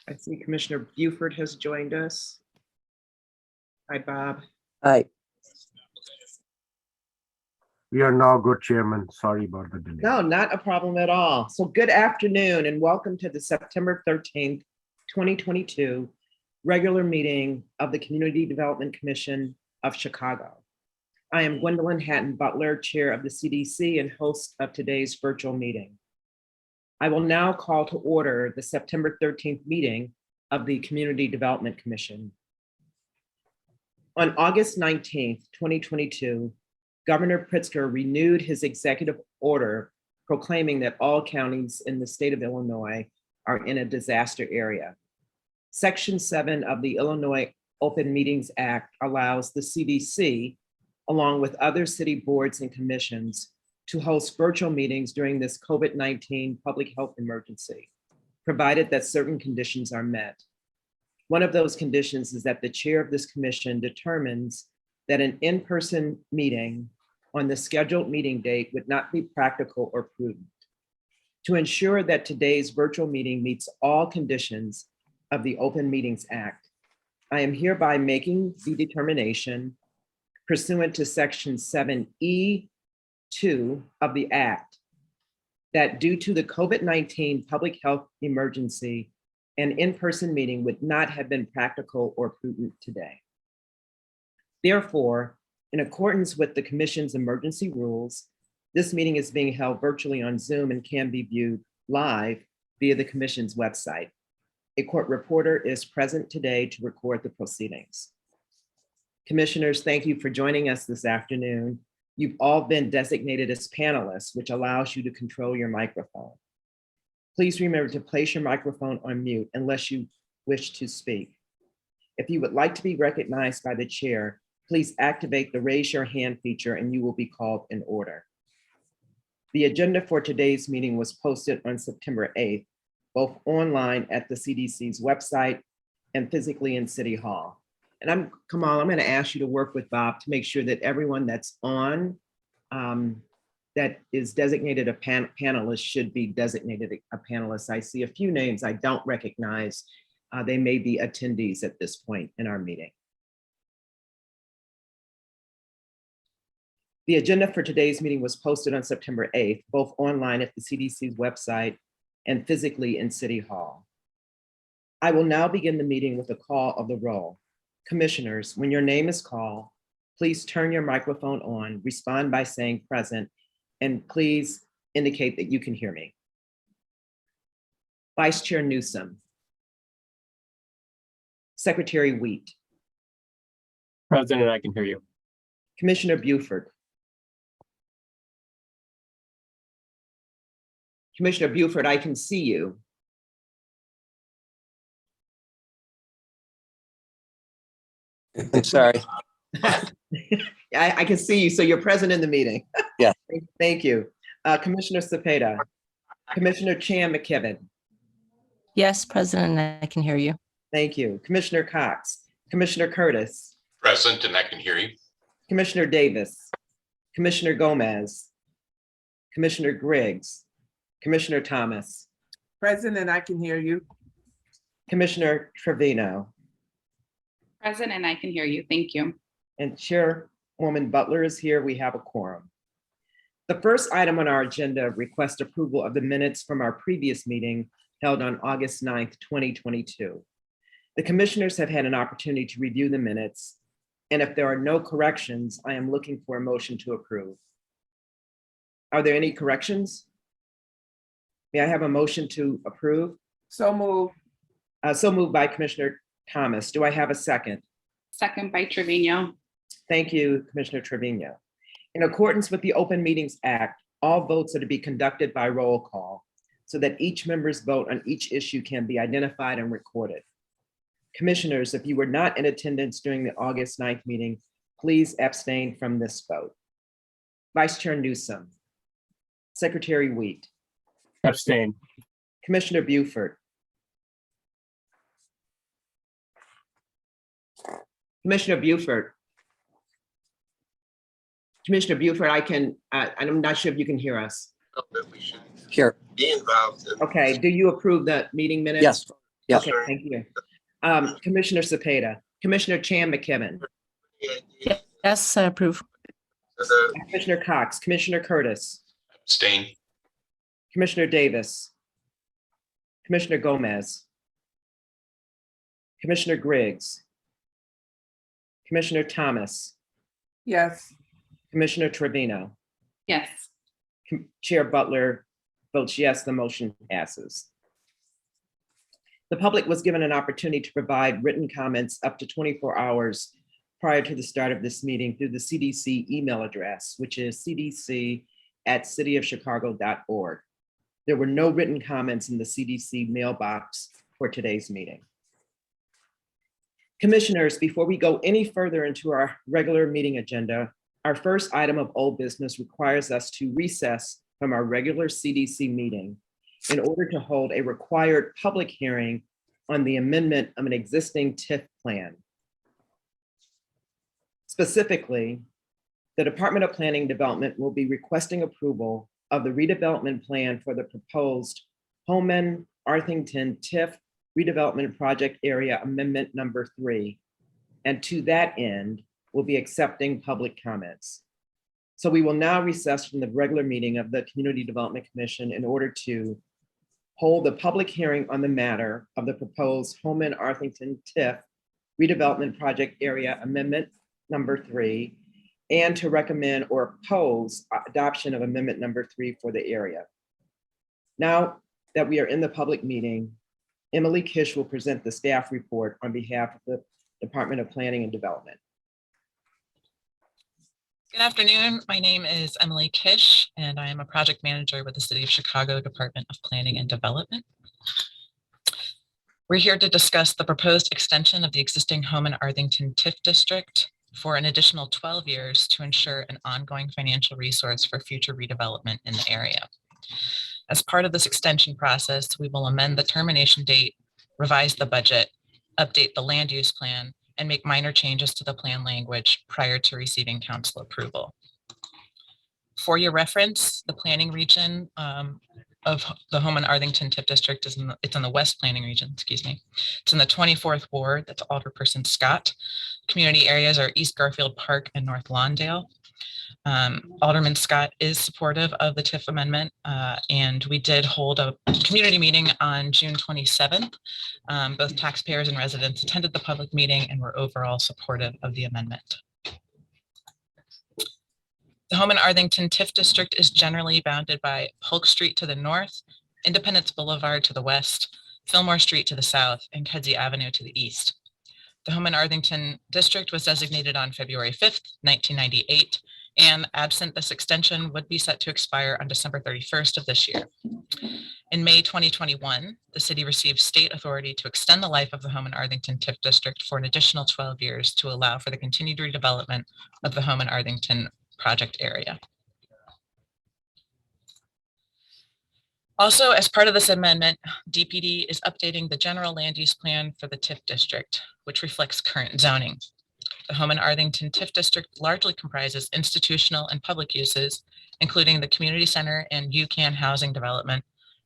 I see Commissioner Buford has joined us. Hi, Bob. Aye. We are now good, Chairman. Sorry about the delay. No, not a problem at all. So good afternoon and welcome to the September 13th, 2022 regular meeting of the Community Development Commission of Chicago. I am Gwendolyn Hatton Butler, Chair of the CDC and host of today's virtual meeting. I will now call to order the September 13th meeting of the Community Development Commission. On August 19th, 2022, Governor Pritzker renewed his executive order proclaiming that all counties in the state of Illinois are in a disaster area. Section 7 of the Illinois Open Meetings Act allows the CDC, along with other city boards and commissions, to host virtual meetings during this COVID-19 public health emergency, provided that certain conditions are met. One of those conditions is that the chair of this commission determines that an in-person meeting on the scheduled meeting date would not be practical or prudent. To ensure that today's virtual meeting meets all conditions of the Open Meetings Act, I am hereby making the determination pursuant to Section 7E2 of the Act that due to the COVID-19 public health emergency, an in-person meeting would not have been practical or prudent today. Therefore, in accordance with the Commission's emergency rules, this meeting is being held virtually on Zoom and can be viewed live via the Commission's website. A court reporter is present today to record the proceedings. Commissioners, thank you for joining us this afternoon. You've all been designated as panelists, which allows you to control your microphone. Please remember to place your microphone on mute unless you wish to speak. If you would like to be recognized by the chair, please activate the raise your hand feature and you will be called in order. The agenda for today's meeting was posted on September 8th, both online at the CDC's website and physically in City Hall. And Kamal, I'm going to ask you to work with Bob to make sure that everyone that's on that is designated a panelist should be designated a panelist. I see a few names I don't recognize. They may be attendees at this point in our meeting. The agenda for today's meeting was posted on September 8th, both online at the CDC's website and physically in City Hall. I will now begin the meeting with a call of the roll. Commissioners, when your name is called, please turn your microphone on, respond by saying present, and please indicate that you can hear me. Vice Chair Newsom. Secretary Wheat. President, I can hear you. Commissioner Buford. Commissioner Buford, I can see you. I'm sorry. I can see you, so you're present in the meeting. Yeah. Thank you. Commissioner Cepeda. Commissioner Chan McKibben. Yes, President, I can hear you. Thank you. Commissioner Cox. Commissioner Curtis. Present, and I can hear you. Commissioner Davis. Commissioner Gomez. Commissioner Griggs. Commissioner Thomas. Present, and I can hear you. Commissioner Trevino. Present, and I can hear you. Thank you. And Chairwoman Butler is here. We have a quorum. The first item on our agenda requests approval of the minutes from our previous meeting held on August 9th, 2022. The commissioners have had an opportunity to review the minutes, and if there are no corrections, I am looking for a motion to approve. Are there any corrections? May I have a motion to approve? So moved. So moved by Commissioner Thomas. Do I have a second? Second by Trevino. Thank you, Commissioner Trevino. In accordance with the Open Meetings Act, all votes are to be conducted by roll call so that each member's vote on each issue can be identified and recorded. Commissioners, if you were not in attendance during the August 9th meeting, please abstain from this vote. Vice Chair Newsom. Secretary Wheat. Abstain. Commissioner Buford. Commissioner Buford. Commissioner Buford, I'm not sure if you can hear us. That we should Here. be involved in. Okay, do you approve the meeting minutes? Yes. Yep. Okay, thank you. Commissioner Cepeda, Commissioner Chan McKibben, Yes, I approve. Commissioner Cox, Commissioner Curtis, Abstain. Commissioner Davis, Commissioner Gomez, Commissioner Griggs, Commissioner Thomas, Yes. Commissioner Trevino, Yes. Chair Butler votes yes, the motion passes. The public was given an opportunity to provide written comments up to 24 hours prior to the start of this meeting through the CDC email address, which is cdc@cityofchicago.org. There were no written comments in the CDC mailbox for today's meeting. Commissioners, before we go any further into our regular meeting agenda, our first item of old business requires us to recess from our regular CDC meeting in order to hold a required public hearing on the amendment of an existing TIF plan. Specifically, the Department of Planning and Development will be requesting approval of the redevelopment plan for the proposed Holman-Arthington TIF redevelopment project area amendment number 3. And to that end, we'll be accepting public comments. So we will now recess from the regular meeting of the Community Development Commission in order to hold the public hearing on the matter of the proposed Holman-Arthington TIF redevelopment project area amendment number 3, and to recommend or oppose adoption of amendment number 3 for the area. Now that we are in the public meeting, Emily Kish will present the staff report on behalf of the Department of Planning and Development. Good afternoon. My name is Emily Kish, and I am a project manager with the City of Chicago Department of Planning and Development. We're here to discuss the proposed extension of the existing Holman-Arthington TIF district for an additional 12 years to ensure an ongoing financial resource for future redevelopment in the area. As part of this extension process, we will amend the termination date, revise the budget, update the land use plan, and make minor changes to the plan language prior to receiving council approval. For your reference, the planning region of the Holman-Arthington TIF district is it's in the West Planning region, excuse me. It's in the 24th Ward, that's Alderperson Scott. Community areas are East Garfield Park and North Lawndale. Alderman Scott is supportive of the TIF amendment, and we did hold a community meeting on June 27th. Both taxpayers and residents attended the public meeting and were overall supportive of the amendment. The Holman-Arthington TIF district is generally bounded by Polk Street to the north, Independence Boulevard to the west, Fillmore Street to the south, and Kedzie Avenue to the east. The Holman-Arthington district was designated on February 5th, 1998, and absent this extension would be set to expire on December 31st of this year. In May 2021, the city received state authority to extend the life of the Holman-Arthington TIF district for an additional 12 years to allow for the continued redevelopment of the Holman-Arthington project area. Also, as part of this amendment, DPD is updating the general land use plan for the TIF district, which reflects current zoning. The Holman-Arthington TIF district largely comprises institutional and public uses, including the community center and UCAN housing development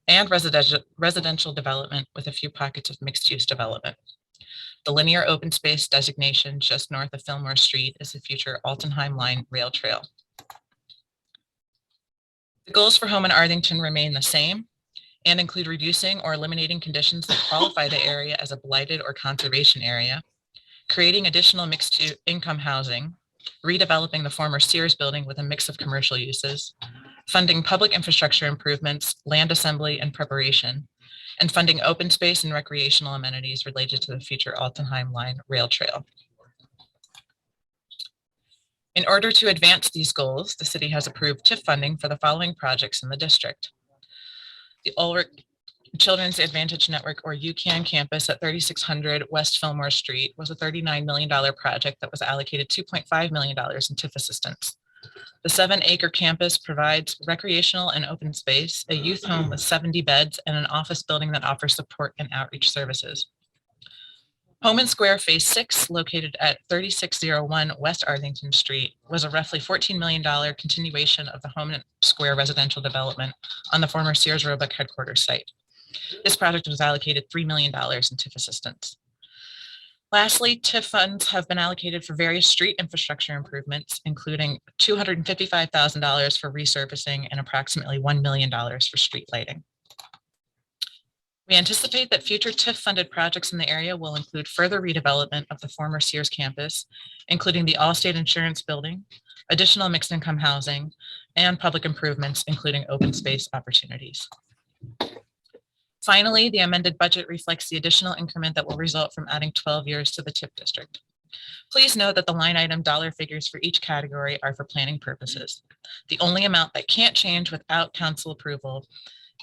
and residential development with a few pockets of mixed-use development. The linear open space designation just north of Fillmore Street is the future Altenheim Line rail trail. The goals for Holman-Arthington remain the same and include reducing or eliminating conditions that qualify the area as a blighted or conservation area, creating additional mixed income housing, redeveloping the former Sears building with a mix of commercial uses, funding public infrastructure improvements, land assembly and preparation, and funding open space and recreational amenities related to the future Altenheim Line rail trail. In order to advance these goals, the city has approved TIF funding for the following projects in the district. The Ulrich Children's Advantage Network, or UCAN campus at 3600 West Fillmore Street was a $39 million project that was allocated $2.5 million in TIF assistance. The 7-acre campus provides recreational and open space, a youth home with 70 beds, and an office building that offers support and outreach services. Homan Square Phase 6, located at 3601 West Arlington Street, was a roughly $14 million continuation of the Homan Square residential development on the former Sears Roebuck headquarters site. This project was allocated $3 million in TIF assistance. Lastly, TIF funds have been allocated for various street infrastructure improvements, including $255,000 for resurfacing and approximately $1 million for street lighting. We anticipate that future TIF-funded projects in the area will include further redevelopment of the former Sears campus, including the Allstate Insurance Building, additional mixed-income housing, and public improvements, including open space opportunities. Finally, the amended budget reflects the additional increment that will result from adding 12 years to the TIF district. Please note that the line item dollar figures for each category are for planning purposes. The only amount that can't change without council approval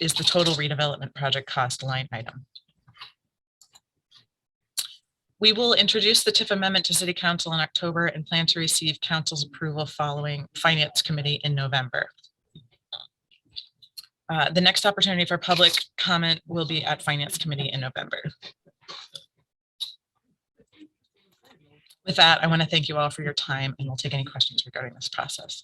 is the total redevelopment project cost line item. We will introduce the TIF amendment to City Council in October and plan to receive council's approval following Finance Committee in November. The next opportunity for public comment will be at Finance Committee in November. With that, I want to thank you all for your time, and we'll take any questions regarding this process.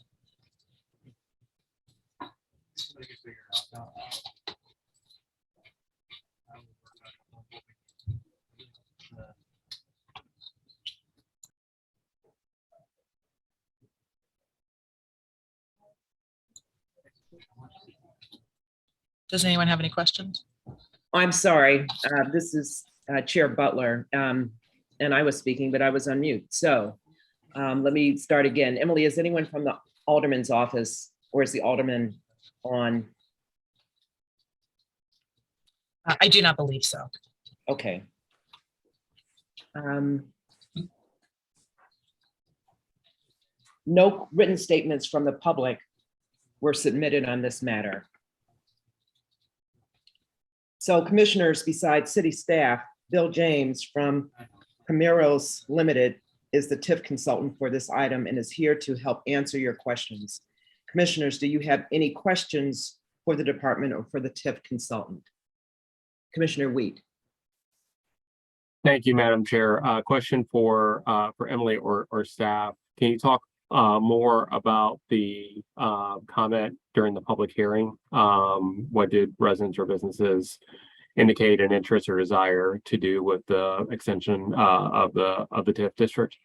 Does anyone have any questions? I'm sorry, this is Chair Butler, and I was speaking, but I was on mute. So let me start again. Emily, is anyone from the Alderman's office, or is the Alderman on? I do not believe so. Okay. No written statements from the public were submitted on this matter. So commissioners, besides city staff, Bill James from Camiros Limited is the TIF consultant for this item and is here to help answer your questions. Commissioners, do you have any questions for the department or for the TIF consultant? Commissioner Wheat. Thank you, Madam Chair. Question for Emily or staff. Can you talk more about the comment during the public hearing? What did residents or businesses indicate an interest or desire to do with the extension of the TIF district?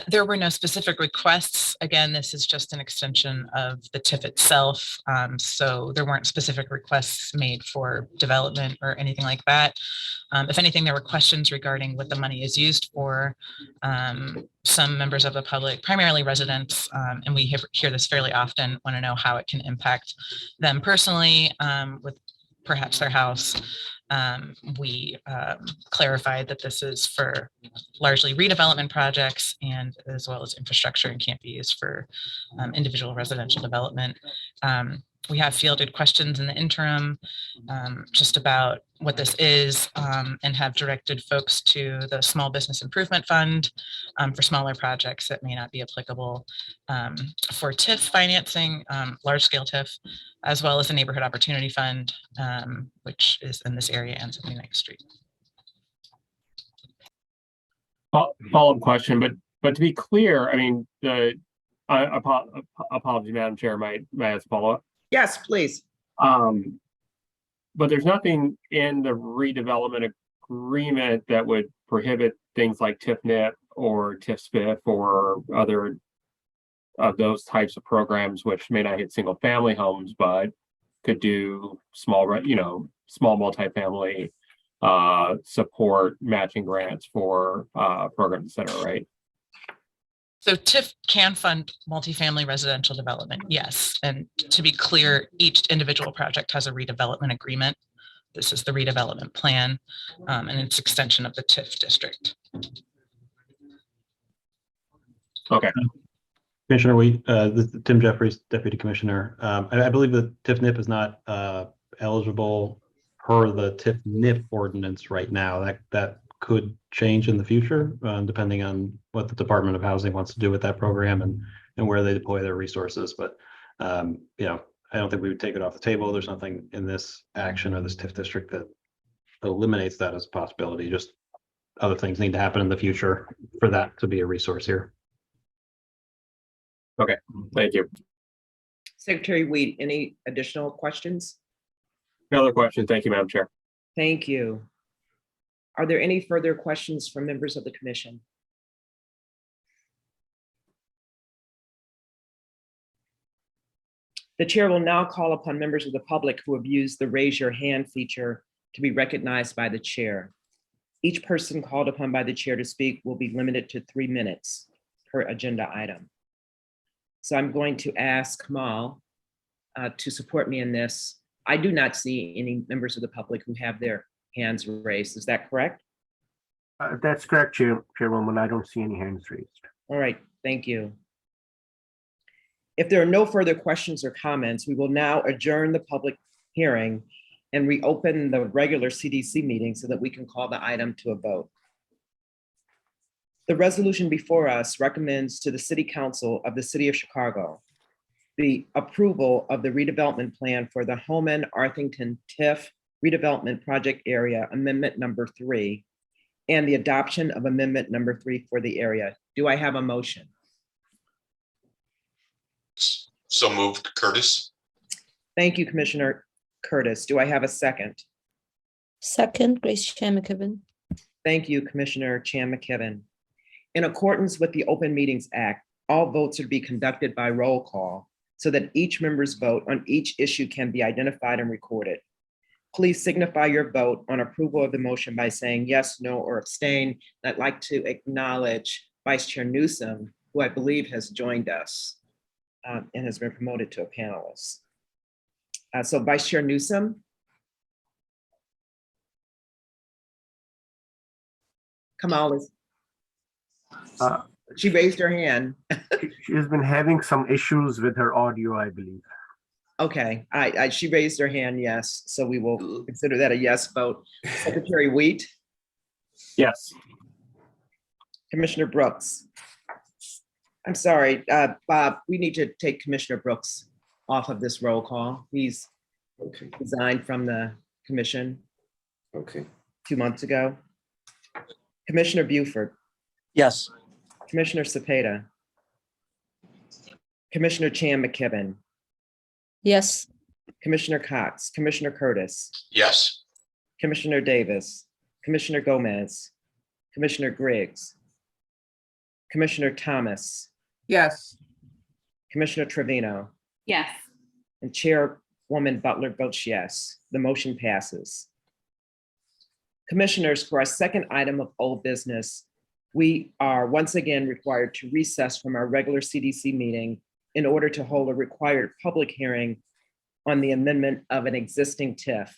There were no specific requests. Again, this is just an extension of the TIF itself. So there weren't specific requests made for development or anything like that. If anything, there were questions regarding what the money is used for. Some members of the public, primarily residents, and we hear this fairly often, want to know how it can impact them personally with perhaps their house. We clarified that this is for largely redevelopment projects and as well as infrastructure and can't be used for individual residential development. We have fielded questions in the interim just about what this is and have directed folks to the Small Business Improvement Fund for smaller projects that may not be applicable for TIF financing, large scale TIF, as well as the Neighborhood Opportunity Fund, which is in this area and 79th Street. Follow-up question, but to be clear, I mean, apology, Madam Chair, may I ask follow-up? Yes, please. But there's nothing in the redevelopment agreement that would prohibit things like TIF-NIP or TIF-SPIF or other of those types of programs, which may not hit single family homes, but could do small multifamily support matching grants for programs, et cetera, right? So TIF can fund multifamily residential development, yes. And to be clear, each individual project has a redevelopment agreement. This is the redevelopment plan and it's extension of the TIF district. Okay. Commissioner Wheat, this is Tim Jeffries, Deputy Commissioner. I believe the TIF-NIP is not eligible per the TIF-NIP ordinance right now. That could change in the future, depending on what the Department of Housing wants to do with that program and where they deploy their resources. But you know, I don't think we would take it off the table. There's nothing in this action or this TIF district that eliminates that as a possibility. Just other things need to happen in the future for that to be a resource here. Okay, thank you. Secretary Wheat, any additional questions? No other questions. Thank you, Madam Chair. Thank you. Are there any further questions from members of the commission? The chair will now call upon members of the public who have used the raise your hand feature to be recognized by the chair. Each person called upon by the chair to speak will be limited to 3 minutes per agenda item. So I'm going to ask Kamal to support me in this. I do not see any members of the public who have their hands raised. Is that correct? That's correct, Chairwoman. I don't see any hands raised. All right, thank you. If there are no further questions or comments, we will now adjourn the public hearing and reopen the regular CDC meeting so that we can call the item to a vote. The resolution before us recommends to the City Council of the City of Chicago the approval of the redevelopment plan for the Holman Arlington Tiff redevelopment project area amendment number 3 and the adoption of amendment number 3 for the area. Do I have a motion? So moved, Curtis. Thank you, Commissioner Curtis. Do I have a second? Second, Grace Chan McKibben. Thank you, Commissioner Chan McKibben. In accordance with the Open Meetings Act, all votes are to be conducted by roll call so that each member's vote on each issue can be identified and recorded. Please signify your vote on approval of the motion by saying yes, no, or abstain. I'd like to acknowledge Vice Chair Newsom, who I believe has joined us and has been promoted to a panelist. So Vice Chair Newsom. Kamal is, she raised her hand. She has been having some issues with her audio, I believe. Okay, she raised her hand, yes, so we will consider that a yes vote. Secretary Wheat, Yes. Commissioner Brooks. I'm sorry, Bob, we need to take Commissioner Brooks off of this roll call. He's Okay, resigned from the commission okay. 2 months ago. Commissioner Buford, Yes. Commissioner Cepeda, Commissioner Chan McKibben, Yes. Commissioner Cox, Commissioner Curtis, Yes. Commissioner Davis, Commissioner Gomez, Commissioner Griggs, Commissioner Thomas, Yes. Commissioner Trevino, Yes. and Chairwoman Butler votes yes. The motion passes. Commissioners, for our second item of old business, we are once again required to recess from our regular CDC meeting in order to hold a required public hearing on the amendment of an existing TIF.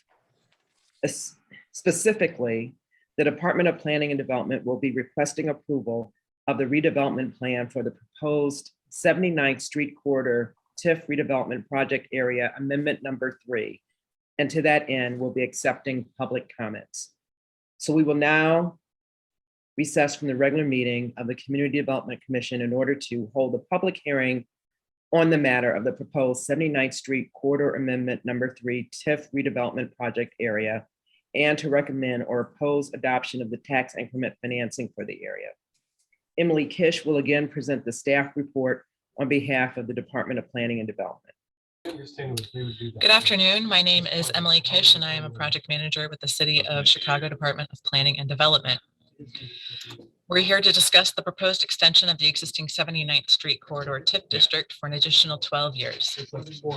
Specifically, the Department of Planning and Development will be requesting approval of the redevelopment plan for the proposed 79th Street Corridor TIF redevelopment project area amendment number 3. And to that end, we'll be accepting public comments. So we will now recess from the regular meeting of the Community Development Commission in order to hold a public hearing on the matter of the proposed 79th Street Corridor Amendment number 3 TIF redevelopment project area and to recommend or oppose adoption of the tax increment financing for the area. Emily Kish will again present the staff report on behalf of the Department of Planning and Development. Good afternoon. My name is Emily Kish, and I am a project manager with the City of Chicago Department of Planning and Development. We're here to discuss the proposed extension of the existing 79th Street Corridor TIF district for an additional 12 years.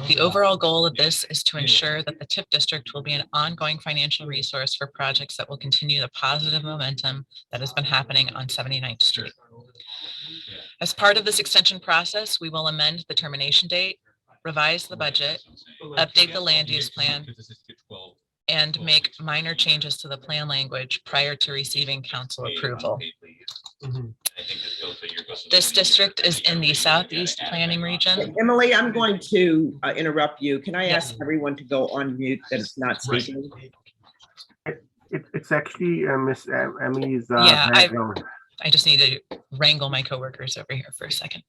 The overall goal of this is to ensure that the TIF district will be an ongoing financial resource for projects that will continue the positive momentum that has been happening on 79th Street. As part of this extension process, we will amend the termination date, revise the budget, update the land use plan, and make minor changes to the plan language prior to receiving council approval. This district is in the Southeast Planning Region. Emily, I'm going to interrupt you. Can I ask everyone to go on mute that is not speaking? It's actually Miss Emily's Yeah, background. I just need to wrangle my coworkers over here for a second.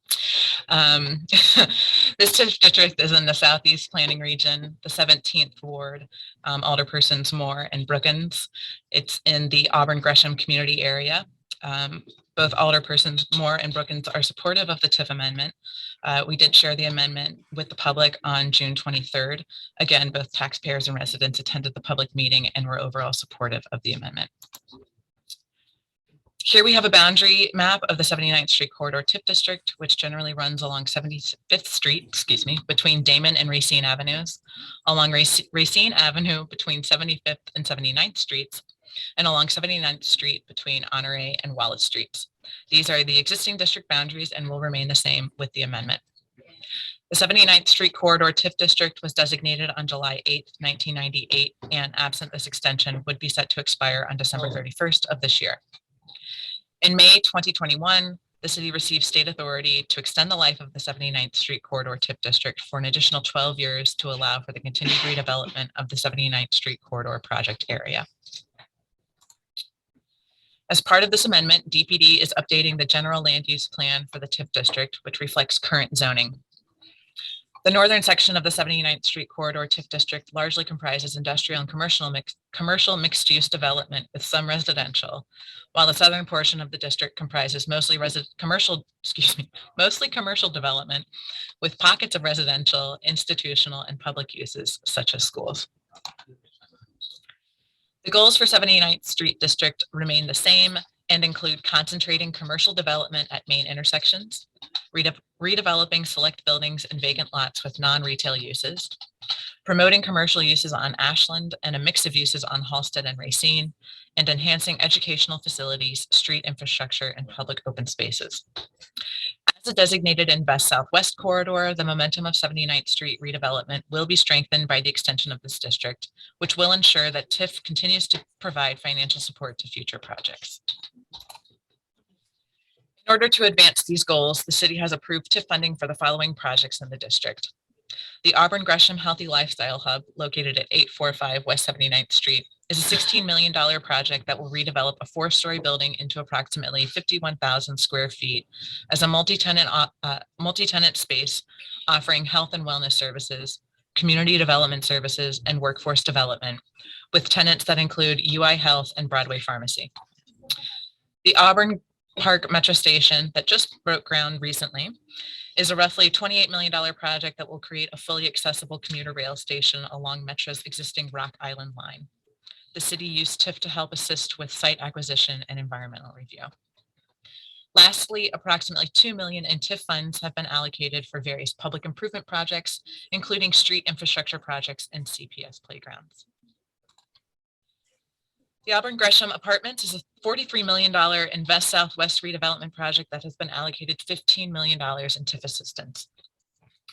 This TIF district is in the Southeast Planning Region, the 17th Ward, Alderpersons Moore and Brookins. It's in the Auburn Gresham community area. Both Alderpersons Moore and Brookins are supportive of the TIF amendment. We did share the amendment with the public on June 23rd. Again, both taxpayers and residents attended the public meeting and were overall supportive of the amendment. Here we have a boundary map of the 79th Street Corridor TIF District, which generally runs along 75th Street, between Damon and Racine Avenues, along Racine Avenue between 75th and 79th Streets, and along 79th Street between Honore and Wallace Streets. These are the existing district boundaries and will remain the same with the amendment. The 79th Street Corridor TIF District was designated on July 8th, 1998, and absent this extension would be set to expire on December 31st of this year. In May 2021, the city received state authority to extend the life of the 79th Street Corridor TIF District for an additional 12 years to allow for the continued redevelopment of the 79th Street Corridor project area. As part of this amendment, DPD is updating the general land use plan for the TIF district, which reflects current zoning. The northern section of the 79th Street Corridor TIF district largely comprises industrial and commercial mixed-use development with some residential, while the southern portion of the district comprises mostly commercial development with pockets of residential, institutional, and public uses such as schools. The goals for 79th Street District remain the same and include concentrating commercial development at main intersections, redeveloping select buildings and vacant lots with non-retail uses, promoting commercial uses on Ashland and a mix of uses on Halsted and Racine, and enhancing educational facilities, street infrastructure, and public open spaces. As a designated Invest Southwest corridor, the momentum of 79th Street redevelopment will be strengthened by the extension of this district, which will ensure that TIF continues to provide financial support to future projects. In order to advance these goals, the city has approved TIF funding for the following projects in the district. The Auburn Gresham Healthy Lifestyle Hub, located at 845 West 79th Street, is a $16 million project that will redevelop a 4-story building into approximately 51,000 square feet as a multi-tenant space offering health and wellness services, community development services, and workforce development, with tenants that include UI Health and Broadway Pharmacy. The Auburn Park Metro Station that just broke ground recently is a roughly $28 million project that will create a fully accessible commuter rail station along Metro's existing Rock Island line. The city used TIF to help assist with site acquisition and environmental review. Lastly, approximately $2 million in TIF funds have been allocated for various public improvement projects, including street infrastructure projects and CPS playgrounds. The Auburn Gresham Apartments is a $43 million Invest Southwest redevelopment project that has been allocated $15 million in TIF assistance.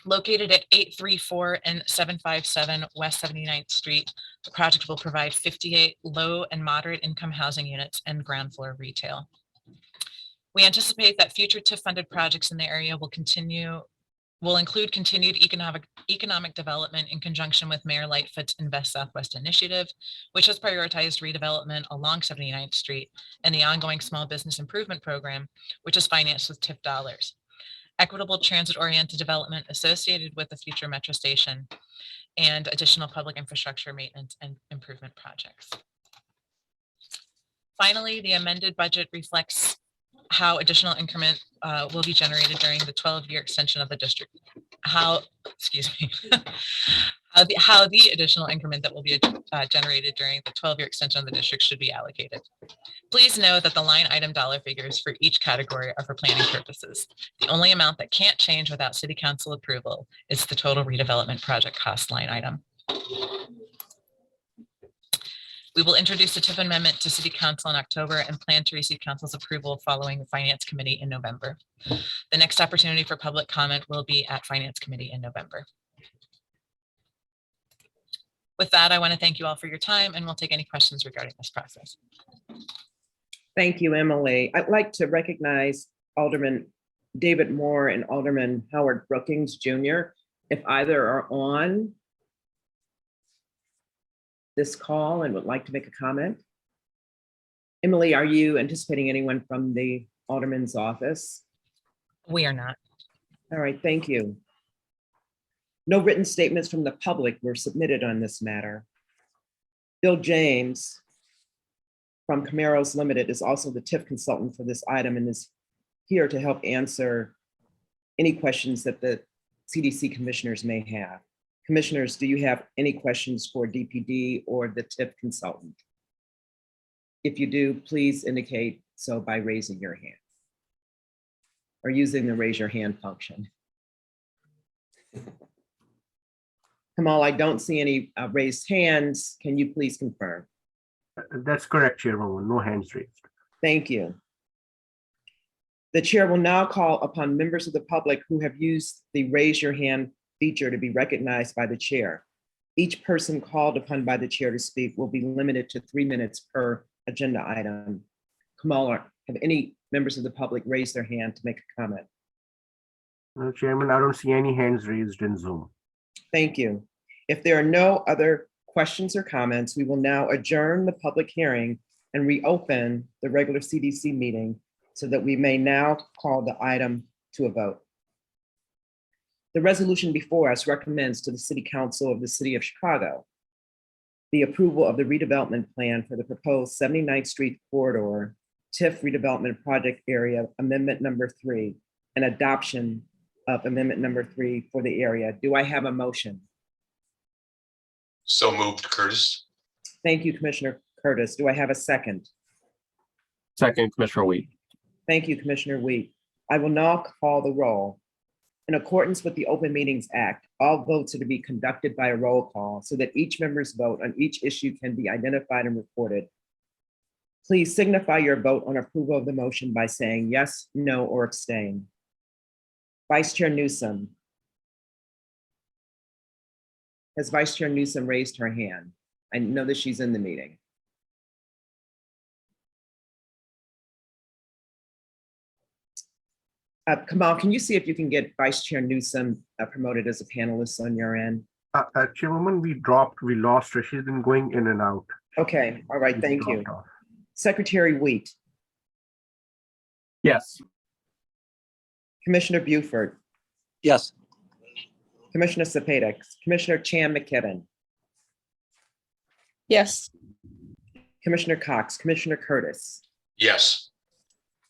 Located at 834 and 757 West 79th Street, the project will provide 58 low and moderate income housing units and ground floor retail. We anticipate that future TIF funded projects in the area will include continued economic development in conjunction with Mayor Lightfoot's Invest Southwest initiative, which has prioritized redevelopment along 79th Street, and the ongoing small business improvement program, which is financed with TIF dollars. Equitable transit-oriented development associated with the future metro station, and additional public infrastructure maintenance and improvement projects. Finally, the amended budget reflects how additional increment will be generated during the 12-year extension of the district. How the additional increment that will be generated during the 12-year extension of the district should be allocated. Please know that the line item dollar figures for each category are for planning purposes. The only amount that can't change without city council approval is the total redevelopment project cost line item. We will introduce the TIF amendment to City Council in October and plan to receive Council's approval following the Finance Committee in November. The next opportunity for public comment will be at Finance Committee in November. With that, I want to thank you all for your time, and we'll take any questions regarding this process. Thank you, Emily. I'd like to recognize Alderman David Moore and Alderman Howard Brookings Jr. if either are on this call and would like to make a comment. Emily, are you anticipating anyone from the Alderman's office? We are not. All right, thank you. No written statements from the public were submitted on this matter. Bill James, from Camaros Limited is also the TIF consultant for this item and is here to help answer any questions that the CDC commissioners may have. Commissioners, do you have any questions for DPD or the TIF consultant? If you do, please indicate so by raising your hand or using the raise your hand function. Kamal, I don't see any raised hands. Can you please confirm? That's correct, Chairwoman. No hands raised. Thank you. The chair will now call upon members of the public who have used the raise your hand feature to be recognized by the chair. Each person called upon by the chair to speak will be limited to 3 minutes per agenda item. Kamal, have any members of the public raised their hand to make a comment? No, Chairman, I don't see any hands raised in Zoom. Thank you. If there are no other questions or comments, we will now adjourn the public hearing and reopen the regular CDC meeting so that we may now call the item to a vote. The resolution before us recommends to the City Council of the City of Chicago the approval of the redevelopment plan for the proposed 79th Street corridor TIF redevelopment project area amendment number 3 and adoption of amendment number 3 for the area. Do I have a motion? So moved, Curtis. Thank you, Commissioner Curtis. Do I have a second? Second, Commissioner Wheat. Thank you, Commissioner Wheat. I will now call the roll. In accordance with the Open Meetings Act, all votes are to be conducted by a roll call so that each member's vote on each issue can be identified and recorded. Please signify your vote on approval of the motion by saying yes, no, or abstain. Vice Chair Newsom. Has Vice Chair Newsom raised her hand? I know that she's in the meeting. Kamal, can you see if you can get Vice Chair Newsom promoted as a panelist on your end? Chairwoman, we lost her. She's been going in and out. Okay, all right, She's thank you. dropped off. Secretary Wheat, Yes. Commissioner Buford, Yes. Commissioner Sept, Commissioner Chan McKibben, Yes. Commissioner Cox, Commissioner Curtis, Yes.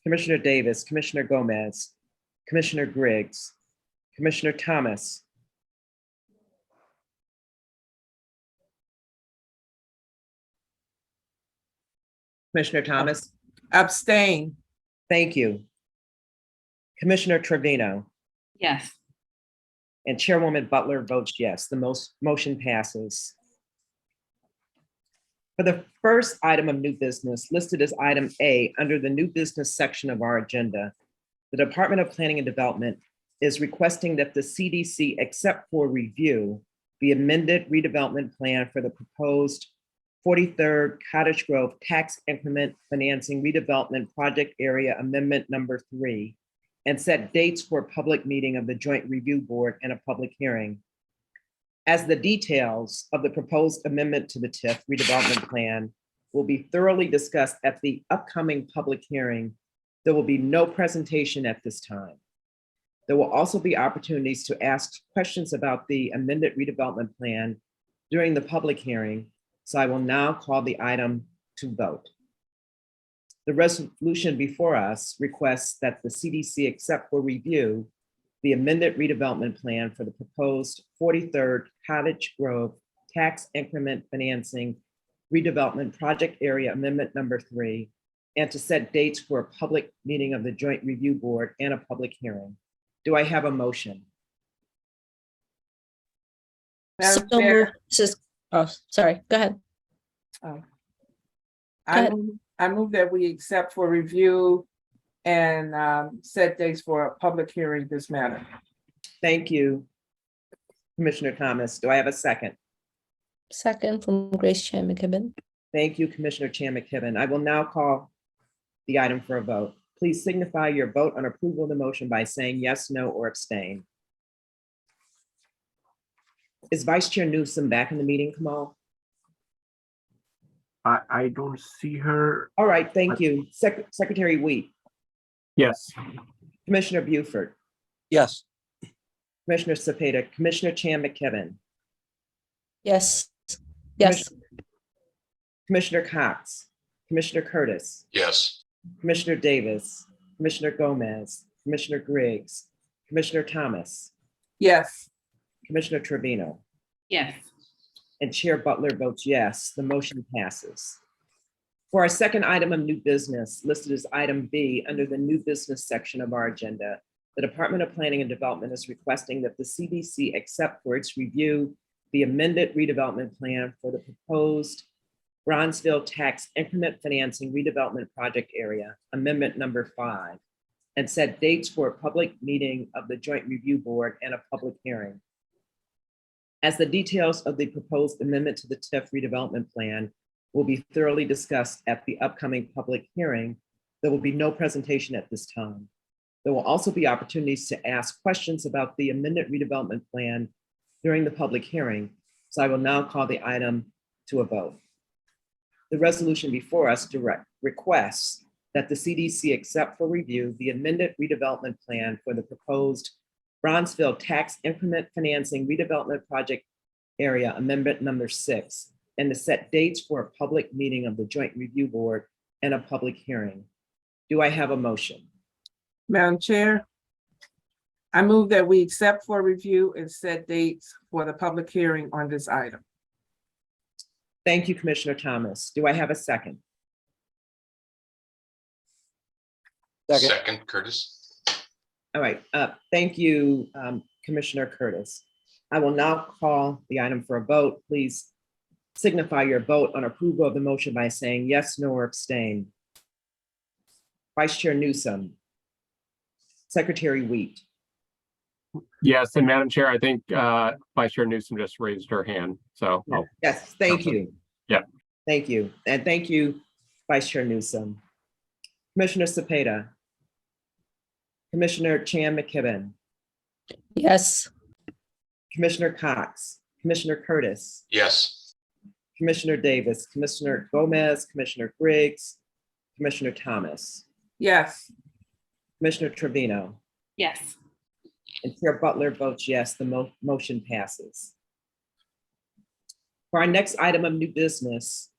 Commissioner Davis, Commissioner Gomez, Commissioner Griggs, Commissioner Thomas, Commissioner Thomas, Abstain. thank you. Commissioner Trevino Yes. and Chairwoman Butler votes yes. The motion passes. For the first item of new business listed as item A under the new business section of our agenda, the Department of Planning and Development is requesting that the CDC accept for review the amended redevelopment plan for the proposed 43rd Cottage Grove Tax Increment Financing Redevelopment Project Area Amendment number 3 and set dates for a public meeting of the Joint Review Board and a public hearing. As the details of the proposed amendment to the TIF redevelopment plan will be thoroughly discussed at the upcoming public hearing, there will be no presentation at this time. There will also be opportunities to ask questions about the amended redevelopment plan during the public hearing, so I will now call the item to vote. The resolution before us requests that the CDC accept for review the amended redevelopment plan for the proposed 43rd Cottage Grove Tax Increment Financing Redevelopment Project Area Amendment number 3, and to set dates for a public meeting of the Joint Review Board and a public hearing. Do I have a motion? Madam So Chair, moved. Oh, sorry, go ahead. ahead. I move that we accept for review and set dates for a public hearing this matter. Thank you, Commissioner Thomas. Do I have a second? Second from Grace Chan McKibben. Thank you, Commissioner Chan McKibben. I will now call the item for a vote. Please signify your vote on approval of the motion by saying yes, no, or abstain. Is Vice Chair Newsom back in the meeting, Kamal? I don't see her. All right, thank you. Secretary Wheat, Yes. Commissioner Buford, Yes. Commissioner Cepeda, Commissioner Chan McKibben, Yes. Yes. Commissioner Cox, Commissioner Curtis, Yes. Commissioner Davis, Commissioner Gomez, Commissioner Griggs, Commissioner Thomas, Yes. Commissioner Trevino, Yes. and Chair Butler votes yes, the motion passes. For our second item of new business, listed as item B under the new business section of our agenda, the Department of Planning and Development is requesting that the CDC accept for its review the amended redevelopment plan for the proposed Bronzeville Tax Increment Financing Redevelopment Project Area, Amendment Number 5, and set dates for a public meeting of the Joint Review Board and a public hearing. As the details of the proposed amendment to the TIF redevelopment plan will be thoroughly discussed at the upcoming public hearing, there will be no presentation at this time. There will also be opportunities to ask questions about the amended redevelopment plan during the public hearing, so I will now call the item to a vote. The resolution before us requests that the CDC accept for review the amended redevelopment plan for the proposed Bronzeville Tax Increment Financing Redevelopment Project Area, Amendment Number 6, and to set dates for a public meeting of the Joint Review Board and a public hearing. Do I have a motion? Madam Chair, I move that we accept for review and set dates for the public hearing on this item. Thank you, Commissioner Thomas. Do I have a second? Second, Curtis. All right, thank you, Commissioner Curtis. I will now call the item for a vote. Please signify your vote on approval of the motion by saying yes, no, or abstain. Vice Chair Newsom. Secretary Wheat. Yes, and Madam Chair, I think Vice Chair Newsom just raised her hand, so. Yes, thank you. Yeah. Thank you. And thank you, Vice Chair Newsom. Commissioner Cepeda. Commissioner Chan McKibben. Yes. Commissioner Cox. Commissioner Curtis. Yes. Commissioner Davis. Commissioner Gomez. Commissioner Griggs. Commissioner Thomas. Yes. Commissioner Trevino. Yes. And Chair Butler votes yes, the motion passes. For our next item of new business,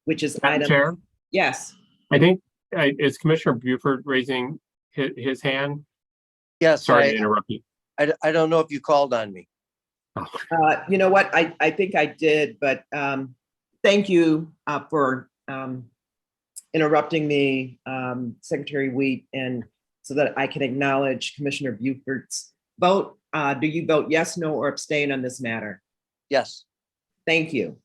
which is Madam item. Chair, Yes, I think, is Commissioner Buford raising his hand? Yes, Sorry to interrupt you. I don't know if you called on me. you know what, I think I did, but thank you for interrupting me, Secretary Wheat, and so that I can acknowledge Commissioner Buford's vote. Do you vote yes, no, or abstain on this matter? Yes. Thank you.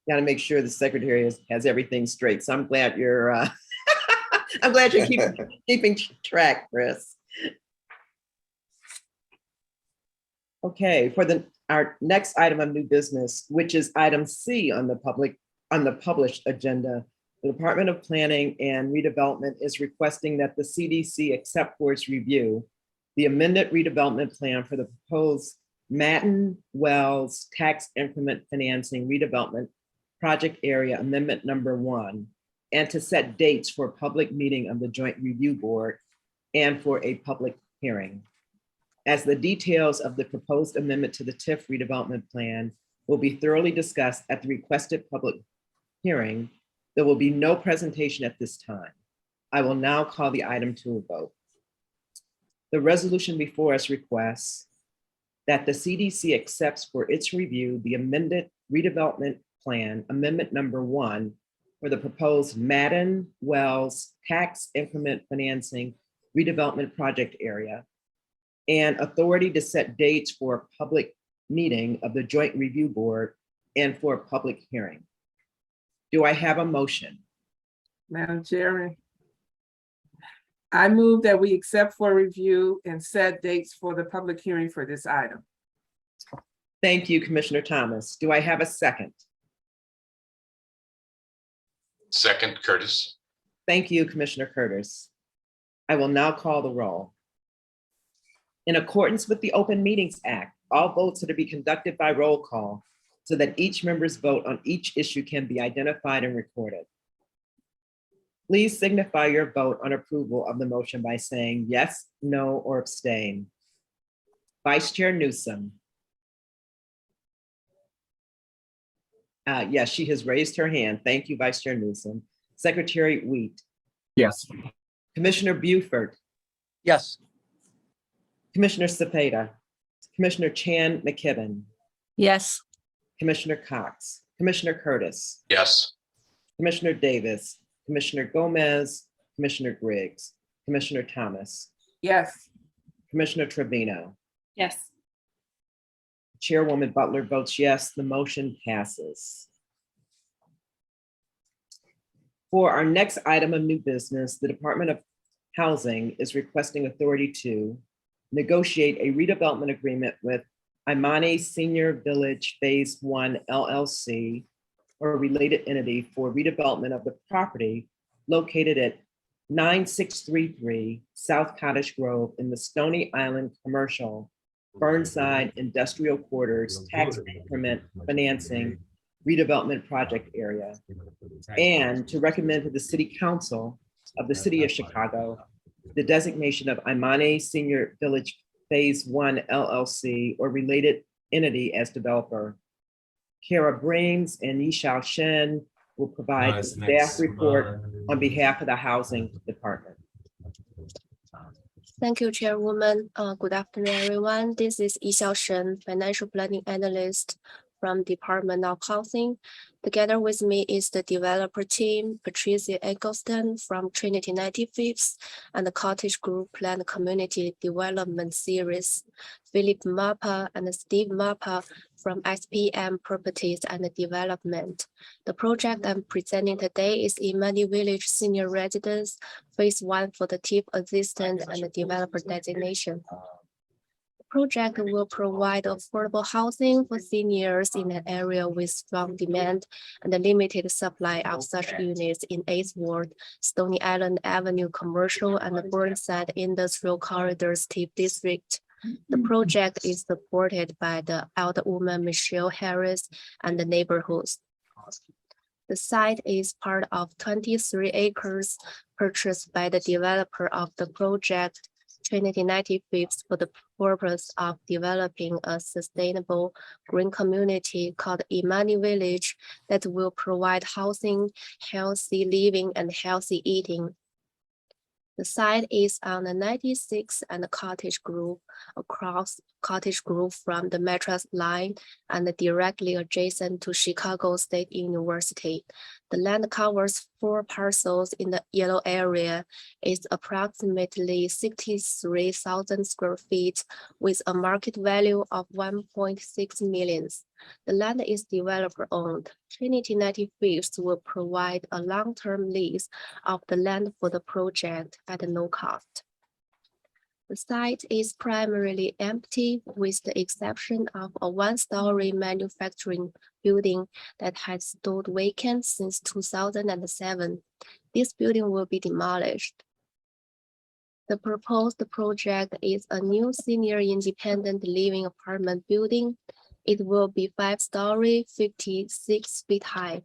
Got to make sure the secretary has everything straight. So I'm glad you're I'm glad you're keeping track, Chris. Okay, for our next item of new business, which is item C on the published agenda, the Department of Planning and Redevelopment is requesting that the CDC accept for its review the amended redevelopment plan for the proposed Madden Wells Tax Increment Financing Redevelopment Project Area, Amendment Number 1, and to set dates for a public meeting of the Joint Review Board and for a public hearing. As the details of the proposed amendment to the TIF redevelopment plan will be thoroughly discussed at the requested public hearing, there will be no presentation at this time. I will now call the item to a vote. The resolution before us requests that the CDC accepts for its review the amended redevelopment plan, Amendment Number 1, for the proposed Madden Wells Tax Increment Financing Redevelopment Project Area, and authority to set dates for a public meeting of the Joint Review Board and for a public hearing. Do I have a motion? Madam Chairman, I move that we accept for review and set dates for the public hearing for this item. Thank you, Commissioner Thomas. Do I have a second? Second, Curtis. Thank you, Commissioner Curtis. I will now call the roll. In accordance with the Open Meetings Act, all votes are to be conducted by roll call so that each member's vote on each issue can be identified and recorded. Please signify your vote on approval of the motion by saying yes, no, or abstain. Vice Chair Newsom. Yes, she has raised her hand. Thank you, Vice Chair Newsom. Secretary Wheat, Yes. Commissioner Buford, Yes. Commissioner Cepeda, Commissioner Chan McKibben, Yes. Commissioner Cox, Commissioner Curtis, Yes. Commissioner Davis, Commissioner Gomez, Commissioner Griggs, Commissioner Thomas, Yes. Commissioner Trevino. Yes. Chairwoman Butler votes yes, the motion passes. For our next item of new business, the Department of Housing is requesting authority to negotiate a redevelopment agreement with Imani Senior Village Phase 1 LLC or a related entity for redevelopment of the property located at 9633 South Cottage Grove in the Stony Island Commercial Burnside Industrial Quarters Tax Increment Financing Redevelopment Project Area, and to recommend to the City Council of the City of Chicago the designation of Imani Senior Village Phase 1 LLC or related entity as developer. Kara Brings and Yishao Shen will provide the staff report on behalf of the Housing Department. Thank you, Chairwoman. Good afternoon, everyone. This is Yishao Shen, Financial Planning Analyst from Department of Housing. Together with me is the developer team, Patricia Eggleston from Trinity 95th and the Cottage Group Planned Community Development Series, Philip Mappa and Steve Mappa from SPM Properties and Development. The project I'm presenting today is Imani Village Senior Residence, Phase 1 for the Tiff Assistant and the Developer Designation. The project will provide affordable housing for seniors in an area with strong demand and a limited supply of such units in 8th Ward, Stony Island Avenue Commercial and the Burnside Industrial Corridors Tiff District. The project is supported by the Alderwoman Michelle Harris and the neighborhoods. The site is part of 23 acres purchased by the developer of the project, Trinity 95th, for the purpose of developing a sustainable green community called Imani Village that will provide housing, healthy living, and healthy eating. The site is on the 96th and the Cottage Grove, across Cottage Grove from the Metro line and directly adjacent to Chicago State University. The land covers 4 parcels in the yellow area, is approximately 63,000 square feet with a market value of 1.6 million. The land is developer owned. Trinity 95th will provide a long-term lease of the land for the project at no cost. The site is primarily empty with the exception of a 1-story manufacturing building that has stood vacant since 2007. This building will be demolished. The proposed project is a new senior independent living apartment building. It will be 5-story, 56 feet high.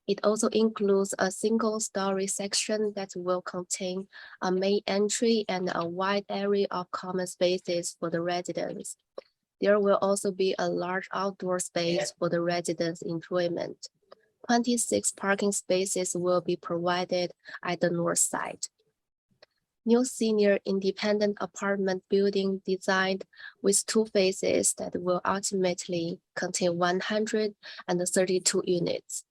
It also includes a single-story section that will contain a main entry and a wide area of common spaces for the residents. There will also be a large outdoor space for the residents' enjoyment. 26 parking spaces will be provided at the north side. New senior independent apartment building designed with 2 phases that will ultimately contain 132 units.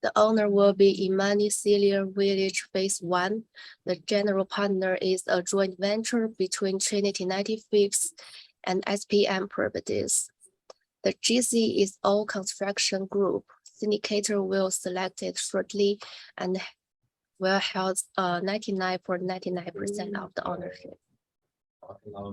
The owner will be Imani Senior Village Phase 1. The general partner is a joint venture between Trinity 95th and SPM Properties. The GC is All Construction Group. Syndicator will select it shortly and will hold 99.99% of the ownership.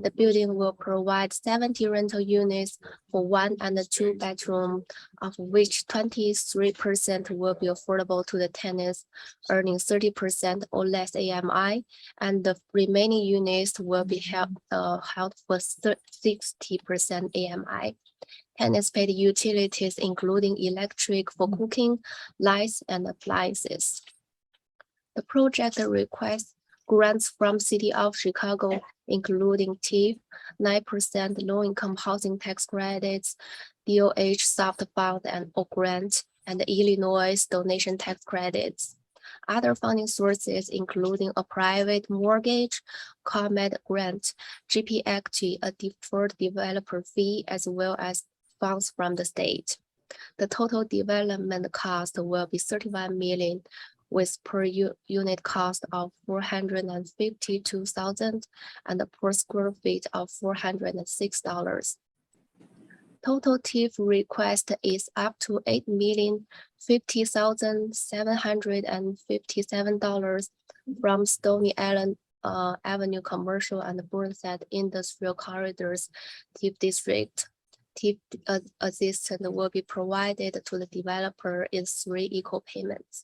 The building will provide 70 rental units for 1 and 2 bedroom, of which 23% will be affordable to the tenants earning 30% or less AMI, and the remaining units will be held for 60% AMI. Tenants pay the utilities including electric for cooking, lights, and appliances. The project requests grants from City of Chicago, including TIF, 9% low-income housing tax credits, DOH soft fund and O grant, and Illinois donation tax credits. Other funding sources, including a private mortgage, ComEd grant, GPACT, a deferred developer fee, as well as funds from the state. The total development cost will be $31 million, with per unit cost of $452,000 and per square feet of $406. Total TIF request is up to $8,050,757 from Stony Island Avenue Commercial and Burnside Industrial Corridors TIF District. TIF assistance will be provided to the developer in 3 equal payments.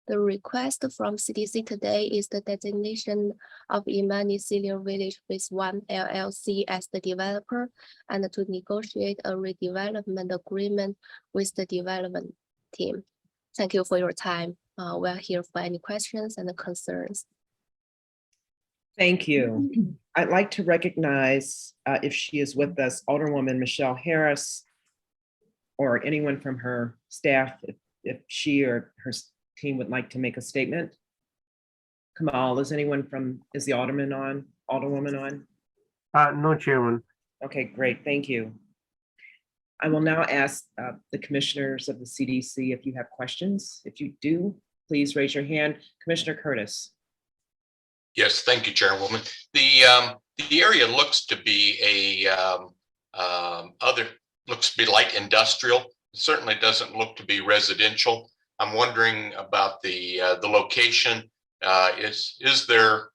The request from CDC today is the designation of Imani Senior Village Phase 1 LLC as the developer and to negotiate a redevelopment agreement with the development team. Thank you for your time. We're here for any questions and concerns. Thank you. I'd like to recognize, if she is with us, Alderwoman Michelle Harris, or anyone from her staff, if she or her team would like to make a statement. Kamal, is anyone is the Alderwoman on? No, Chairman. Okay, great, thank you. I will now ask the commissioners of the CDC if you have questions. If you do, please raise your hand. Commissioner Curtis. Yes, thank you, Chairwoman. The area looks to be looks to be light industrial. It certainly doesn't look to be residential. I'm wondering about the location. Is there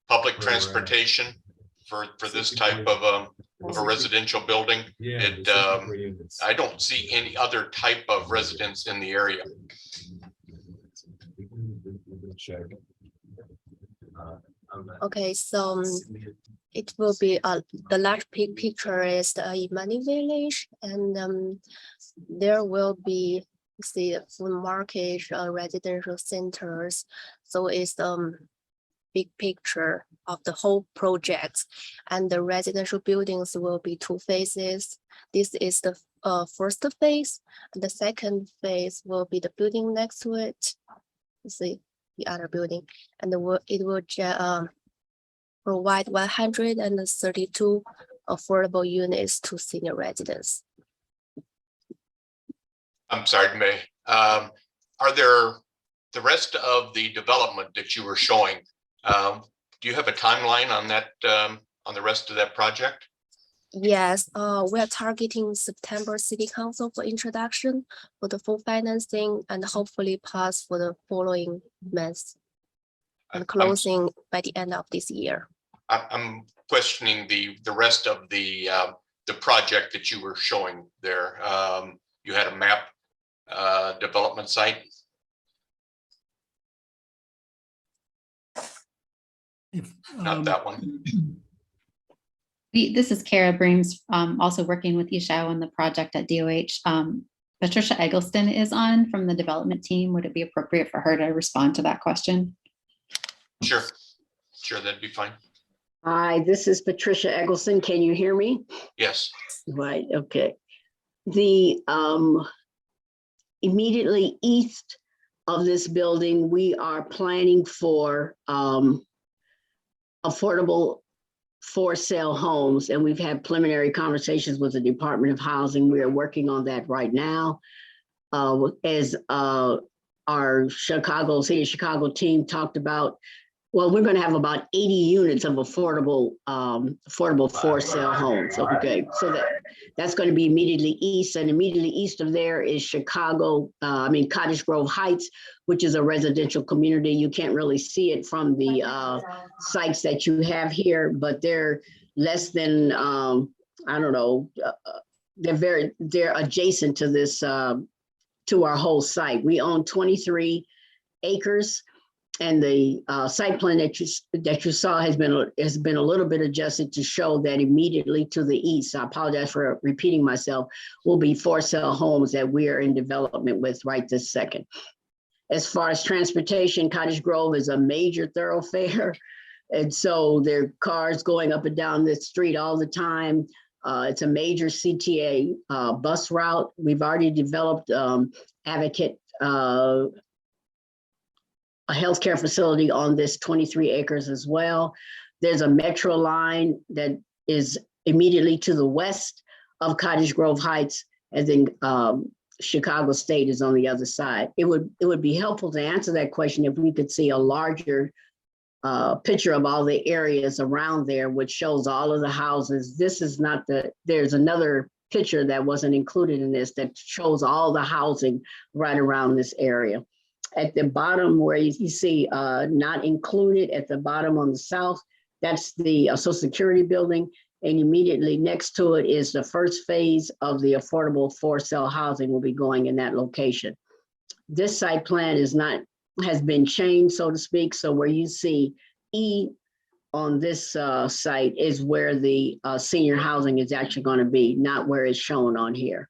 public transportation for this type of a residential building? I don't see any other type of residence in the area. Okay, so it will be the large picture is the Imani Village, and there will be food market, residential centers. So it's big picture of the whole project, and the residential buildings will be 2 phases. This is the first phase, and the second phase will be the building next to it. You see the other building, and it will provide 132 affordable units to senior residents. I'm sorry, May. Are there the rest of the development that you were showing? Do you have a timeline on that, on the rest of that project? Yes, we are targeting September City Council for introduction for the full financing and hopefully pass for the following months and closing by the end of this year. I'm questioning the rest of the project that you were showing there. You had a map development site. Not that one. This is Kara Breams, also working with Yishao on the project at DOH. Patricia Eggleston is on from the development team. Would it be appropriate for her to respond to that question? Sure, that'd be fine. Hi, this is Patricia Eggleston. Can you hear me? Yes. Right, okay. The immediately east of this building, we are planning for affordable for sale homes, and we've had preliminary conversations with the Department of Housing. We are working on that right now. As our City of Chicago team talked about, well, we're going to have about 80 units of affordable for sale homes. Okay, so that's going to be immediately east, and immediately east of there is Cottage Grove Heights, which is a residential community. You can't really see it from the sites that you have here, but they're less than I don't know. They're adjacent to this to our whole site. We own 23 acres. And the site plan that you saw has been a little bit adjusted to show that immediately to the east, I apologize for repeating myself, will be for sale homes that we are in development with right this second. As far as transportation, Cottage Grove is a major thoroughfare. And so there are cars going up and down this street all the time. It's a major CTA bus route. We've already developed Advocate, a healthcare facility on this 23 acres as well. There's a metro line that is immediately to the west of Cottage Grove Heights, and then Chicago State is on the other side. It would be helpful to answer that question if we could see a larger picture of all the areas around there, which shows all of the houses. This is not there's another picture that wasn't included in this that shows all the housing right around this area. At the bottom where you see not included at the bottom on the south, that's the Social Security building. And immediately next to it is the first phase of the affordable for-sale housing will be going in that location. This site plan has been changed, so to speak. So where you see E on this site is where the senior housing is actually going to be, not where it's shown on here.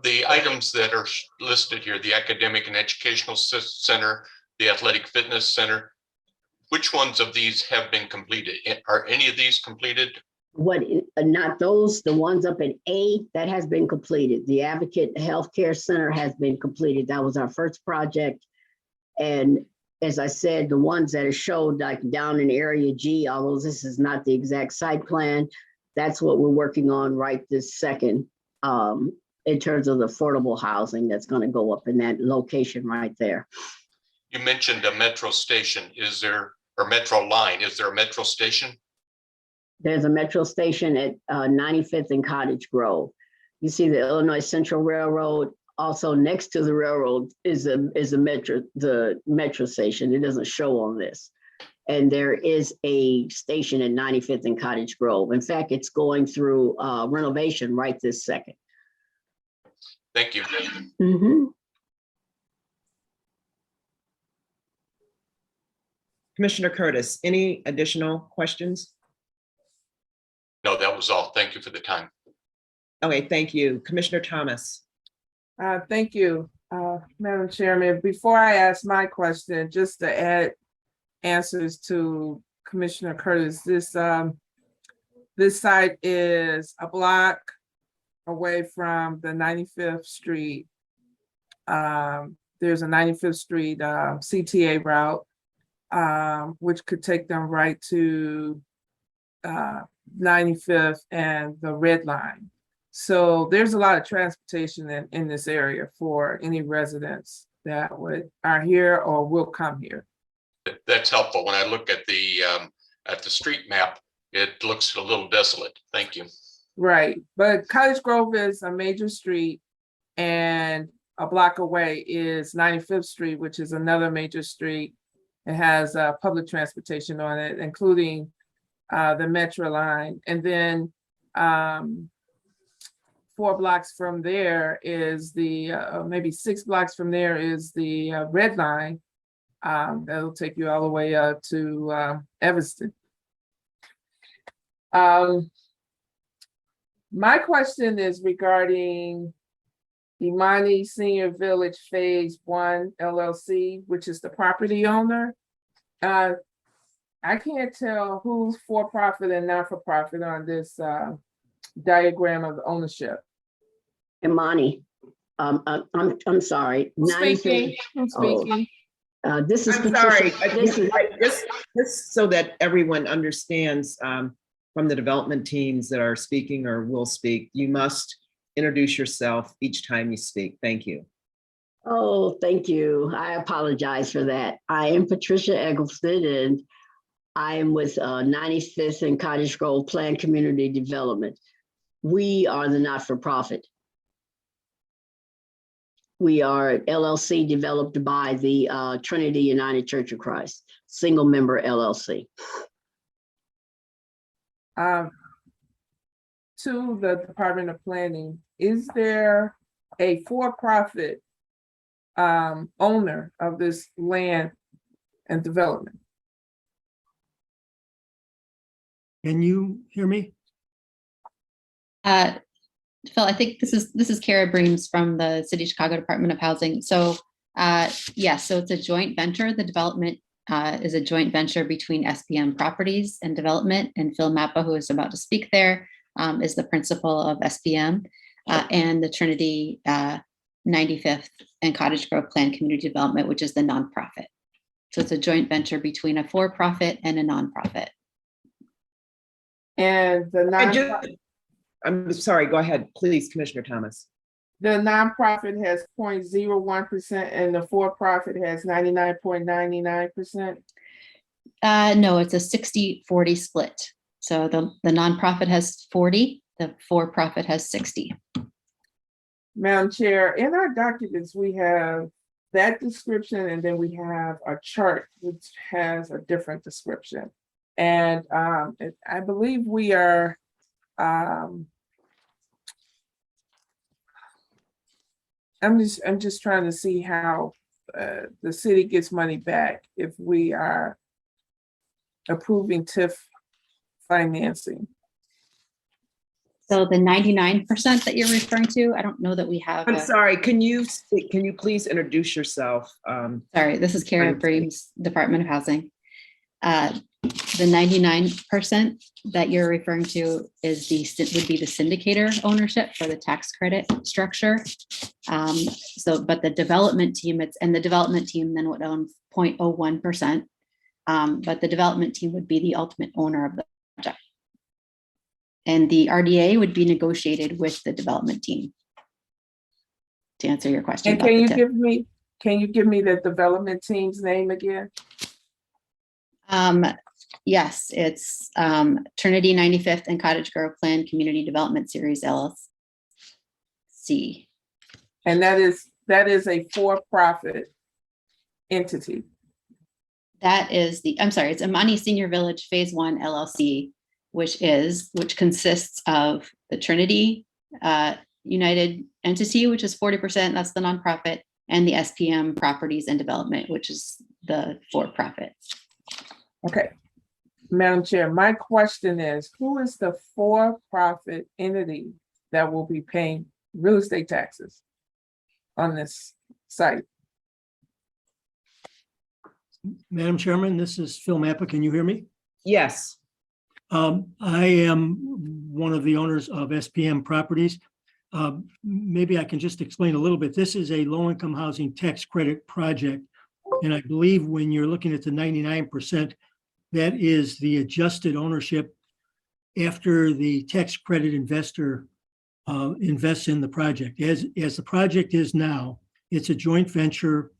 The items that are listed here, the academic and educational center, the athletic fitness center, which ones of these have been completed? Are any of these completed? Not those, the ones up in A, that has been completed. The Advocate Healthcare Center has been completed. That was our first project. And as I said, the ones that are showed like down in area G, although this is not the exact site plan, that's what we're working on right this second in terms of the affordable housing that's going to go up in that location right there. You mentioned a metro station. Is there, or metro line, is there a metro station? There's a metro station at 95th and Cottage Grove. You see the Illinois Central Railroad. Also next to the railroad is the metro station. It doesn't show on this. And there is a station at 95th and Cottage Grove. In fact, it's going through renovation right this second. Thank you. Mm-hmm. Commissioner Curtis, any additional questions? No, that was all. Thank you for the time. Okay, thank you. Commissioner Thomas. Thank you, Madam Chairman. Before I ask my question, just to add answers to Commissioner Curtis, this site is a block away from the 95th Street. There's a 95th Street CTA route, which could take them right to 95th and the Red Line. So there's a lot of transportation in this area for any residents that are here or will come here. That's helpful. When I look at the street map, it looks a little desolate. Thank you. Right, but Cottage Grove is a major street, and a block away is 95th Street, which is another major street. It has public transportation on it, including the Metro line. And then 4 blocks from there is the, maybe 6 blocks from there is the Red Line. That'll take you all the way up to Evanston. My question is regarding Imani Senior Village Phase 1 LLC, which is the property owner. I can't tell who's for-profit and not-for-profit on this diagram of ownership. Imani, I'm sorry. Who's speaking? Who's speaking? This is I'm sorry. Patricia. Just so that everyone understands from the development teams that are speaking or will speak, you must introduce yourself each time you speak. Thank you. Oh, thank you. I apologize for that. I am Patricia Eggleston, and I am with 95th and Cottage Grove Planned Community Development. We are the not-for-profit. We are LLC developed by the Trinity United Church of Christ, single member LLC. To the Department of Planning, is there a for-profit owner of this land and development? Can you hear me? Phil, I think this is Kara Breams from the City of Chicago Department of Housing. So Yes, so it's a joint venture. The development is a joint venture between SPM Properties and Development, and Phil Mappa, who is about to speak there, is the principal of SPM, and the Trinity 95th and Cottage Grove Plan Community Development, which is the nonprofit. So it's a joint venture between a for-profit and a nonprofit. And the I'm sorry, go ahead, please, Commissioner Thomas. the nonprofit has 0.01% and the for-profit has 99.99%. No, it's a 60-40 split. So the nonprofit has 40, the for-profit has 60. Madam Chair, in our documents, we have that description and then we have a chart which has a different description. And I believe we are I'm just trying to see how the city gets money back if we are approving TIF financing. So the 99% that you're referring to, I don't know that we have. I'm sorry, can you please introduce yourself? Sorry, this is Kara Breams, Department of Housing. The 99% that you're referring to is would be the syndicator ownership for the tax credit structure. But the development team, the development team then would own 0.01%. But the development team would be the ultimate owner of the project. And the RDA would be negotiated with the development team. To answer your question. And can you give me the development team's name again? Yes, it's Trinity 95th and Cottage Grove Plan Community Development Series LLC. And that is a for-profit entity. That is it's Amani Senior Village Phase 1 LLC, which consists of the Trinity United entity, which is 40%, that's the nonprofit, and the SPM Properties and Development, which is the for-profit. Okay, Madam Chair, my question is, who is the for-profit entity that will be paying real estate taxes on this site? Madam Chairman, this is Phil Mappa. Can you hear me? Yes. I am one of the owners of SPM Properties. Maybe I can just explain a little bit. This is a low-income housing tax credit project. And I believe when you're looking at the 99%, that is the adjusted ownership after the tax credit investor invests in the project. As the project is now, it's a joint venture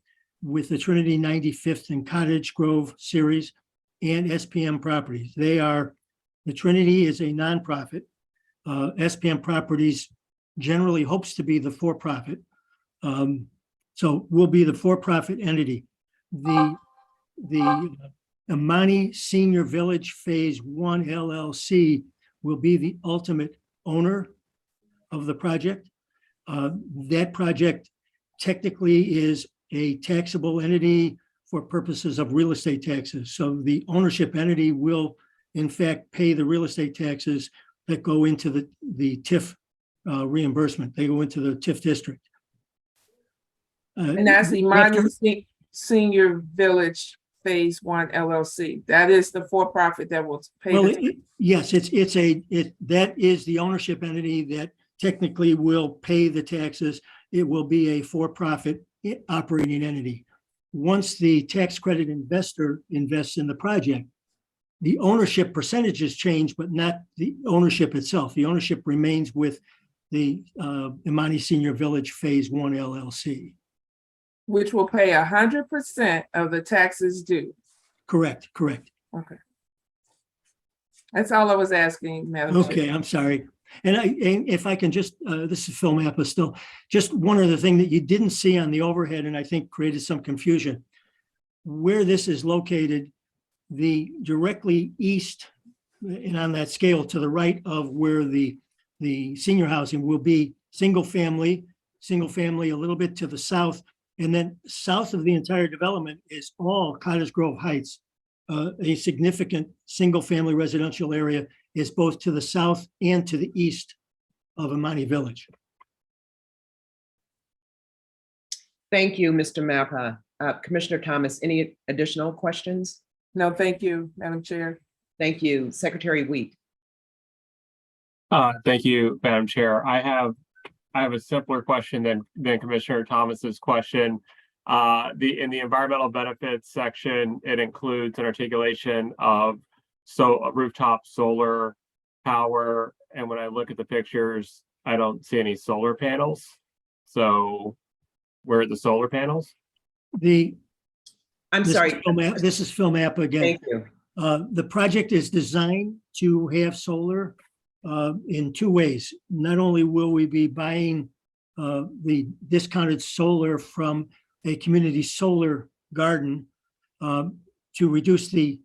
with the Trinity 95th and Cottage Grove series and SPM Properties. The Trinity is a nonprofit. SPM Properties generally hopes to be the for-profit. So we'll be the for-profit entity. The Amani Senior Village Phase 1 LLC will be the ultimate owner of the project. That project technically is a taxable entity for purposes of real estate taxes. So the ownership entity will, in fact, pay the real estate taxes that go into the TIF reimbursement. They go into the TIF district. And that's the Amani Senior Village Phase 1 LLC. That is the for-profit that will pay. Well, yes, that is the ownership entity that technically will pay the taxes. It will be a for-profit operating entity. Once the tax credit investor invests in the project, the ownership percentages change, but not the ownership itself. The ownership remains with the Amani Senior Village Phase 1 LLC. Which will pay 100% of the taxes due. Correct. Okay. That's all I was asking, Madam Chair. Okay, I'm sorry. And if I can just, this is Phil Mappa still, just one other thing that you didn't see on the overhead and I think created some confusion. Where this is located, the directly east and on that scale to the right of where the senior housing will be single family, a little bit to the south. And then south of the entire development is all Cottage Grove Heights. A significant single family residential area is both to the south and to the east of Amani Village. Thank you, Mr. Mappa. Commissioner Thomas, any additional questions? No, thank you, Madam Chair. Thank you. Secretary Wheat. Thank you, Madam Chair. I have a simpler question than Commissioner Thomas's question. In the environmental benefits section, it includes an articulation of rooftop solar power. And when I look at the pictures, I don't see any solar panels. So where are the solar panels? I'm sorry. This is Phil Mappa again. Thank you. The project is designed to have solar in two ways. Not only will we be buying the discounted solar from a community solar garden to reduce the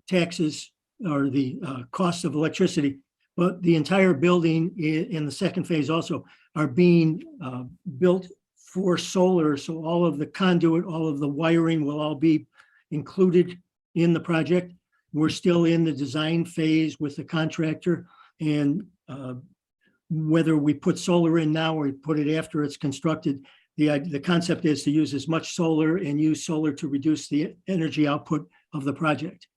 taxes or the cost of electricity, but the entire building in the second phase also are being built for solar. So all of the conduit, all of the wiring will all be included in the project. We're still in the design phase with the contractor, and whether we put solar in now or we put it after it's constructed, the concept is to use as much solar and use solar to reduce the energy output of the project.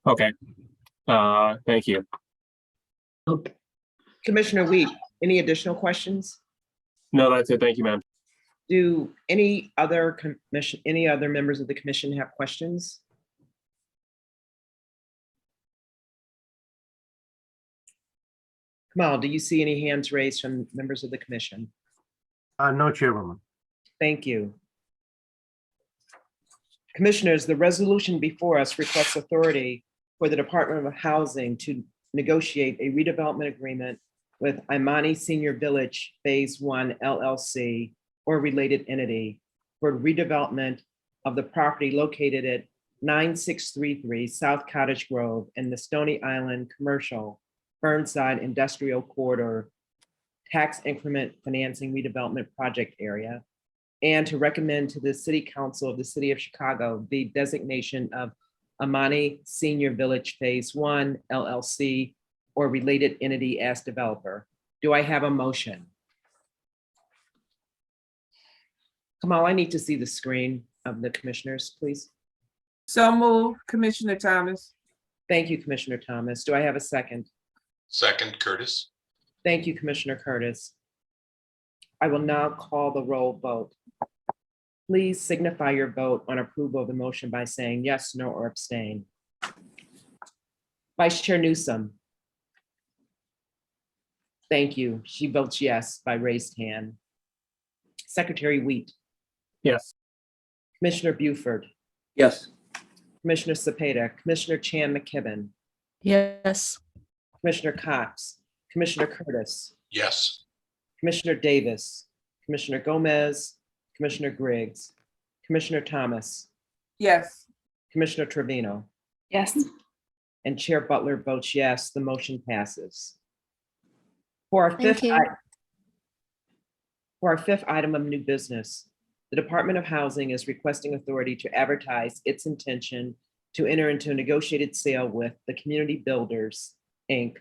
Okay. Thank you. Okay. Commissioner Wheat, any additional questions? No, that's it. Thank you, ma'am. Do any other members of the commission have questions? Kamal, do you see any hands raised from members of the commission? No, Chairwoman. Thank you. Commissioners, the resolution before us requests authority for the Department of Housing to negotiate a redevelopment agreement with Imani Senior Village Phase 1 LLC or related entity for redevelopment of the property located at 9633 South Cottage Grove in the Stony Island Commercial Burnside Industrial Corridor Tax Increment Financing Redevelopment Project Area, and to recommend to the City Council of the City of Chicago the designation of Amani Senior Village Phase 1 LLC or related entity as developer. Do I have a motion? Kamal, I need to see the screen of the commissioners, please. So move, Commissioner Thomas. Thank you, Commissioner Thomas. Do I have a second? Second, Curtis. Thank you, Commissioner Curtis. I will now call the roll vote. Please signify your vote on approval of the motion by saying yes, no, or abstain. Vice Chair Newsom. Thank you. She votes yes by raised hand. Secretary Wheat. Yes. Commissioner Buford. Yes. Commissioner Cepeda. Commissioner Chan McKibben. Yes. Commissioner Cox. Commissioner Curtis. Yes. Commissioner Davis. Commissioner Gomez. Commissioner Griggs. Commissioner Thomas. Yes. Commissioner Trevino. Yes. And Chair Butler votes yes, the motion passes. For our Thank fifth item of new business, the Department of Housing is requesting authority to advertise its intention to enter into a negotiated sale with the Community Builders, Inc.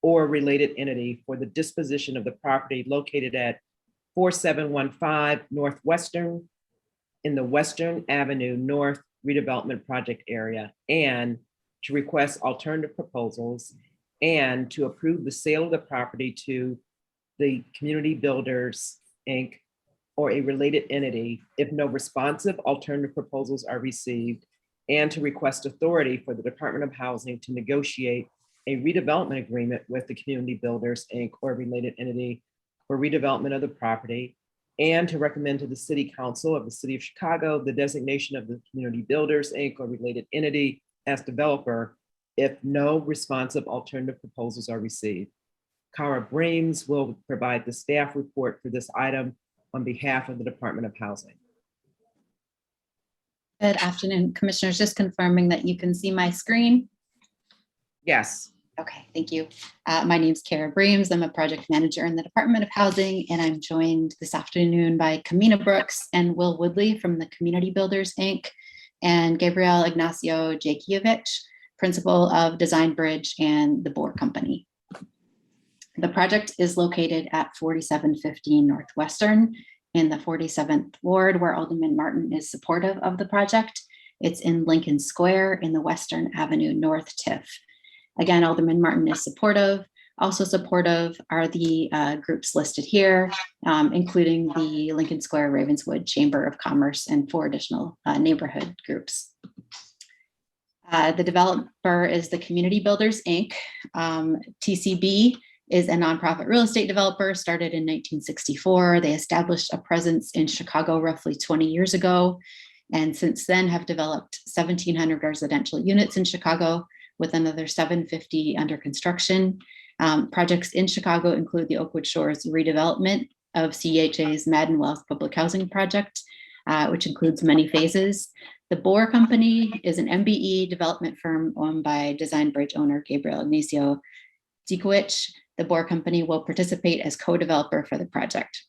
or related entity for the disposition of the property located at 4715 Northwestern in the Western Avenue North redevelopment project area, and to request alternative proposals and to approve the sale of the property to the Community Builders, Inc. or a related entity if no responsive alternative proposals are received, and to request authority for the Department of Housing to negotiate a redevelopment agreement with the Community Builders, Inc. or related entity for redevelopment of the property, and to recommend to the City Council of the City of Chicago the designation of the Community Builders, Inc. or related entity as developer if no responsive alternative proposals are received. Cara Breams will provide the staff report for this item on behalf of the Department of Housing. Good afternoon, Commissioners. Just confirming that you can see my screen. Yes. Okay, thank you. My name's Cara Breams. I'm a project manager in the Department of Housing, and I'm joined this afternoon by Kamina Brooks and Will Woodley from the Community Builders, Inc. and Gabrielle Ignacio Jakiewicz, principal of Design Bridge and the Bohr Company. The project is located at 4715 Northwestern in the 47th Ward, where Alderman Martin is supportive of the project. It's in Lincoln Square in the Western Avenue North TIF. Again, Alderman Martin is supportive. Also supportive are the groups listed here, including the Lincoln Square Ravenswood Chamber of Commerce and 4 additional neighborhood groups. The developer is the Community Builders, Inc. TCB is a nonprofit real estate developer started in 1964. They established a presence in Chicago roughly 20 years ago, and since then have developed 1,700 residential units in Chicago with another 750 under construction. Projects in Chicago include the Oakwood Shores redevelopment of CHA's Madden Wealth Public Housing Project, which includes many phases. The Bohr Company is an MBE development firm owned by Design Bridge owner Gabriel Ignacio Dikowicz. The Bohr Company will participate as co-developer for the project.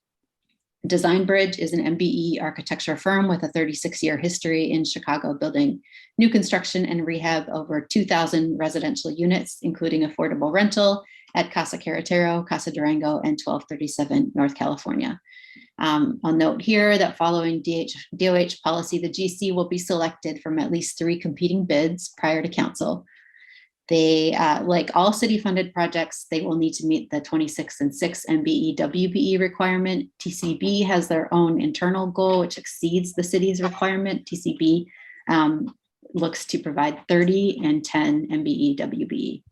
Design Bridge is an MBE architecture firm with a 36-year history in Chicago, building new construction and rehab over 2,000 residential units, including affordable rental at Casa Carretero, Casa Durango, and 1237 North California. I'll note here that following DOH policy, the GC will be selected from at least 3 competing bids prior to council. They, like all city-funded projects, they will need to meet the 26 and 6 MBE WBE requirement. TCB has their own internal goal, which exceeds the city's requirement. TCB looks to provide 30 and 10 MBE WBE.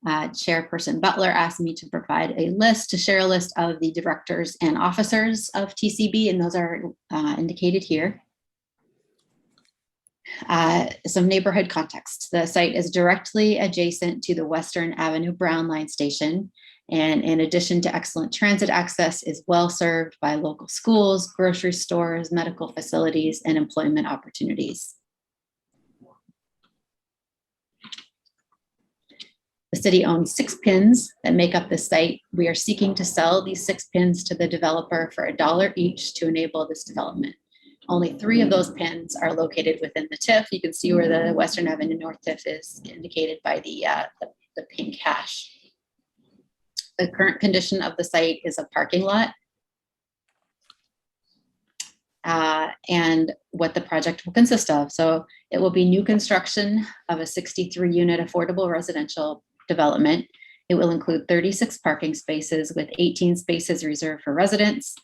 Chairperson Butler asked me to provide a list, to share a list of the directors and officers of TCB, and those are indicated here. Some neighborhood context. The site is directly adjacent to the Western Avenue Brown Line station, and in addition to excellent transit access, is well served by local schools, grocery stores, medical facilities, and employment opportunities. The city owns 6 pins that make up the site. We are seeking to sell these 6 pins to the developer for $1 each to enable this development. Only 3 of those pins are located within the TIF. You can see where the Western Avenue North TIF is indicated by the pink hash. The current condition of the site is a parking lot. And what the project will consist of. So it will be new construction of a 63-unit affordable residential development. It will include 36 parking spaces with 18 spaces reserved for residents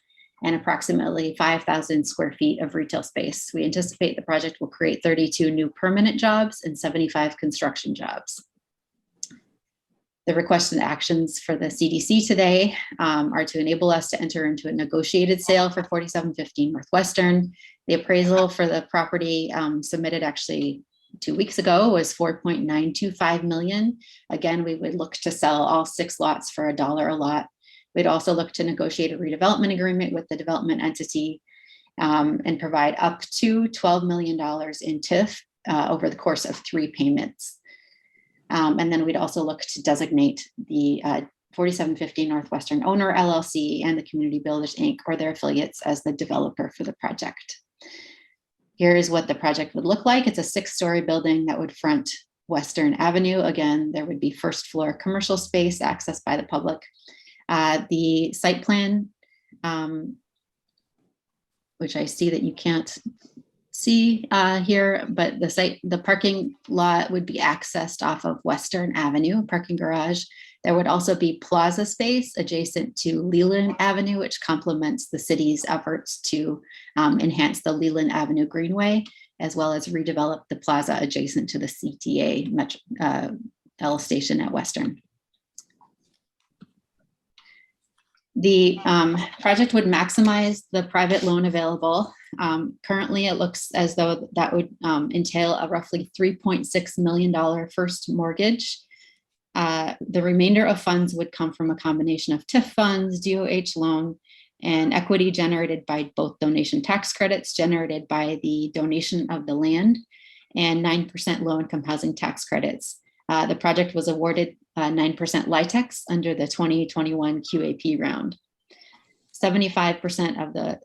and approximately 5,000 square feet of retail space. We anticipate the project will create 32 new permanent jobs and 75 construction jobs. The requested actions for the CDC today are to enable us to enter into a negotiated sale for 4715 Northwestern. The appraisal for the property submitted actually 2 weeks ago was $4.925 million. Again, we would look to sell all 6 lots for $1 a lot. We'd also look to negotiate a redevelopment agreement with the development entity and provide up to $12 million in TIF over the course of 3 payments. And then we'd also look to designate the 4750 Northwestern Owner LLC and the Community Builders Inc. or their affiliates as the developer for the project. Here's what the project would look like. It's a 6-story building that would front Western Avenue. Again, there would be first floor commercial space accessed by the public. The site plan, which I see that you can't see here, but the parking lot would be accessed off of Western Avenue, a parking garage. There would also be plaza space adjacent to Leland Avenue, which complements the city's efforts to enhance the Leland Avenue Greenway, as well as redevelop the plaza adjacent to the CTA L station at Western. The project would maximize the private loan available. Currently, it looks as though that would entail a roughly $3.6 million first mortgage. The remainder of funds would come from a combination of TIF funds, DOH loan, and equity generated by both donation tax credits generated by the donation of the land and 9% low-income housing tax credits. The project was awarded 9% LITEX under the 2021 QAP round. 75% of the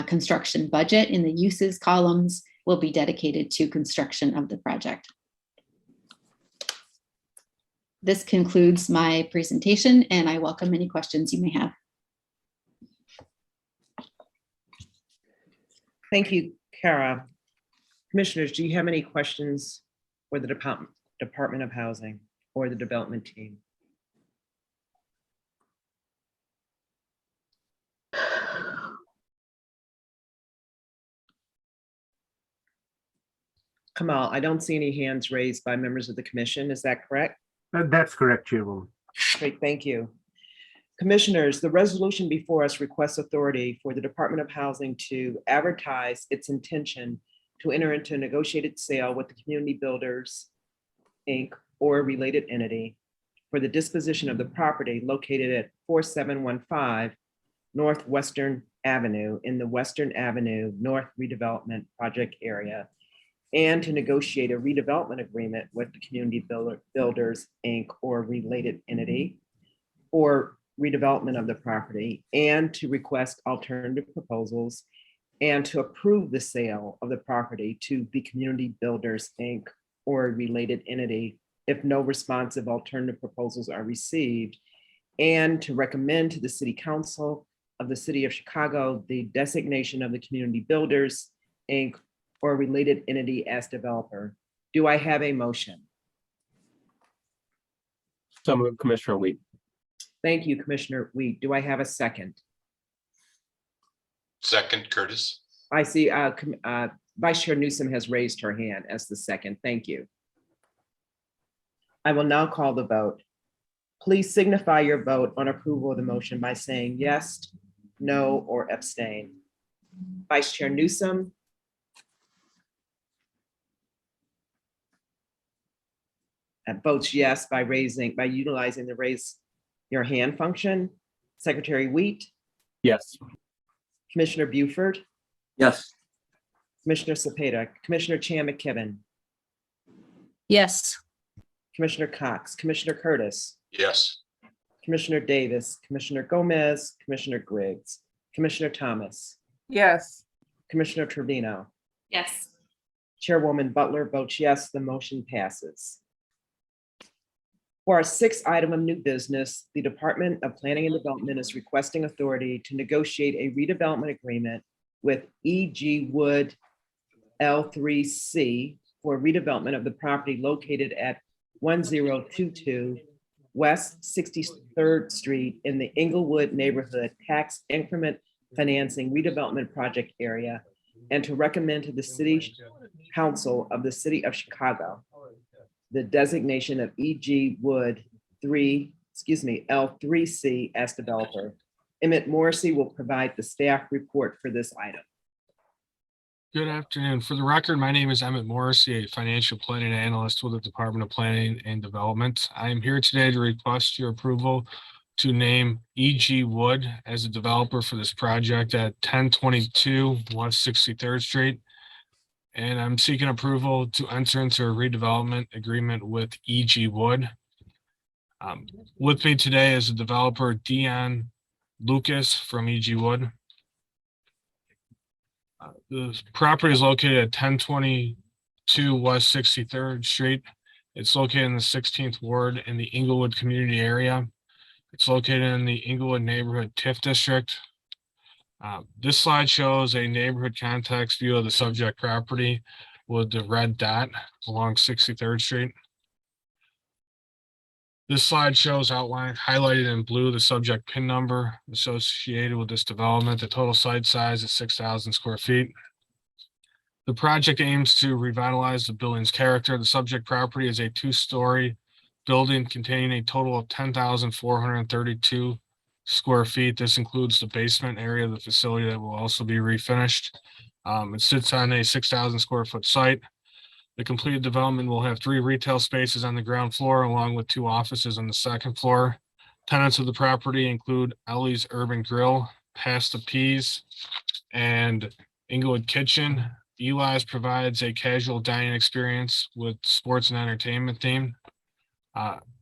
construction budget in the uses columns will be dedicated to construction of the project. This concludes my presentation, and I welcome any questions you may have. Thank you, Kara. Commissioners, do you have any questions for the Department of Housing or the development team? Kamal, I don't see any hands raised by members of the commission. Is that correct? That's correct, Chairwoman. Great, thank you. Commissioners, the resolution before us requests authority for the Department of Housing to advertise its intention to enter into a negotiated sale with the Community Builders, Inc. or a related entity for the disposition of the property located at 4715 Northwestern Avenue in the Western Avenue North Redevelopment Project area, and to negotiate a redevelopment agreement with the Community Builders, Inc. or related entity for redevelopment of the property, and to request alternative proposals, and to approve the sale of the property to the Community Builders, Inc. or a related entity if no responsive alternative proposals are received, and to recommend to the City Council of the City of Chicago the designation of the Community Builders, Inc. or a related entity as developer. Do I have a motion? So moved, Commissioner Weed. Thank you, Commissioner Weed. Do I have a second? Second, Curtis. I see Vice Chair Newsom has raised her hand as the second. Thank you. I will now call the vote. Please signify your vote on approval of the motion by saying yes, no, or abstain. Vice Chair Newsom. Votes yes by utilizing the raise your hand function. Secretary Wheat, Yes. Commissioner Buford, Yes. Commissioner Cepeda, Commissioner Chan McKibben, Yes. Commissioner Cox, Commissioner Curtis, Yes. Commissioner Davis, Commissioner Gomez, Commissioner Griggs, Commissioner Thomas, Yes. Commissioner Trevino. Yes. Chairwoman Butler votes yes, the motion passes. For our sixth item of new business, the Department of Planning and Development is requesting authority to negotiate a redevelopment agreement with E.G. Wood L3C for redevelopment of the property located at 1022 West 63rd Street in the Inglewood Neighborhood Tax Increment Financing Redevelopment Project area, and to recommend to the City Council of the City of Chicago the designation of E.G. Wood L3C as developer. Emmett Morrissey will provide the staff report for this item. Good afternoon. For the record, my name is Emmett Morrissey, a financial planning analyst with the Department of Planning and Development. I am here today to request your approval to name E.G. Wood as a developer for this project at 1022 West 63rd Street. And I'm seeking approval to enter into a redevelopment agreement with E.G. Wood. With me today is the developer Dion Lucas from E.G. Wood. The property is located at 1022 West 63rd Street. It's located in the 16th Ward in the Inglewood community area. It's located in the Inglewood neighborhood TIF district. This slide shows a neighborhood context view of the subject property with the red dot along 63rd Street. This slide shows outlined, highlighted in blue, the subject PIN number associated with this development. The total site size is 6,000 square feet. The project aims to revitalize the building's character. The subject property is a two-story building containing a total of 10,432 square feet. This includes the basement area of the facility that will also be refinished. It sits on a 6,000 square foot site. The completed development will have 3 retail spaces on the ground floor, along with 2 offices on the second floor. Tenants of the property include Ellie's Urban Grill, Pasta Peas, and Inglewood Kitchen. Eli's provides a casual dining experience with sports and entertainment theme.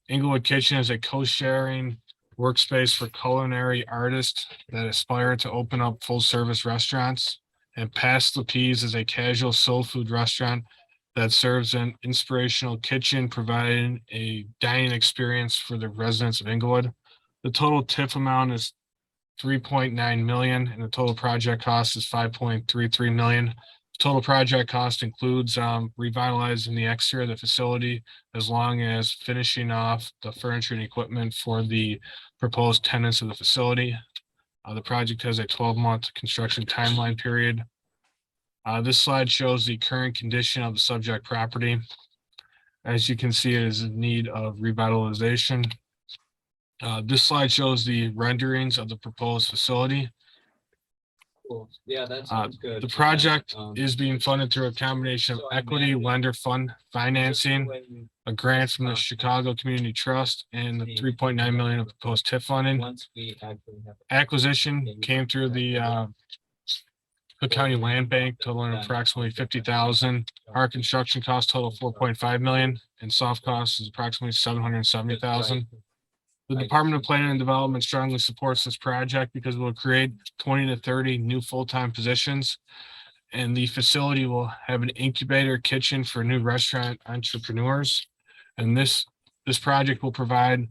Inglewood Kitchen is a co-sharing workspace for culinary artists that aspire to open up full-service restaurants. And Pasta Peas is a casual soul food restaurant that serves an inspirational kitchen, providing a dining experience for the residents of Inglewood. The total TIF amount is 3.9 million and the total project cost is 5.33 million. Total project cost includes revitalizing the exterior of the facility, as long as finishing off the furniture and equipment for the proposed tenants of the facility. The project has a 12-month construction timeline period. This slide shows the current condition of the subject property. As you can see, it is in need of revitalization. This slide shows the renderings of the proposed facility. Yeah, that sounds good. The project is being funded through a combination of equity, lender fund financing, a grant from the Chicago Community Trust, and the 3.9 million of proposed TIF funding. Once we actually have. Acquisition came through the Cook County Land Bank, totaling approximately 50,000. Our construction cost total 4.5 million, and soft cost is approximately 770,000. The Department of Planning and Development strongly supports this project because it will create 20 to 30 new full-time positions. And the facility will have an incubator kitchen for new restaurant entrepreneurs. And this project will provide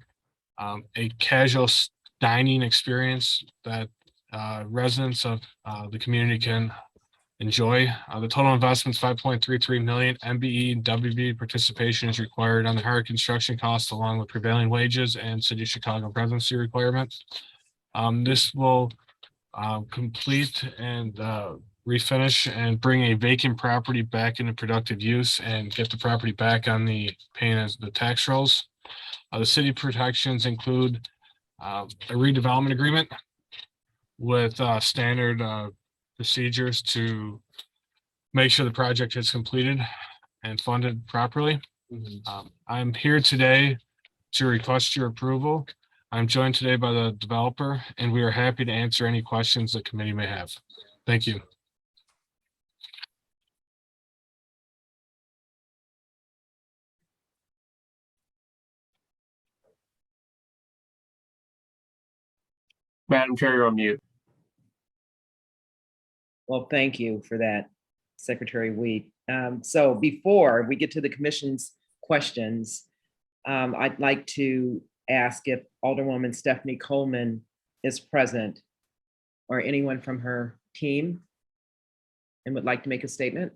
a casual dining experience that residents of the community can enjoy. The total investment is 5.33 million. MBE and WB participation is required on the higher construction costs, along with prevailing wages and City of Chicago residency requirements. This will complete and refinish and bring a vacant property back into productive use and get the property back on the paying as the tax rolls. The city protections include a redevelopment agreement with standard procedures to make sure the project is completed and funded properly. I'm here today to request your approval. I'm joined today by the developer, and we are happy to answer any questions the committee may have. Thank you. Madam Chair, you're on mute. Well, thank you for that, Secretary Wheat. So before we get to the commission's questions, I'd like to ask if Alderwoman Stephanie Coleman is present or anyone from her team and would like to make a statement.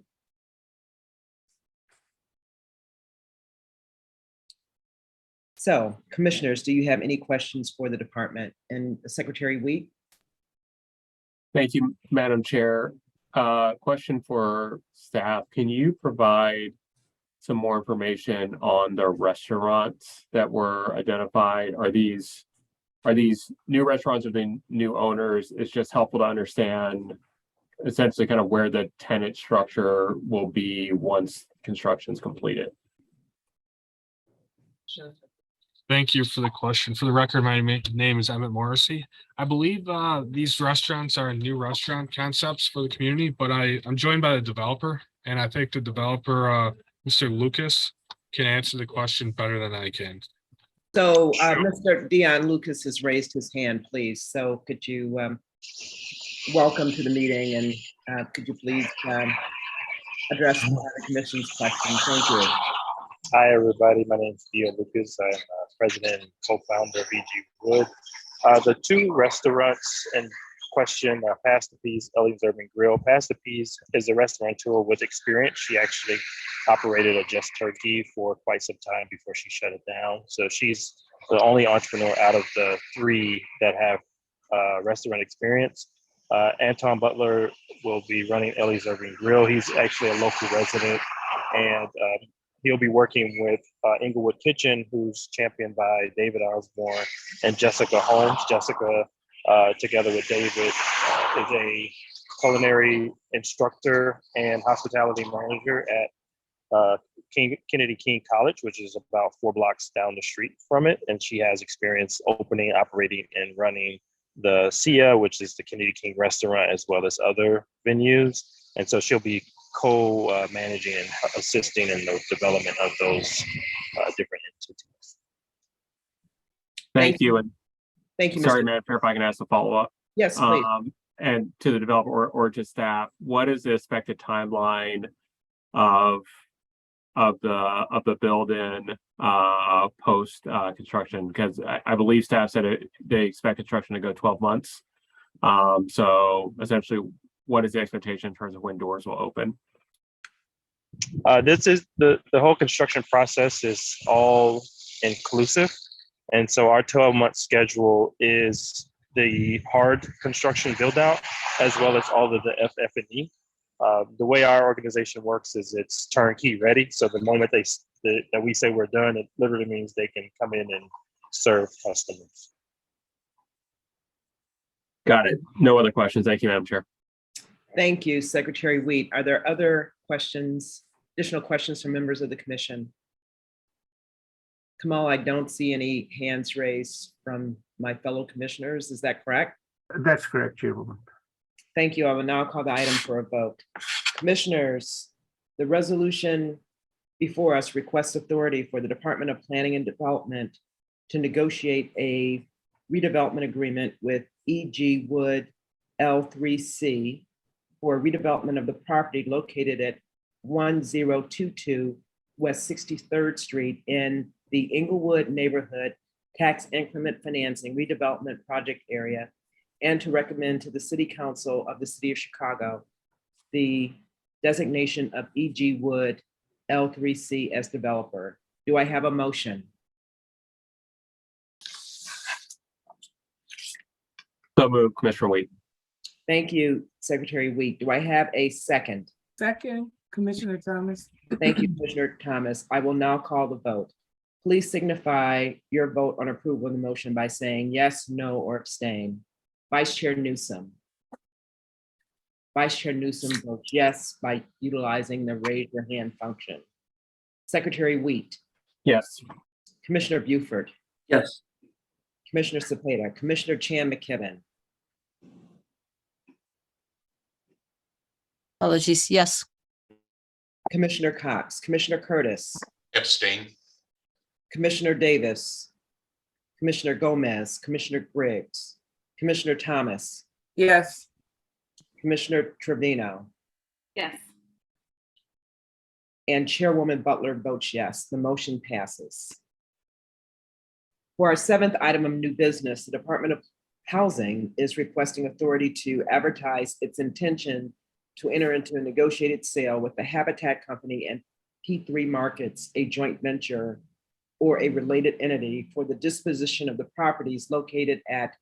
So, commissioners, do you have any questions for the department? And Secretary Wheat? Thank you, Madam Chair. Question for staff. Can you provide some more information on the restaurants that were identified? Are these new restaurants or the new owners? It's just helpful to understand essentially kind of where the tenant structure will be once construction is completed. Thank you for the question. For the record, my name is Emmett Morrissey. I believe these restaurants are new restaurant concepts for the community, but I'm joined by the developer, and I think the developer, Mr. Lucas, can answer the question better than I can. So Mr. Dion Lucas has raised his hand, please. So could you welcome to the meeting, and could you please address the commission's question? Thank you. Hi, everybody. My name is Dion Lucas. I'm president and co-founder of EG Wood. The two restaurants in question are Pasta Peas, Ellie's Urban Grill. Pasta Peas is a restaurateur with experience. She actually operated a Just Turkey for quite some time before she shut it down. So she's the only entrepreneur out of the three that have restaurant experience. Anton Butler will be running Ellie's Urban Grill. He's actually a local resident, and he'll be working with Inglewood Kitchen, who's championed by David Osborne and Jessica Holmes. Jessica, together with David, is a culinary instructor and hospitality manager at Kennedy King College, which is about 4 blocks down the street from it. And she has experience opening, operating, and running the SIA, which is the Kennedy King restaurant, as well as other venues. And so she'll be co-managing and assisting in the development of those different entities. Thank you. And thank you. Sorry, Mr. Madam Chair, if I can ask a follow-up. Yes, please. And to the developer or to staff, what is the expected timeline of the build-in post construction? Because I believe staff said they expect construction to go 12 months. So essentially, what is the expectation in terms of when doors will open? This is the whole construction process is all inclusive. And so our 12-month schedule is the hard construction build out, as well as all of the FF&E. The way our organization works is it's turnkey ready. So the moment that we say we're done, it literally means they can come in and serve customers. Got it. No other questions. Thank you, Madam Chair. Thank you, Secretary Wheat. Are there other questions, additional questions from members of the commission? Kamal, I don't see any hands raised from my fellow commissioners. Is that correct? That's correct, Chairwoman. Thank you. I will now call the item for a vote. Commissioners, the resolution before us requests authority for the Department of Planning and Development to negotiate a redevelopment agreement with E.G. Wood L3C for redevelopment of the property located at 1022 West 63rd Street in the Inglewood Neighborhood Tax Increment Financing Redevelopment Project Area, and to recommend to the City Council of the City of Chicago the designation of E.G. Wood L3C as developer. Do I have a motion? So moved, Commissioner Wheat. Thank you, Secretary Wheat. Do I have a second? Second, Commissioner Thomas. Thank you, Commissioner Thomas. I will now call the vote. Please signify your vote on approval of the motion by saying yes, no, or abstain. Vice Chair Newsom. Vice Chair Newsom votes yes by utilizing the raise your hand function. Secretary Wheat. Yes. Commissioner Buford. Yes. Commissioner Cepeda. Commissioner Chan McKibben. Apologies, yes. Commissioner Cox. Commissioner Curtis. Abstain. Commissioner Davis. Commissioner Gomez. Commissioner Griggs. Commissioner Thomas. Yes. Commissioner Trevino. Yes. And Chairwoman Butler votes yes. The motion passes. For our seventh item of new business, the Department of Housing is requesting authority to advertise its intention to enter into a negotiated sale with the Habitat Company and P3 Markets, a joint venture or a related entity, for the disposition of the properties located at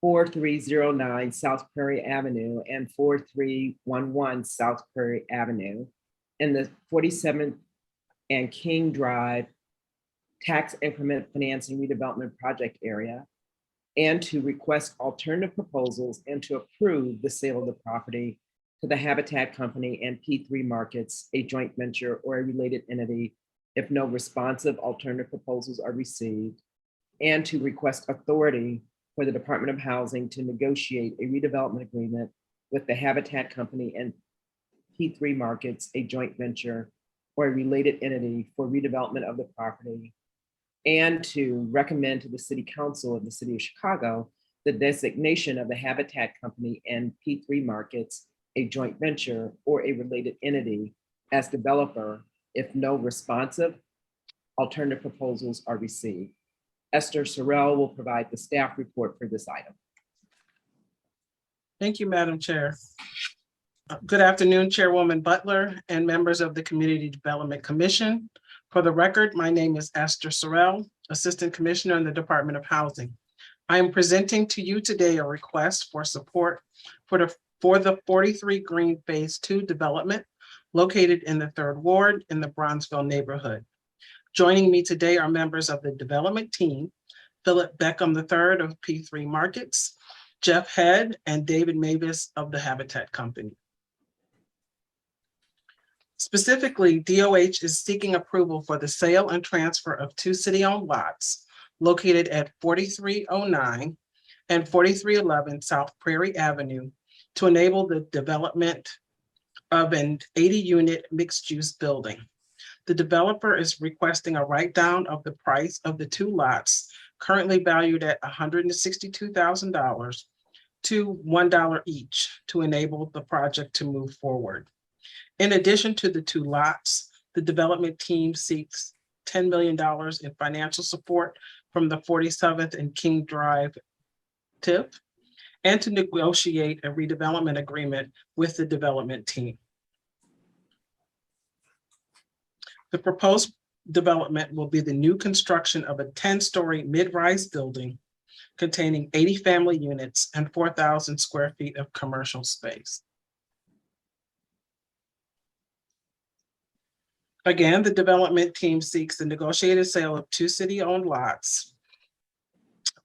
4309 South Prairie Avenue and 4311 South Prairie Avenue in the 47th and King Drive Tax Increment Financing Redevelopment Project Area, and to request alternative proposals and to approve the sale of the property to the Habitat Company and P3 Markets, a joint venture or a related entity, if no responsive alternative proposals are received, and to request authority for the Department of Housing to negotiate a redevelopment agreement with the Habitat Company and P3 Markets, a joint venture or a related entity for redevelopment of the property, and to recommend to the City Council of the City of Chicago the designation of the Habitat Company and P3 Markets, a joint venture or a related entity, as developer if no responsive alternative proposals are received. Esther Sorrell will provide the staff report for this item. Thank you, Madam Chair. Good afternoon, Chairwoman Butler and members of the Community Development Commission. For the record, my name is Esther Sorrell, Assistant Commissioner in the Department of Housing. I am presenting to you today a request for support for the 43 Green Phase 2 development located in the 3rd Ward in the Bronzeville neighborhood. Joining me today are members of the development team, Philip Beckham III of P3 Markets, Jeff Head, and David Mavis of the Habitat Company. Specifically, DOH is seeking approval for the sale and transfer of 2 city-owned lots located at 4309 and 4311 South Prairie Avenue to enable the development of an 80-unit mixed-use building. The developer is requesting a write-down of the price of the 2 lots, currently valued at $162,000 to $1 each, to enable the project to move forward. In addition to the 2 lots, the development team seeks $10 million in financial support from the 47th and King Drive TIF, and to negotiate a redevelopment agreement with the development team. The proposed development will be the new construction of a 10-story mid-rise building containing 80 family units and 4,000 square feet of commercial space. Again, the development team seeks the negotiated sale of 2 city-owned lots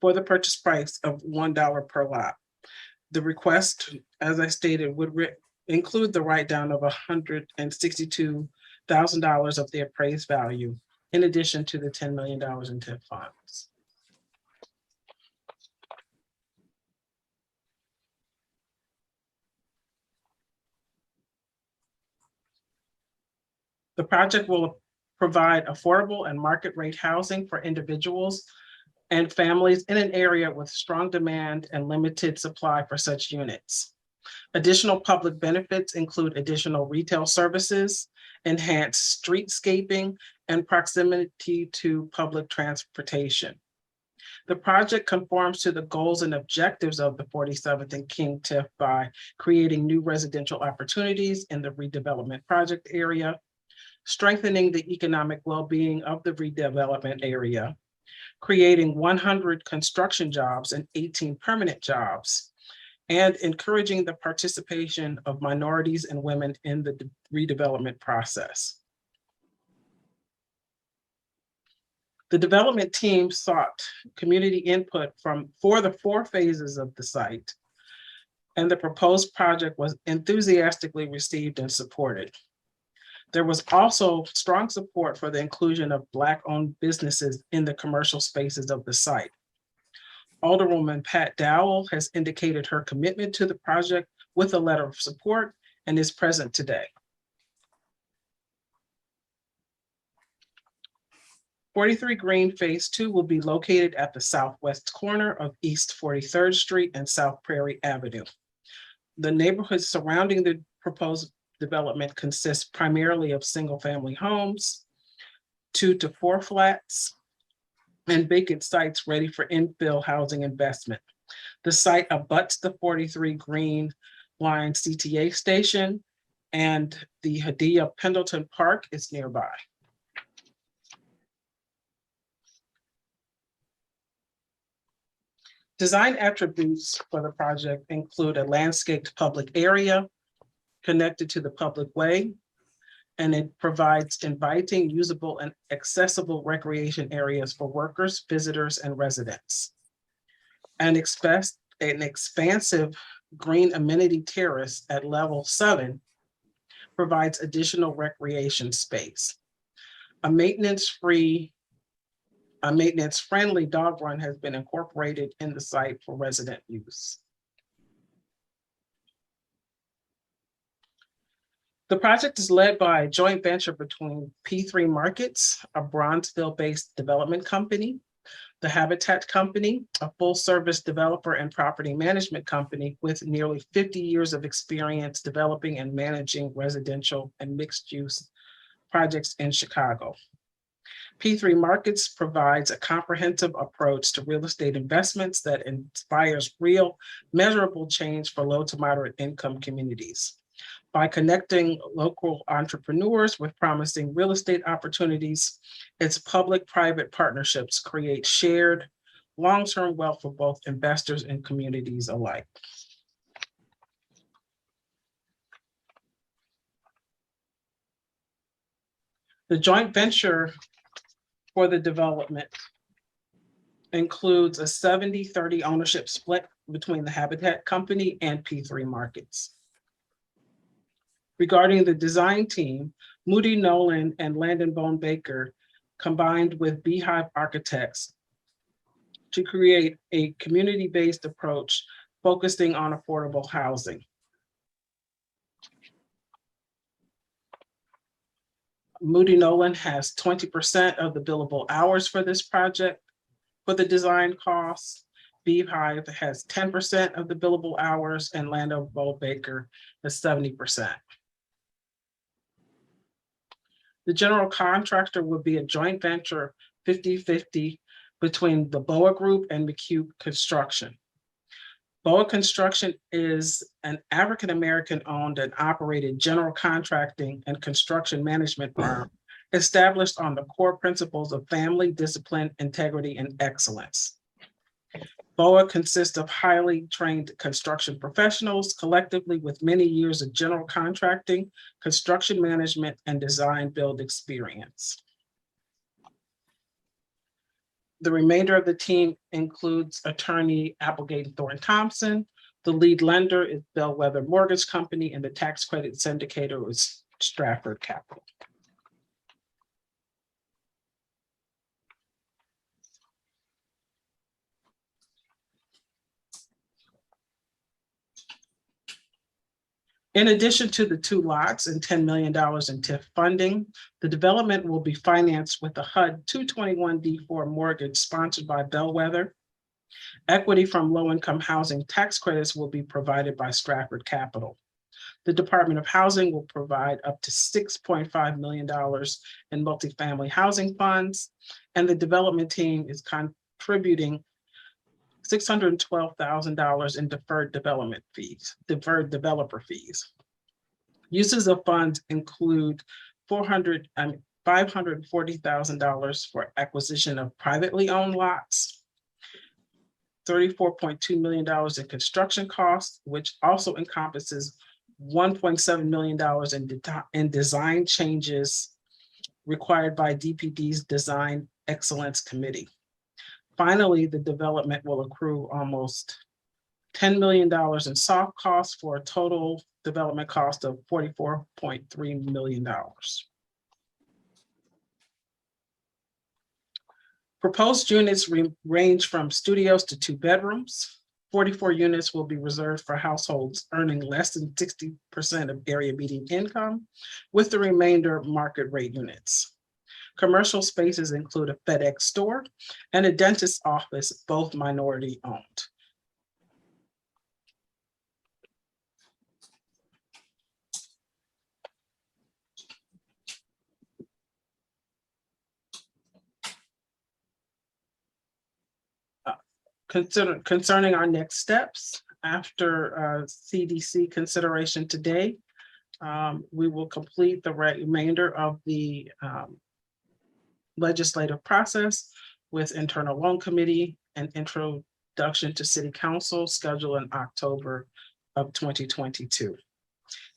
for the purchase price of $1 per lot. The request, as I stated, would include the write-down of $162,000 of the appraised value, in addition to the $10 million in TIF funds. The project will provide affordable and market rate housing for individuals and families in an area with strong demand and limited supply for such units. Additional public benefits include additional retail services, enhanced streetscaping, and proximity to public transportation. The project conforms to the goals and objectives of the 47th and King TIF by creating new residential opportunities in the redevelopment project area, strengthening the economic well-being of the redevelopment area, creating 100 construction jobs and 18 permanent jobs, and encouraging the participation of minorities and women in the redevelopment process. The development team sought community input for the 4 phases of the site, and the proposed project was enthusiastically received and supported. There was also strong support for the inclusion of Black-owned businesses in the commercial spaces of the site. Alderwoman Pat Dowell has indicated her commitment to the project with a letter of support and is present today. 43 Green Phase 2 will be located at the southwest corner of East 43rd Street and South Prairie Avenue. The neighborhood surrounding the proposed development consists primarily of single-family homes, 2 to 4 flats, and vacant sites ready for infill housing investment. The site abuts the 43 Green Line CTA station, and the Hadia Pendleton Park is nearby. Design attributes for the project include a landscaped public area connected to the public way, and it provides inviting, usable, and accessible recreation areas for workers, visitors, and residents. An expansive green amenity terrace at level 7 provides additional recreation space. A maintenance-friendly dog run has been incorporated in the site for resident use. The project is led by a joint venture between P3 Markets, a Bronzeville-based development company, the Habitat Company, a full-service developer and property management company with nearly 50 years of experience developing and managing residential and mixed-use projects in Chicago. P3 Markets provides a comprehensive approach to real estate investments that inspires real, measurable change for low to moderate income communities. By connecting local entrepreneurs with promising real estate opportunities, its public-private partnerships create shared long-term wealth for both investors and communities alike. The joint venture for the development includes a 70-30 ownership split between the Habitat Company and P3 Markets. Regarding the design team, Moody Nolan and Landon Bone Baker combined with Beehive Architects to create a community-based approach focusing on affordable housing. Moody Nolan has 20% of the billable hours for this project. For the design costs, Beehive has 10% of the billable hours and Landon Bone Baker has 70%. The general contractor would be a joint venture 50-50 between the BOA Group and McHugh Construction. BOA Construction is an African-American owned and operated general contracting and construction management firm established on the core principles of family, discipline, integrity, and excellence. BOA consists of highly trained construction professionals, collectively with many years of general contracting, construction management, and design build experience. The remainder of the team includes attorney Applegate Thorne Thompson. The lead lender is Bellwether Mortgage Company, and the tax credit syndicator is Stratford Capital. In addition to the 2 lots and $10 million in TIF funding, the development will be financed with a HUD 221D4 mortgage sponsored by Bellwether. Equity from low-income housing tax credits will be provided by Stratford Capital. The Department of Housing will provide up to $6.5 million in multifamily housing funds, and the development team is contributing $612,000 in deferred developer fees. Uses of funds include $540,000 for acquisition of privately owned lots, $34.2 million in construction costs, which also encompasses $1.7 million in design changes required by DPD's Design Excellence Committee. Finally, the development will accrue almost $10 million in soft costs for a total development cost of $44.3 million. Proposed units range from studios to 2 bedrooms. 44 units will be reserved for households earning less than 60% of area median income, with the remainder market rate units. Commercial spaces include a FedEx store and a dentist's office, both minority owned. Concerning our next steps, after CDC consideration today, we will complete the remainder of the legislative process with internal loan committee and introduction to city council scheduled in October of 2022.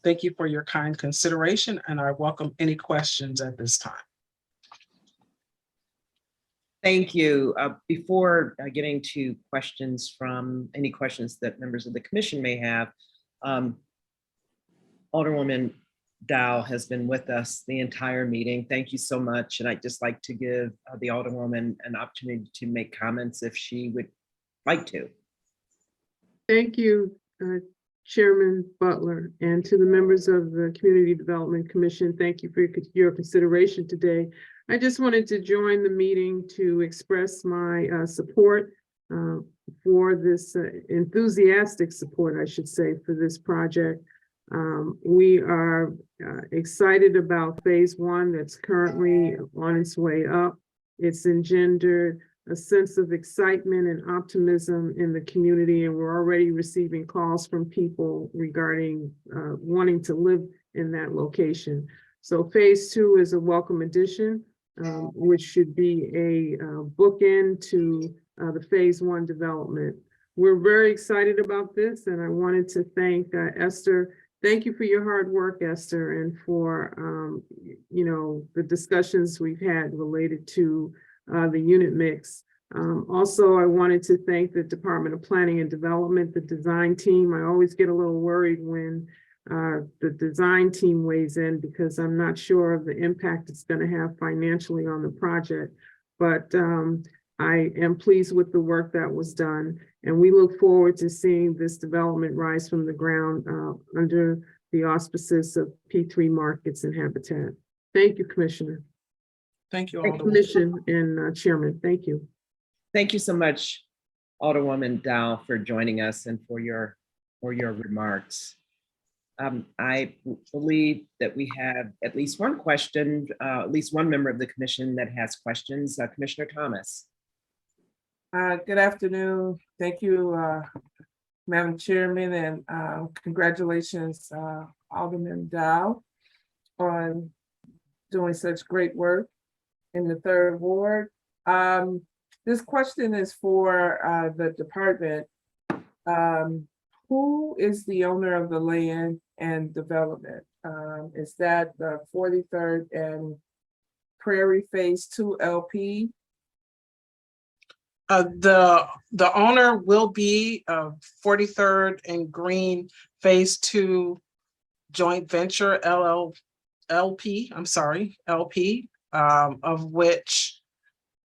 Thank you for your kind consideration, and I welcome any questions at this time. Thank you. Before getting to questions from any questions that members of the commission may have, Alderwoman Dow has been with us the entire meeting. Thank you so much. And I'd just like to give the Alderwoman an opportunity to make comments if she would like to. Thank you, Chairman Butler, and to the members of the Community Development Commission. Thank you for your consideration today. I just wanted to join the meeting to express my support for this enthusiastic support, I should say, for this project. We are excited about phase 1 that's currently on its way up. It's engendered a sense of excitement and optimism in the community, and we're already receiving calls from people regarding wanting to live in that location. So phase 2 is a welcome addition, which should be a bookend to the phase 1 development. We're very excited about this, and I wanted to thank Esther. Thank you for your hard work, Esther, and for the discussions we've had related to the unit mix. Also, I wanted to thank the Department of Planning and Development, the design team. I always get a little worried when the design team weighs in because I'm not sure of the impact it's going to have financially on the project. But I am pleased with the work that was done, and we look forward to seeing this development rise from the ground under the auspices of P3 Markets and Habitat. Thank you, Commissioner. Thank you, Alderwoman. Commission and Chairman. Thank you. Thank you so much, Alderwoman Dow, for joining us and for your remarks. I believe that we have at least one question, at least one member of the commission that has questions. Commissioner Thomas. Good afternoon. Thank you, Madam Chairman, and congratulations, Alderman Dow, on doing such great work in the 3rd Ward. This question is for the department. Who is the owner of the land and development? Is that the 43rd and Prairie Phase 2 LP? The owner will be 43rd and Green Phase 2 Joint Venture LP, of which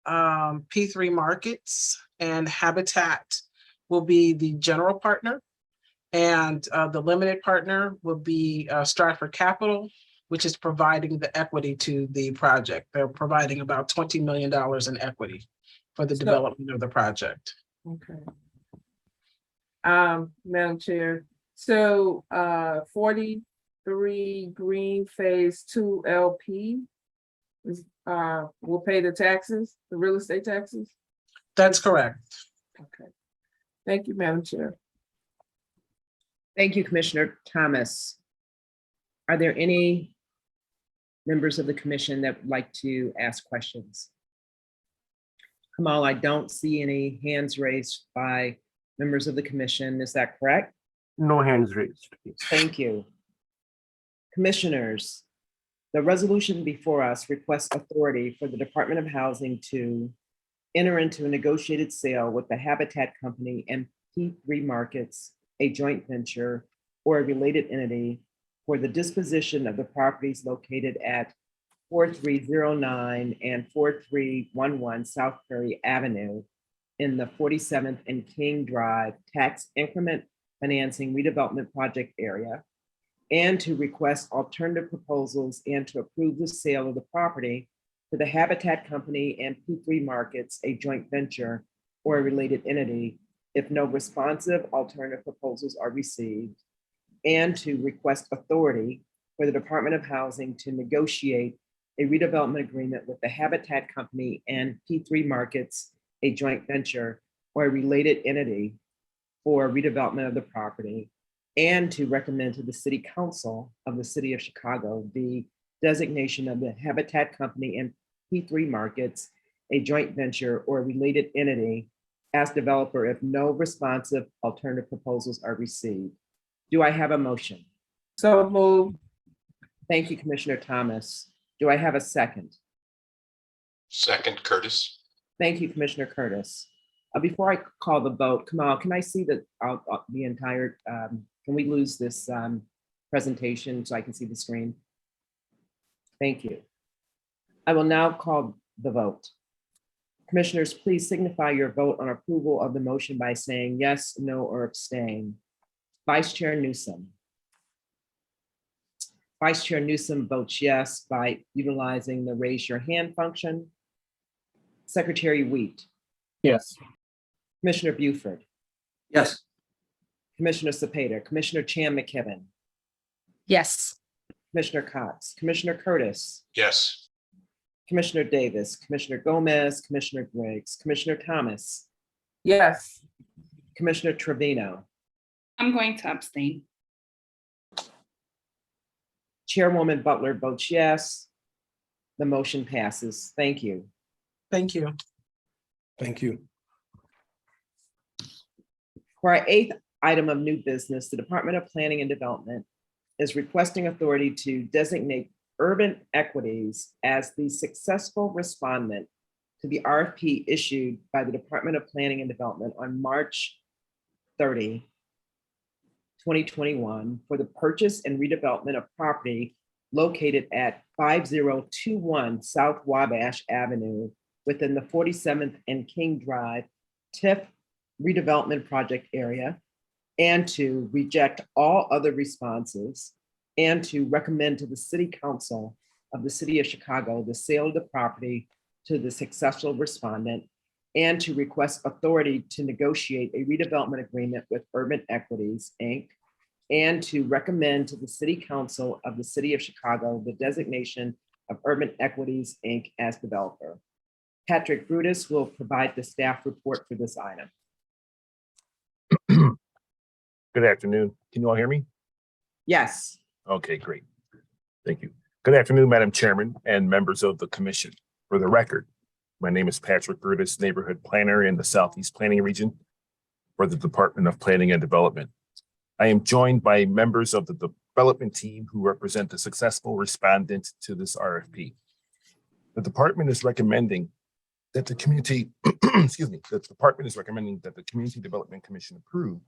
P3 Markets and Habitat will be the general partner. And the limited partner will be Stratford Capital, which is providing the equity to the project. They're providing about $20 million in equity for the development of the project. Okay. Madam Chair, so 43 Green Phase 2 LP will pay the taxes, the real estate taxes? That's correct. Okay. Thank you, Madam Chair. Thank you, Commissioner Thomas. Are there any members of the commission that would like to ask questions? Kamal, I don't see any hands raised by members of the commission. Is that correct? No hands raised. Thank you. Commissioners, the resolution before us requests authority for the Department of Housing to enter into a negotiated sale with the Habitat Company and P3 Markets, a joint venture or a related entity, for the disposition of the properties located at 4309 and 4311 South Prairie Avenue in the 47th and King Drive Tax Increment Financing Redevelopment Project area, and to request alternative proposals and to approve the sale of the property to the Habitat Company and P3 Markets, a joint venture or a related entity, if no responsive alternative proposals are received, and to request authority for the Department of Housing to negotiate a redevelopment agreement with the Habitat Company and P3 Markets, a joint venture or a related entity for redevelopment of the property, and to recommend to the City Council of the City of Chicago the designation of the Habitat Company and P3 Markets, a joint venture or a related entity, as developer if no responsive alternative proposals are received. Do I have a motion? So moved. Thank you, Commissioner Thomas. Do I have a second? Second, Curtis. Thank you, Commissioner Curtis. Before I call the vote, Kamal, can I see the entire, can we lose this presentation so I can see the screen? Thank you. I will now call the vote. Commissioners, please signify your vote on approval of the motion by saying yes, no, or abstain. Vice Chair Newsom. Vice Chair Newsom votes yes by utilizing the raise your hand function. Secretary Wheat. Yes. Commissioner Buford. Yes. Commissioner Cepeda. Commissioner Chan McKibben. Yes. Commissioner Cox. Commissioner Curtis. Yes. Commissioner Davis. Commissioner Gomez. Commissioner Griggs. Commissioner Thomas. Yes. Commissioner Trevino. I'm going to abstain. Chairwoman Butler votes yes. The motion passes. Thank you. Thank you. Thank you. For our 8th item of new business, the Department of Planning and Development is requesting authority to designate Urban Equities as the successful respondent to the RFP issued by the Department of Planning and Development on March 30, 2021 for the purchase and redevelopment of property located at 5021 South Wabash Avenue within the 47th and King Drive Tiff redevelopment project area, and to reject all other responses, and to recommend to the City Council of the City of Chicago the sale of the property to the successful respondent, and to request authority to negotiate a redevelopment agreement with Urban Equities, Inc., and to recommend to the City Council of the City of Chicago the designation of Urban Equities, Inc. as developer. Patrick Brutus will provide the staff report for this item. Good afternoon. Can you all hear me? Yes. Okay, great. Thank you. Good afternoon, Madam Chairman and members of the commission. For the record, my name is Patrick Brutus, neighborhood planner in the Southeast Planning Region for the Department of Planning and Development. I am joined by members of the development team who represent the successful respondent to this RFP. The department is recommending that the community, the department is recommending that the Community Development Commission approve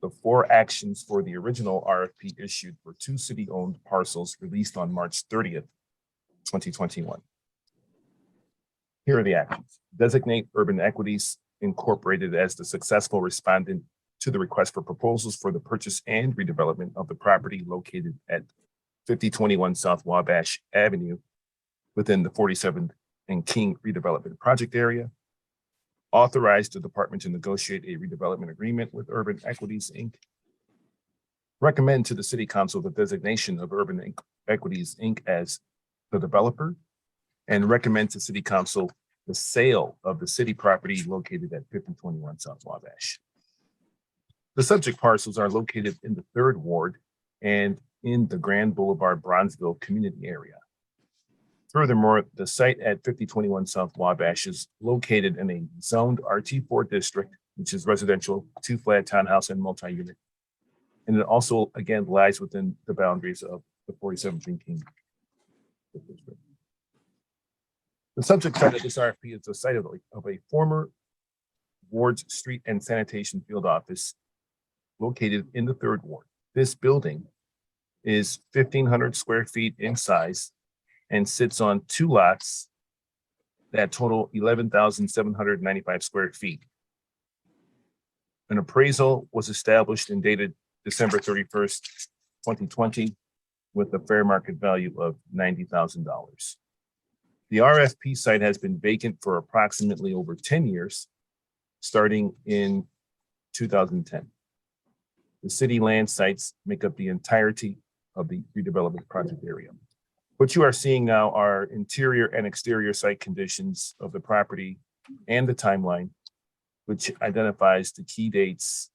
the 4 actions for the original RFP issued for 2 city-owned parcels released on March 30th, 2021. Here are the actions. Designate Urban Equities Incorporated as the successful respondent to the request for proposals for the purchase and redevelopment of the property located at 5021 South Wabash Avenue within the 47th and King redevelopment project area. Authorize the department to negotiate a redevelopment agreement with Urban Equities, Inc. Recommend to the City Council the designation of Urban Equities, Inc. as the developer, and recommend to City Council the sale of the city property located at 5021 South Wabash. The subject parcels are located in the 3rd Ward and in the Grand Boulevard Bronzeville community area. Furthermore, the site at 5021 South Wabash is located in a zoned RT4 district, which is residential, 2-flat townhouse and multi-unit. And it also, again, lies within the boundaries of the 47th and King district. The subject site of this RFP is the site of a former Ward's Street and Sanitation Field Office located in the 3rd Ward. This building is 1,500 square feet in size and sits on 2 lots that total 11,795 square feet. An appraisal was established and dated December 31st, 2020, with a fair market value of $90,000. The RFP site has been vacant for approximately over 10 years, starting in 2010. The city land sites make up the entirety of the redevelopment project area. What you are seeing now are interior and exterior site conditions of the property and the timeline, which identifies the key dates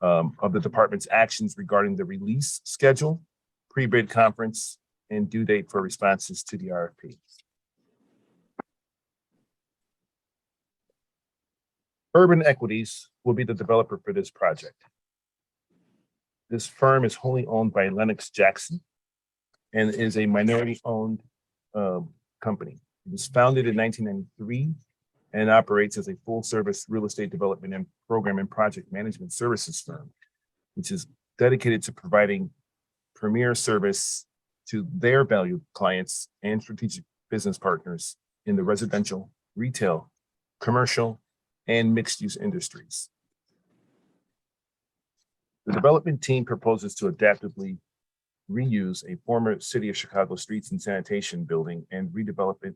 of the department's actions regarding the release schedule, pre-bid conference, and due date for responses to the RFP. Urban Equities will be the developer for this project. This firm is wholly owned by Lennox Jackson and is a minority-owned company. It was founded in 1993 and operates as a full-service real estate development and program and project management services firm, which is dedicated to providing premier service to their valued clients and strategic business partners in the residential, retail, commercial, and mixed-use industries. The development team proposes to adaptively reuse a former City of Chicago streets and sanitation building and redevelop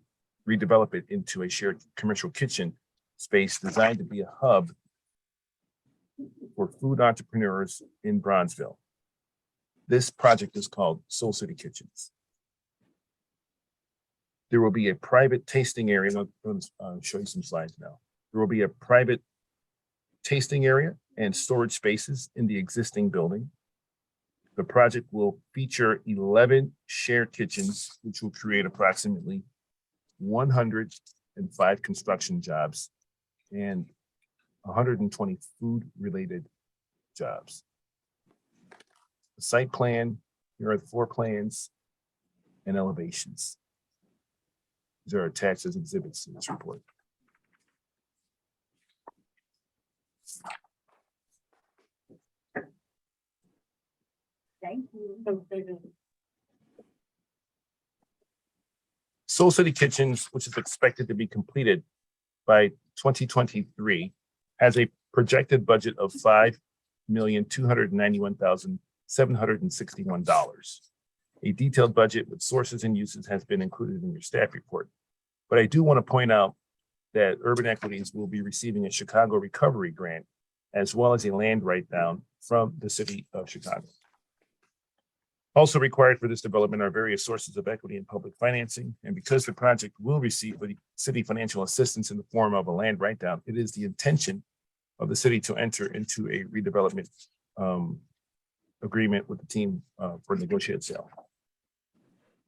it into a shared commercial kitchen space designed to be a hub for food entrepreneurs in Bronzeville. This project is called Soul City Kitchens. There will be a private tasting area. I'll show you some slides now. There will be a private tasting area and storage spaces in the existing building. The project will feature 11 shared kitchens, which will create approximately 105 construction jobs and 120 food-related jobs. The site plan, here are the floor plans and elevations. These are attached as exhibits in this report. Thank you. Soul City Kitchens, which is expected to be completed by 2023, has a projected budget of $5,291,761. A detailed budget with sources and uses has been included in your staff report. But I do want to point out that Urban Equities will be receiving a Chicago Recovery Grant as well as a land write-down from the city of Chicago. Also required for this development are various sources of equity and public financing. And because the project will receive the city financial assistance in the form of a land write-down, it is the intention of the city to enter into a redevelopment agreement with the team for negotiated sale.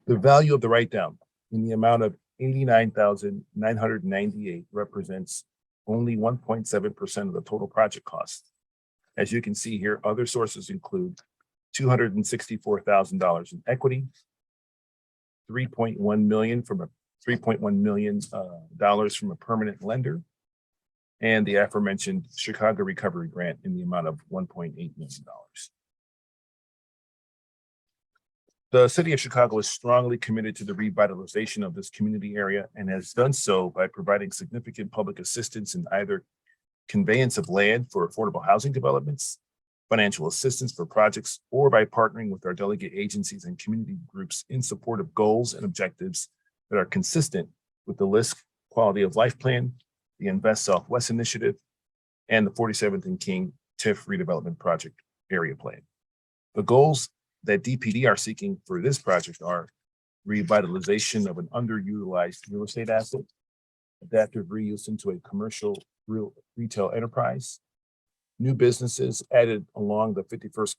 The value of the write-down in the amount of $89,998 represents only 1.7% of the total project cost. As you can see here, other sources include $264,000 in equity, $3.1 million from a permanent lender, and the aforementioned Chicago Recovery Grant in the amount of $1.8 million. The city of Chicago is strongly committed to the revitalization of this community area and has done so by providing significant public assistance in either conveyance of land for affordable housing developments, financial assistance for projects, or by partnering with our delegate agencies and community groups in support of goals and objectives that are consistent with the LISC Quality of Life Plan, the Invest Southwest Initiative, and the 47th and King Tiff Redevelopment Project Area Plan. The goals that DPD are seeking for this project are revitalization of an underutilized real estate asset, adaptive reuse into a commercial retail enterprise, new businesses added along the 51st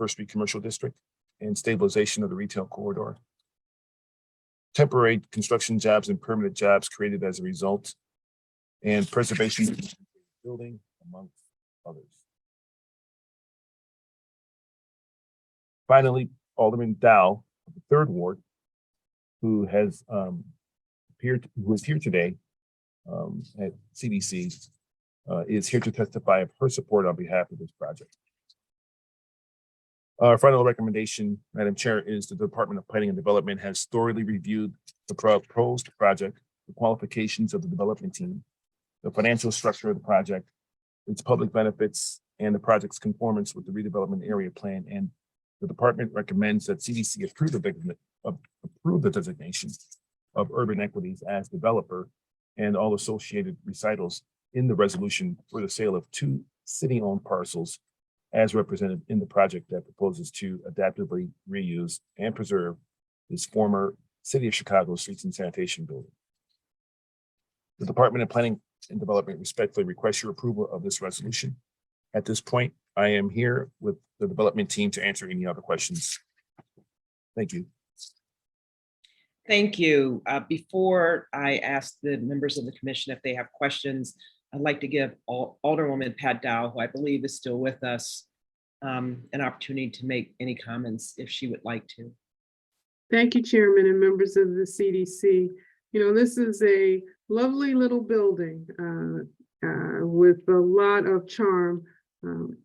Street Commercial District, and stabilization of the retail corridor, temporary construction jobs and permanent jobs created as a result, and preservation of the building, amongst others. Finally, Alderman Dow of the 3rd Ward, who is here today at CDC, is here to testify of her support on behalf of this project. Our final recommendation, Madam Chair, is the Department of Planning and Development has thoroughly reviewed the proposed project, the qualifications of the development team, the financial structure of the project, its public benefits, and the project's conformance with the redevelopment area plan. And the department recommends that CDC approve the designation of Urban Equities as developer and all associated recitals in the resolution for the sale of 2 city-owned parcels as represented in the project that proposes to adaptively reuse and preserve this former City of Chicago Streets and Sanitation building. The Department of Planning and Development respectfully requests your approval of this resolution. At this point, I am here with the development team to answer any other questions. Thank you. Thank you. Before I ask the members of the commission if they have questions, I'd like to give Alderwoman Pat Dow, who I believe is still with us, an opportunity to make any comments if she would like to. Thank you, Chairman and members of the CDC. You know, this is a lovely little building with a lot of charm.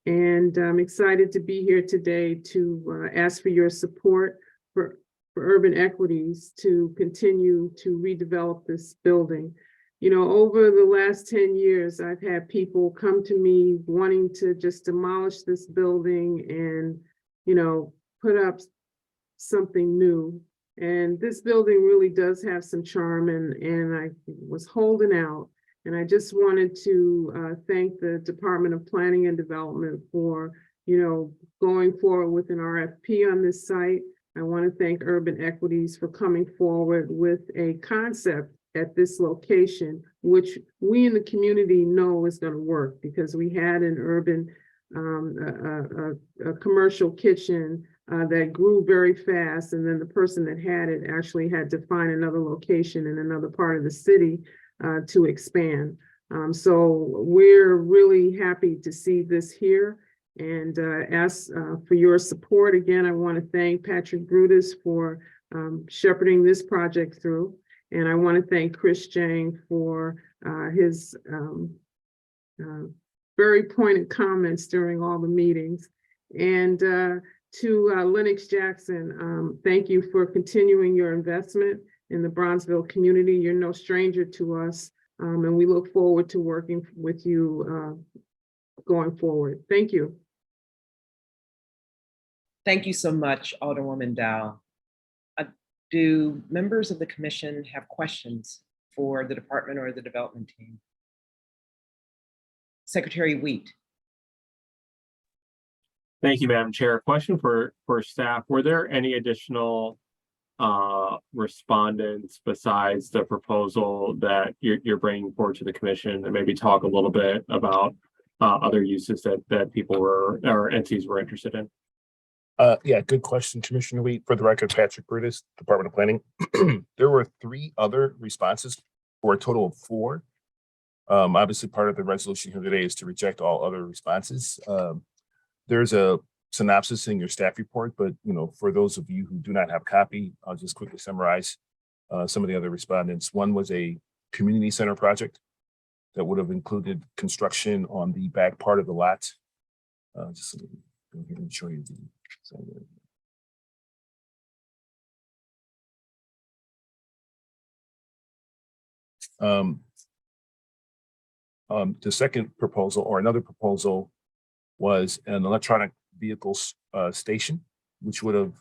And I'm excited to be here today to ask for your support for Urban Equities to continue to redevelop this building. You know, over the last 10 years, I've had people come to me wanting to just demolish this building and, you know, put up something new. And this building really does have some charm, and I was holding out. And I just wanted to thank the Department of Planning and Development for, you know, going forward with an RFP on this site. I want to thank Urban Equities for coming forward with a concept at this location, which we in the community know is going to work, because we had an urban, a commercial kitchen that grew very fast. And then the person that had it actually had to find another location in another part of the city to expand. So we're really happy to see this here and ask for your support. Again, I want to thank Patrick Brutus for shepherding this project through. And I want to thank Chris Jang for his very pointed comments during all the meetings. And to Lennox Jackson, thank you for continuing your investment in the Bronzeville community. You're no stranger to us, and we look forward to working with you going forward. Thank you. Thank you so much, Alderwoman Dow. Do members of the commission have questions for the department or the development team? Secretary Wheat. Thank you, Madam Chair. Question for staff. Were there any additional respondents besides the proposal that you're bringing forward to the commission, and maybe talk a little bit about other uses that people were or entities were interested in? Yeah, good question, Commissioner Wheat. For the record, Patrick Brutus, Department of Planning. There were 3 other responses for a total of 4. Obviously, part of the resolution here today is to reject all other responses. There's a synopsis in your staff report, but for those of you who do not have a copy, I'll just quickly summarize some of the other respondents. One was a community center project that would have included construction on the back part of the lot. Just go ahead and show you the. The second proposal, or another proposal, was an electronic vehicles station, which would have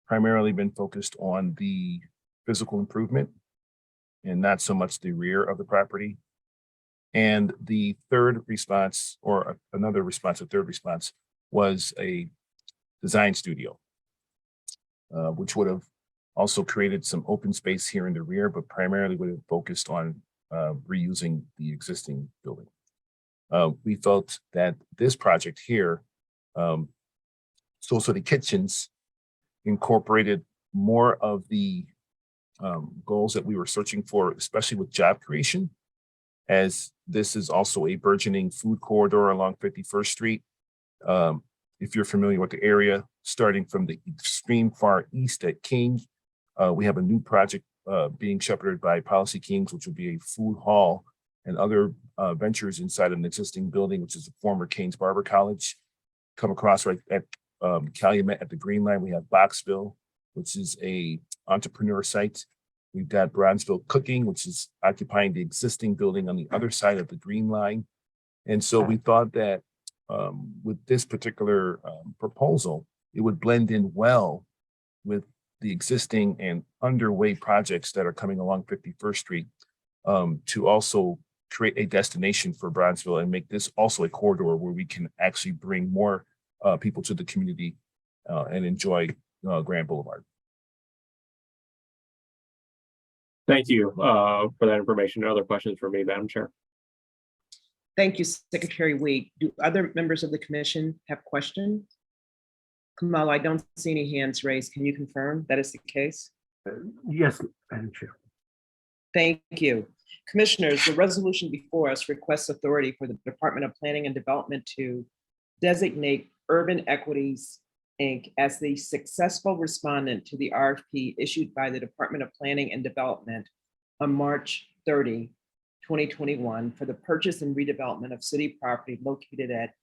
primarily been focused on the physical improvement and not so much the rear of the property. And the third response, or another response, a third response, was a design studio, which would have also created some open space here in the rear, but primarily would have focused on reusing the existing building. We felt that this project here, so the kitchens incorporated more of the goals that we were searching for, especially with job creation, as this is also a burgeoning food corridor along 51st Street. If you're familiar with the area, starting from the extreme far east at King, we have a new project being shepherded by Policy Kings, which will be a food hall and other ventures inside an existing building, which is a former Kings Barber College. Come across right at Calumet at the Green Line, we have Boxville, which is a entrepreneur site. We've got Bronzeville Cooking, which is occupying the existing building on the other side of the Green Line. And so we thought that with this particular proposal, it would blend in well with the existing and underway projects that are coming along 51st Street to also create a destination for Bronzeville and make this also a corridor where we can actually bring more people to the community and enjoy Grand Boulevard. Thank you for that information. Other questions for me, Madam Chair? Thank you, Secretary Wheat. Do other members of the commission have questions? Kamal, I don't see any hands raised. Can you confirm that is the case? Yes, Madam Chair. Thank you. Commissioners, the resolution before us requests authority for the Department of Planning and Development to designate Urban Equities, Inc. as the successful respondent to the RFP issued by the Department of Planning and Development on March 30, 2021 for the purchase and redevelopment of city property located at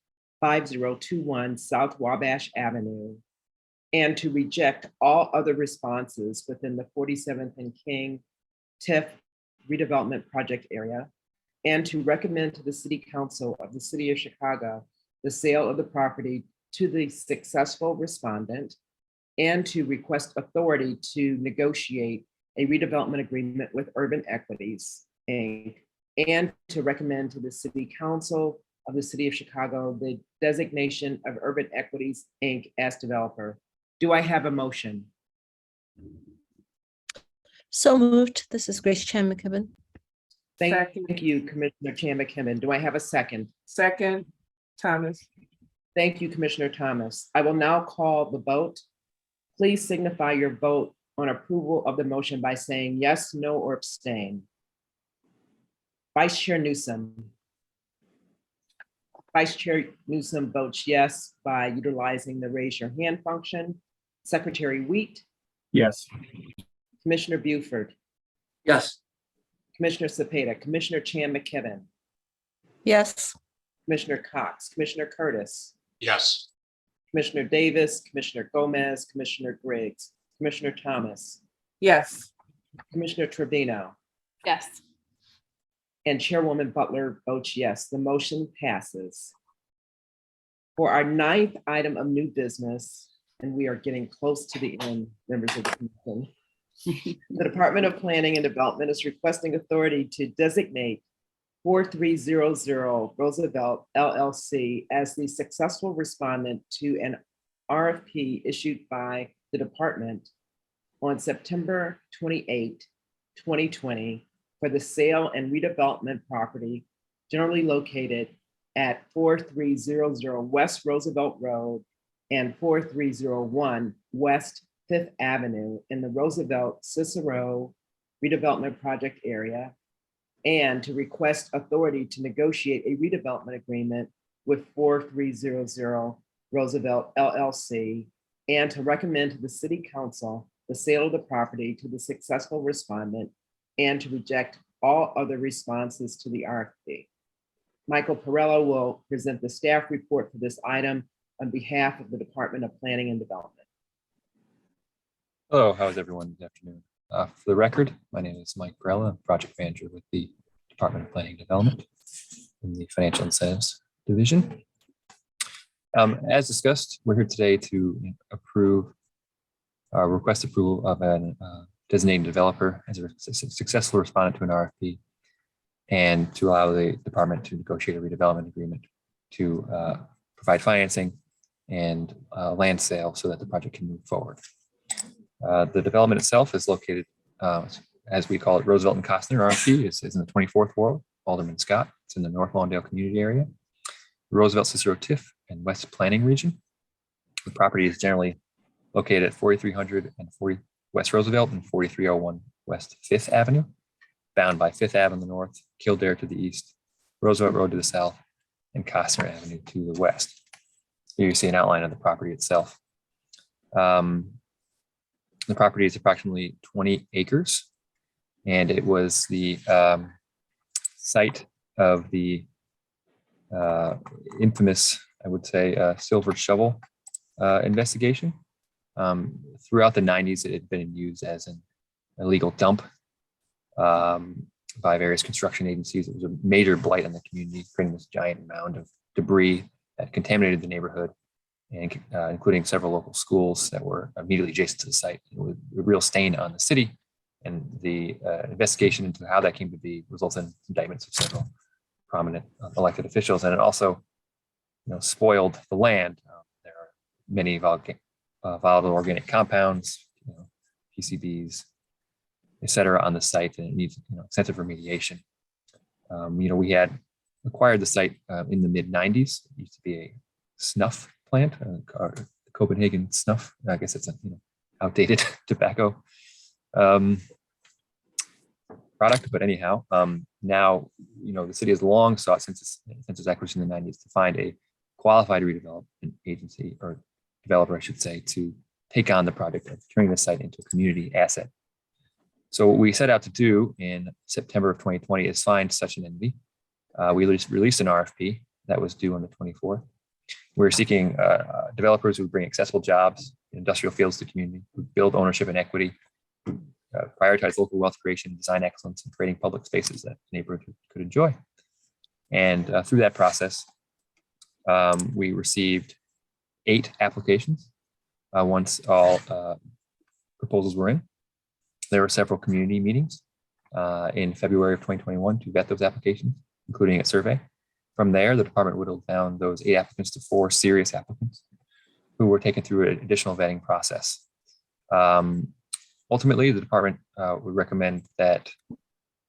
5021 South Wabash Avenue, and to reject all other responses within the 47th and King Tiff redevelopment project area, and to recommend to the City Council of the City of Chicago the sale of the property to the successful respondent, and to request authority to negotiate a redevelopment agreement with Urban Equities, Inc., and to recommend to the City Council of the City of Chicago the designation of Urban Equities, Inc. as developer. Do I have a motion? So moved. This is Grace Chan McKibben. Thank you, Commissioner Chan McKibben. Do I have a second? Second, Thomas. Thank you, Commissioner Thomas. I will now call the vote. Please signify your vote on approval of the motion by saying yes, no, or abstain. Vice Chair Newsom. Vice Chair Newsom votes yes by utilizing the raise your hand function. Secretary Wheat. Yes. Commissioner Buford. Yes. Commissioner Cepeda. Commissioner Chan McKibben. Yes. Commissioner Cox. Commissioner Curtis. Yes. Commissioner Davis. Commissioner Gomez. Commissioner Griggs. Commissioner Thomas. Yes. Commissioner Trevino. Yes. And Chairwoman Butler votes yes. The motion passes. For our 9th item of new business, and we are getting close to the end, members of the commission, the Department of Planning and Development is requesting authority to designate 4300 Roosevelt LLC as the successful respondent to an RFP issued by the department on September 28, 2020 for the sale and redevelopment property generally located at 4300 West Roosevelt Road and 4301 West 5th Avenue in the Roosevelt Cicero redevelopment project area, and to request authority to negotiate a redevelopment agreement with 4300 Roosevelt LLC, and to recommend to the City Council the sale of the property to the successful respondent and to reject all other responses to the RFP. Michael Perello will present the staff report for this item on behalf of the Department of Planning and Development. Hello, how is everyone this afternoon? For the record, my name is Mike Perella, I'm Project Manager with the Department of Planning and Development in the Financial Incentives Division. As discussed, we're here today to request approval of a designated developer as a successful respondent to an RFP, and to allow the department to negotiate a redevelopment agreement to provide financing and land sale so that the project can move forward. The development itself is located, as we call it, Roosevelt and Costner. RFP is in the 24th Ward, Alderman Scott. It's in the North Lawndale community area, Roosevelt, Cicero, Tiff, and West Planning region. The property is generally located at 4300 and 40 West Roosevelt and 4301 West 5th Avenue, bound by 5th Ave on the north, Kildare to the east, Roosevelt Road to the south, and Costner Avenue to the west. Here you see an outline of the property itself. The property is approximately 20 acres, and it was the site of the infamous, I would say, silver shovel investigation. Throughout the 90s, it had been used as an illegal dump by various construction agencies. It was a major blight on the community, creating this giant mound of debris that contaminated the neighborhood, and including several local schools that were immediately adjacent to the site. It was a real stain on the city, and the investigation into how that came to be resulted in indictments of several prominent elected officials, and it also, spoiled the land. There are many volatile organic compounds, PCBs, et cetera, on the site, and it needs extensive remediation. We had acquired the site in the mid-90s. It used to be a snuff plant, Copenhagen snuff. I guess it's a outdated tobacco product, but anyhow, now the city has long sought since its acquisition in the 90s to find a qualified redevelopment agency, or developer, I should say, to take on the project of turning the site into a community asset. So what we set out to do in September of 2020 is find such an entity. We released an RFP that was due on the 24th. We're seeking developers who bring accessible jobs, industrial fields to the community, who build ownership and equity, who prioritize local wealth creation, design excellence, and creating public spaces that the neighborhood could enjoy. And through that process, we received 8 applications. Once all proposals were in, there were several community meetings in February of 2021 to vet those applications, including a survey. From there, the department whittled down those 8 applicants to 4 serious applicants who were taken through an additional vetting process. Ultimately, the department would recommend that,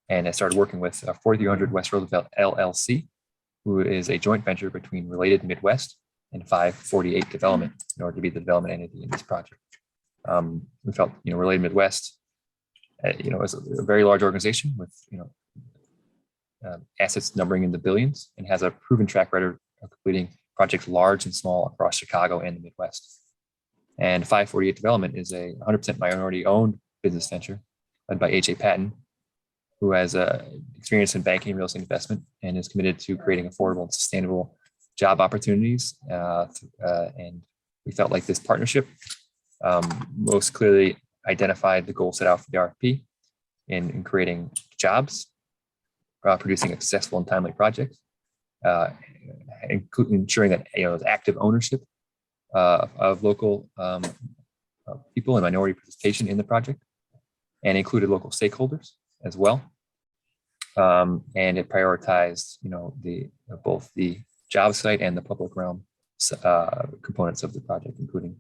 and I started working with 4300 West Roosevelt LLC, who is a joint venture between Related Midwest and 548 Development, in order to be the development entity in this project. We felt, Related Midwest, is a very large organization with, assets numbering in the billions, and has a proven track record of completing projects large and small across Chicago and the Midwest. And 548 Development is a 100% minority-owned business venture led by H.A. Patton, who has experience in banking and real estate investment and is committed to creating affordable and sustainable job opportunities. And we felt like this partnership most clearly identified the goal set out for the RFP in creating jobs, producing successful and timely projects, including ensuring that there's active ownership of local people and minority participation in the project, and included local stakeholders as well. And it prioritized, both the job site and the public realm components of the project, including,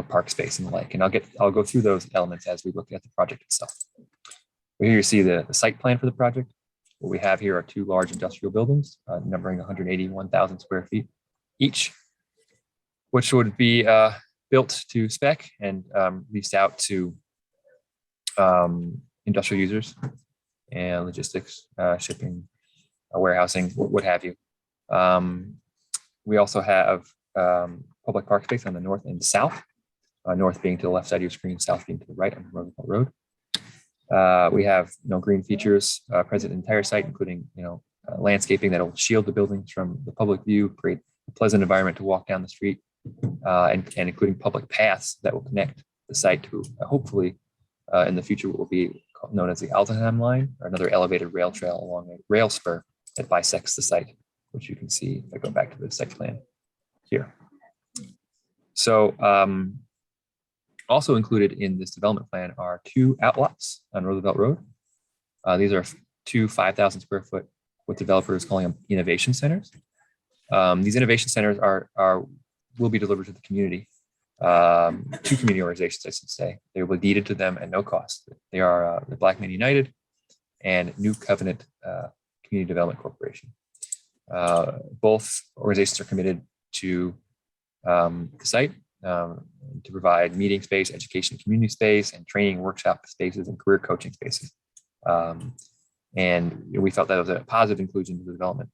park space and the like. And I'll go through those elements as we look at the project itself. Here you see the site plan for the project. What we have here are two large industrial buildings, numbering 181,000 square feet each, which would be built to spec and leased out to industrial users and logistics, shipping, warehousing, what have you. We also have public park space on the north and south, north being to the left side of your screen, south being to the right on Roosevelt Road. We have green features present in the entire site, including landscaping that will shield the buildings from the public view, create a pleasant environment to walk down the street, and including public paths that will connect the site to hopefully in the future what will be known as the Altenheim line, or another elevated rail trail along a rail spur that bisects the site, which you can see if I go back to the site plan here. So also included in this development plan are two outlots on Roosevelt Road. These are two 5,000 square foot, what developers calling them innovation centers. These innovation centers will be delivered to the community, to community organizations, I should say. They will be deeded to them at no cost. They are the Black Men United and New Covenant Community Development Corporation. Both organizations are committed to the site to provide meeting space, education, community space, and training workshop spaces and career coaching spaces. And we felt that was a positive inclusion to the development,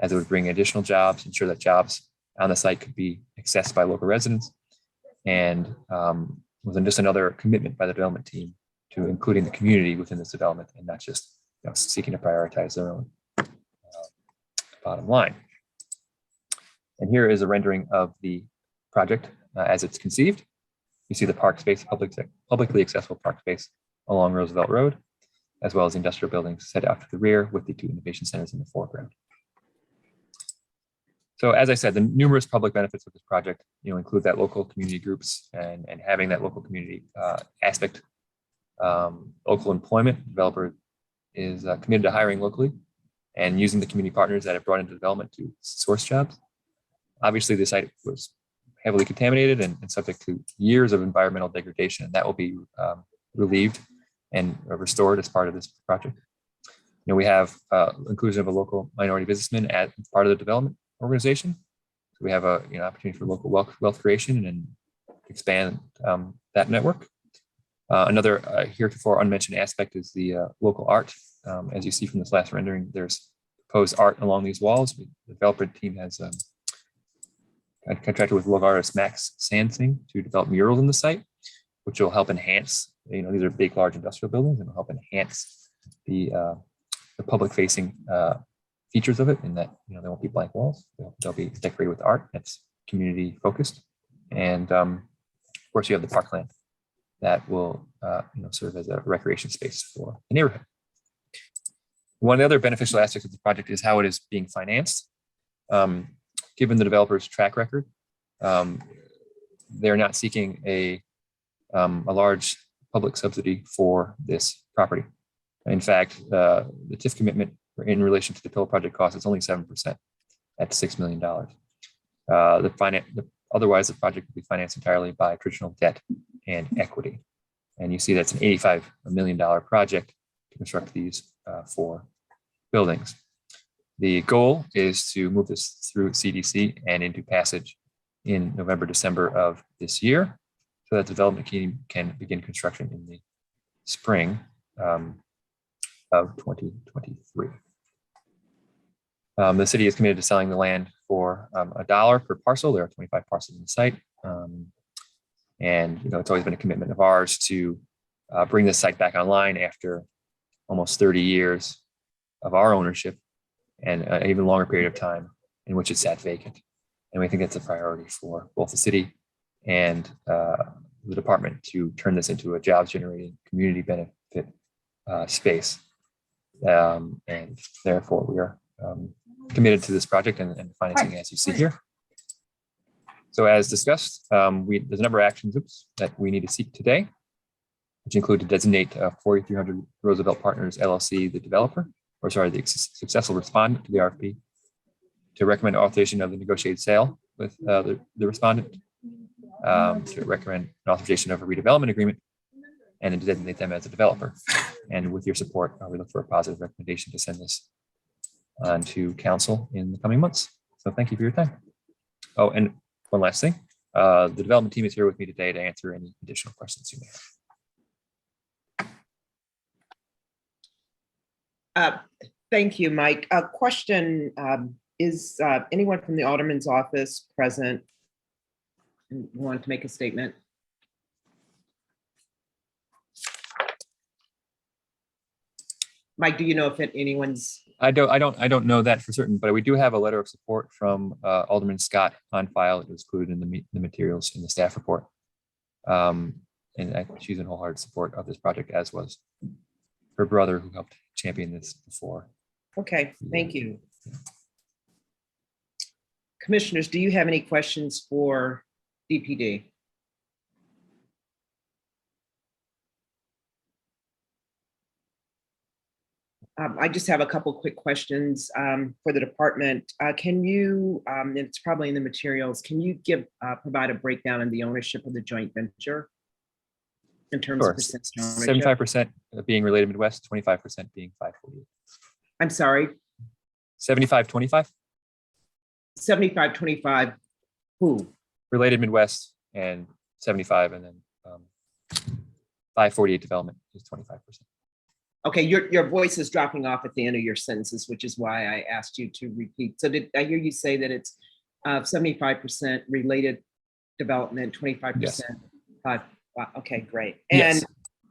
as it would bring additional jobs, ensure that jobs on the site could be accessed by local residents, and was just another commitment by the development team to including the community within this development and not just seeking to prioritize their own bottom line. And here is a rendering of the project as it's conceived. You see the park space, publicly accessible park space along Roosevelt Road, as well as industrial buildings set out to the rear with the two innovation centers in the foreground. So as I said, the numerous public benefits of this project, include that local community groups and having that local community aspect. Local employment, developer is committed to hiring locally and using the community partners that have brought into development to source jobs. Obviously, the site was heavily contaminated and subject to years of environmental degradation, and that will be relieved and restored as part of this project. We have inclusion of a local minority businessman as part of the development organization. So we have a opportunity for local wealth creation and expand that network. Another heretofore unmentioned aspect is the local art. As you see from this last rendering, there's proposed art along these walls. The developer team has contracted with local artist Max Sansing to develop murals in the site, which will help enhance. These are big, large industrial buildings, and will help enhance the public-facing features of it, in that they won't be blank walls. They'll be decorated with art that's community focused, and of course you have the parkland that will serve as a recreation space for the neighborhood. One of the other beneficial aspects of the project is how it is being financed. Given the developer's track record, they're not seeking a large public subsidy for this property. In fact, the TIF commitment in relation to the total project cost is only 7% at $6 million. Otherwise, the project will be financed entirely by traditional debt and equity. And you see that's an $85 million project to construct these 4 buildings. The goal is to move this through CDC and into passage in November, December of this year, so that the development team can begin construction in the spring of 2023. The city is committed to selling the land for $1 per parcel. There are 25 parcels in the site. And it's always been a commitment of ours to bring this site back online after almost 30 years of our ownership and an even longer period of time in which it sat vacant. And we think that's a priority for both the city and the department to turn this into a jobs generating community benefit space. And therefore we are committed to this project and financing as you see here. So as discussed, there's a number of actions that we need to seek today, which include to designate 4300 Roosevelt Partners LLC, the developer, the successful respondent to the RFP, to recommend authorization of the negotiated sale with the respondent, to recommend an authorization of a redevelopment agreement, and to designate them as a developer. And with your support, we look for a positive recommendation to send this on to council in the coming months. So thank you for your time. Oh, and one last thing. The development team is here with me today to answer any additional questions you may have. Thank you, Mike. A question, is anyone from the Alderman's office present and want to make a statement? Mike, do you know if anyone's? I don't know that for certain, but we do have a letter of support from Alderman Scott on file. It was included in the materials in the staff report. And she's in wholehearted support of this project, as was her brother, who helped champion this before. Okay, thank you. Commissioners, do you have any questions for DPD? I just have a couple quick questions for the department. Can you, it's probably in the materials, can you provide a breakdown in the ownership of the joint venture in terms of percentage ownership? 75% being Related Midwest, 25% being 548. I'm sorry? 75-25? 75-25, who? Related Midwest, and 75, and then 548 development is 25%. Okay, your voice is dropping off at the end of your sentences, which is why I asked you to repeat. So did I hear you say that it's 75% related development, 25%? Yes. Okay, great. Yes.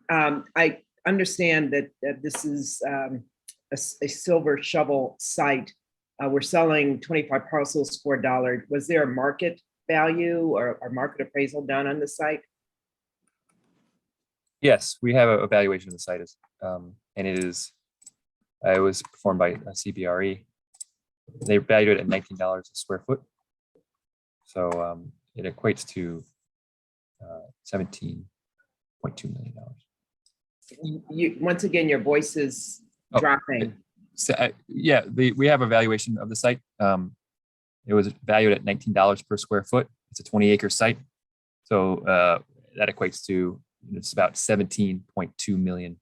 And I understand that this is a silver shovel site. We're selling 25 parcels for $1. Was there a market value or market appraisal done on the site? Yes, we have a evaluation of the site, and it was performed by a CBRE. They valued it at $19 a square foot. So it equates to $17.2 million. Once again, your voice is dropping. Yeah, we have a valuation of the site. It was valued at $19 per square foot. It's a 20-acre site. So that equates to, it's about $17.2 million.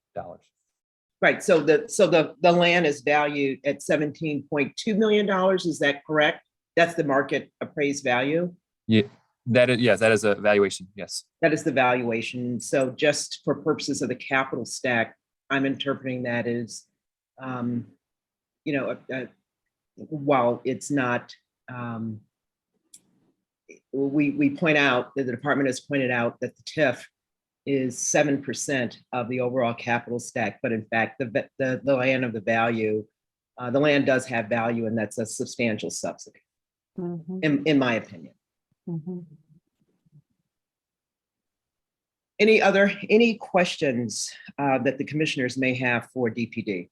Right. So the land is valued at $17.2 million. Is that correct? That's the market appraised value? Yeah, that is a valuation. Yes. That is the valuation. So just for purposes of the capital stack, I'm interpreting that as, while it's not, we point out that the department has pointed out that the TIF is 7% of the overall capital stack, but in fact, the land of the value, the land does have value, and that's a substantial subsidy, in my opinion. Any questions that the commissioners may have for DPD?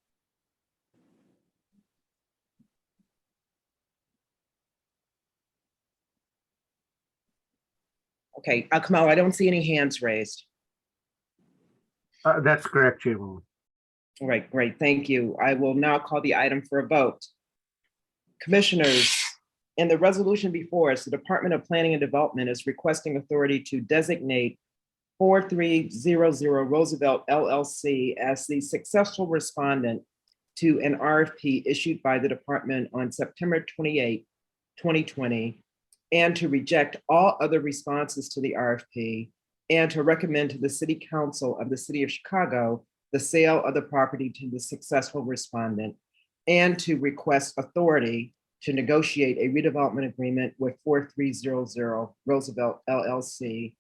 Okay, Kamal, I don't see any hands raised. That's correct, Chairwoman. All right, great, thank you. I will now call the item for a vote. Commissioners, in the resolution before us, the Department of Planning and Development is requesting authority to designate 4300 Roosevelt LLC as the successful respondent to an RFP issued by the department on September 28, 2020, and to reject all other responses to the RFP, and to recommend to the City Council of the City of Chicago the sale of the property to the successful respondent, and to request authority to negotiate a redevelopment agreement with 4300 Roosevelt LLC,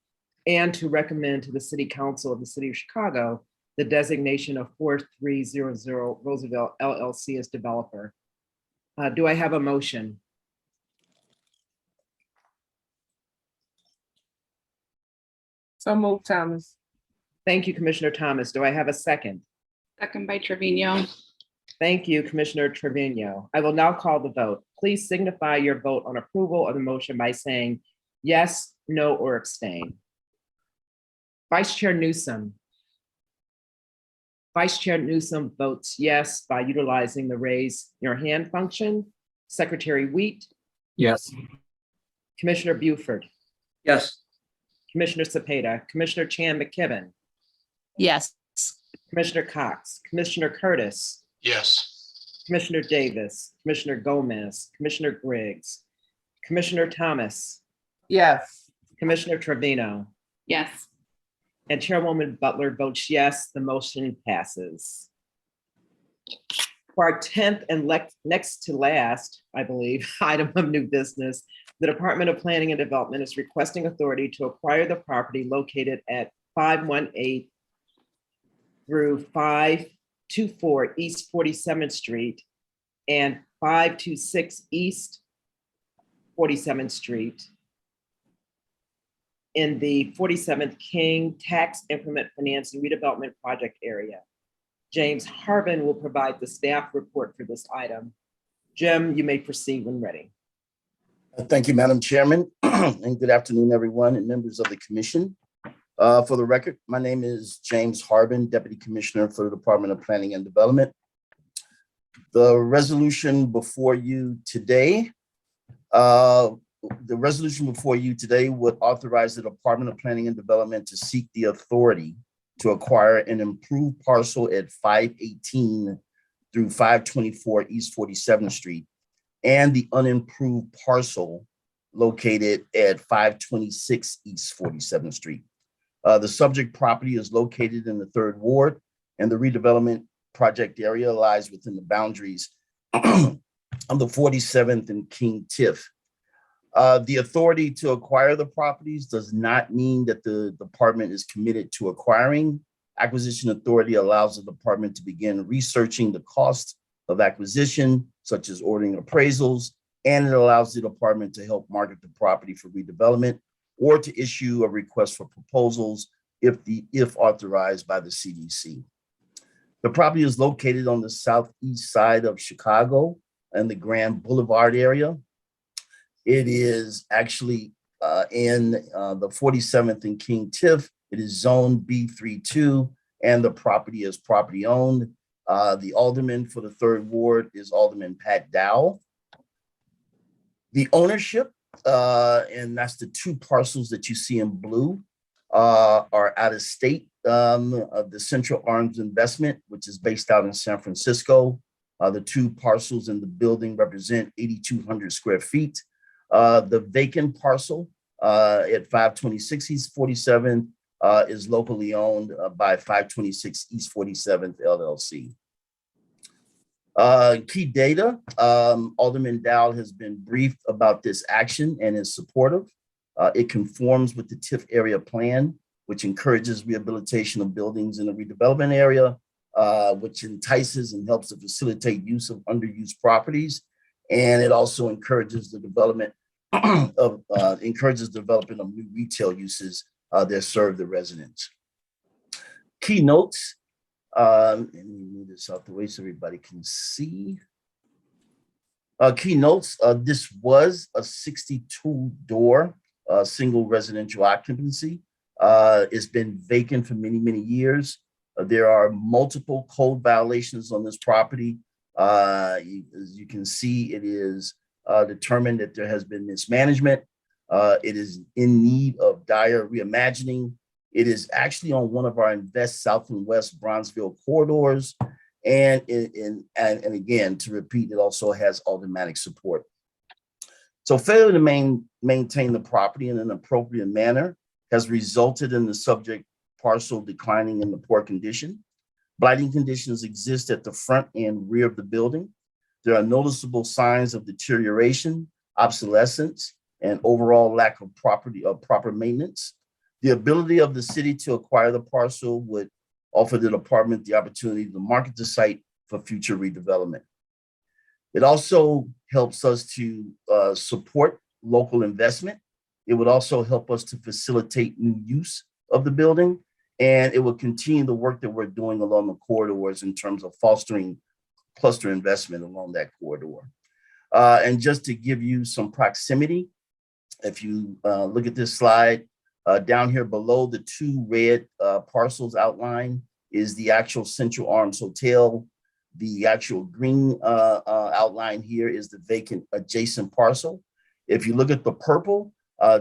and to recommend to the City Council of the City of Chicago the designation of 4300 Roosevelt LLC as developer. Do I have a motion? So moved, Thomas. Thank you, Commissioner Thomas. Do I have a second? Second by Trevino. Thank you, Commissioner Trevino. I will now call the vote. Please signify your vote on approval of the motion by saying yes, no, or abstain. Vice Chair Newsom. Vice Chair Newsom votes yes by utilizing the raise your hand function. Secretary Wheat, Yes. Commissioner Buford, Yes. Commissioner Cepeda, Commissioner Chan McKibben, Yes. Commissioner Cox, Commissioner Curtis, Yes. Commissioner Davis, Commissioner Gomez, Commissioner Griggs, Commissioner Thomas, Yes. Commissioner Trevino, Yes. and Chairwoman Butler votes yes, the motion passes. For our 10th and next to last, I believe, item of new business, the Department of Planning and Development is requesting authority to acquire the property located at 518 through 524 East 47th Street and 526 East 47th Street in the 47th King Tax Increment Financing Redevelopment Project area. James Harbin will provide the staff report for this item. Jim, you may proceed when ready. Thank you, Madam Chairman, and good afternoon, everyone, and members of the commission. For the record, my name is James Harbin, Deputy Commissioner for the Department of Planning and Development. The resolution before you today, would authorize the Department of Planning and Development to seek the authority to acquire an improved parcel at 518 through 524 East 47th Street and the unimproved parcel located at 526 East 47th Street. The subject property is located in the 3rd Ward, and the redevelopment project area lies within the boundaries of the 47th and King Tiff. The authority to acquire the properties does not mean that the department is committed to acquiring. Acquisition authority allows the department to begin researching the cost of acquisition, such as ordering appraisals, and it allows the department to help market the property for redevelopment or to issue a request for proposals if authorized by the CDC. The property is located on the southeast side of Chicago and the Grand Boulevard area. It is actually in the 47th and King Tiff. It is zone B32, and the property is property owned. The alderman for the 3rd Ward is Alderman Pat Dow. The ownership, and that's the 2 parcels that you see in blue, are out of state of the Central Arms Investment, which is based out in San Francisco. The 2 parcels in the building represent 8,200 square feet. The vacant parcel at 526 East 47th is locally owned by 526 East 47th LLC. Key data, Alderman Dow has been briefed about this action and is supportive. It conforms with the TIF area plan, which encourages rehabilitation of buildings in the redevelopment area, which entices and helps to facilitate use of underused properties. And it also encourages the development of development of new retail uses that serve the residents. Key notes, let me move this out the way so everybody can see. Key notes, this was a 62-door single residential occupancy. It's been vacant for many, many years. There are multiple code violations on this property. As you can see, it is determined that there has been mismanagement. It is in need of dire reimagining. It is actually on one of our Invest South and West Bronzeville corridors. And again, to repeat, it also has aldermanic support. So failure to maintain the property in an appropriate manner has resulted in the subject parcel declining in the poor condition. Blighting conditions exist at the front and rear of the building. There are noticeable signs of deterioration, obsolescence, and overall lack of proper maintenance. The ability of the city to acquire the parcel would offer the department the opportunity to market the site for future redevelopment. It also helps us to support local investment. It would also help us to facilitate new use of the building, and it will continue the work that we're doing along the corridors in terms of fostering cluster investment along that corridor. And just to give you some proximity, if you look at this slide, down here below the 2 red parcels outlined is the actual Central Arms Hotel. The actual green outline here is the vacant adjacent parcel. If you look at the purple,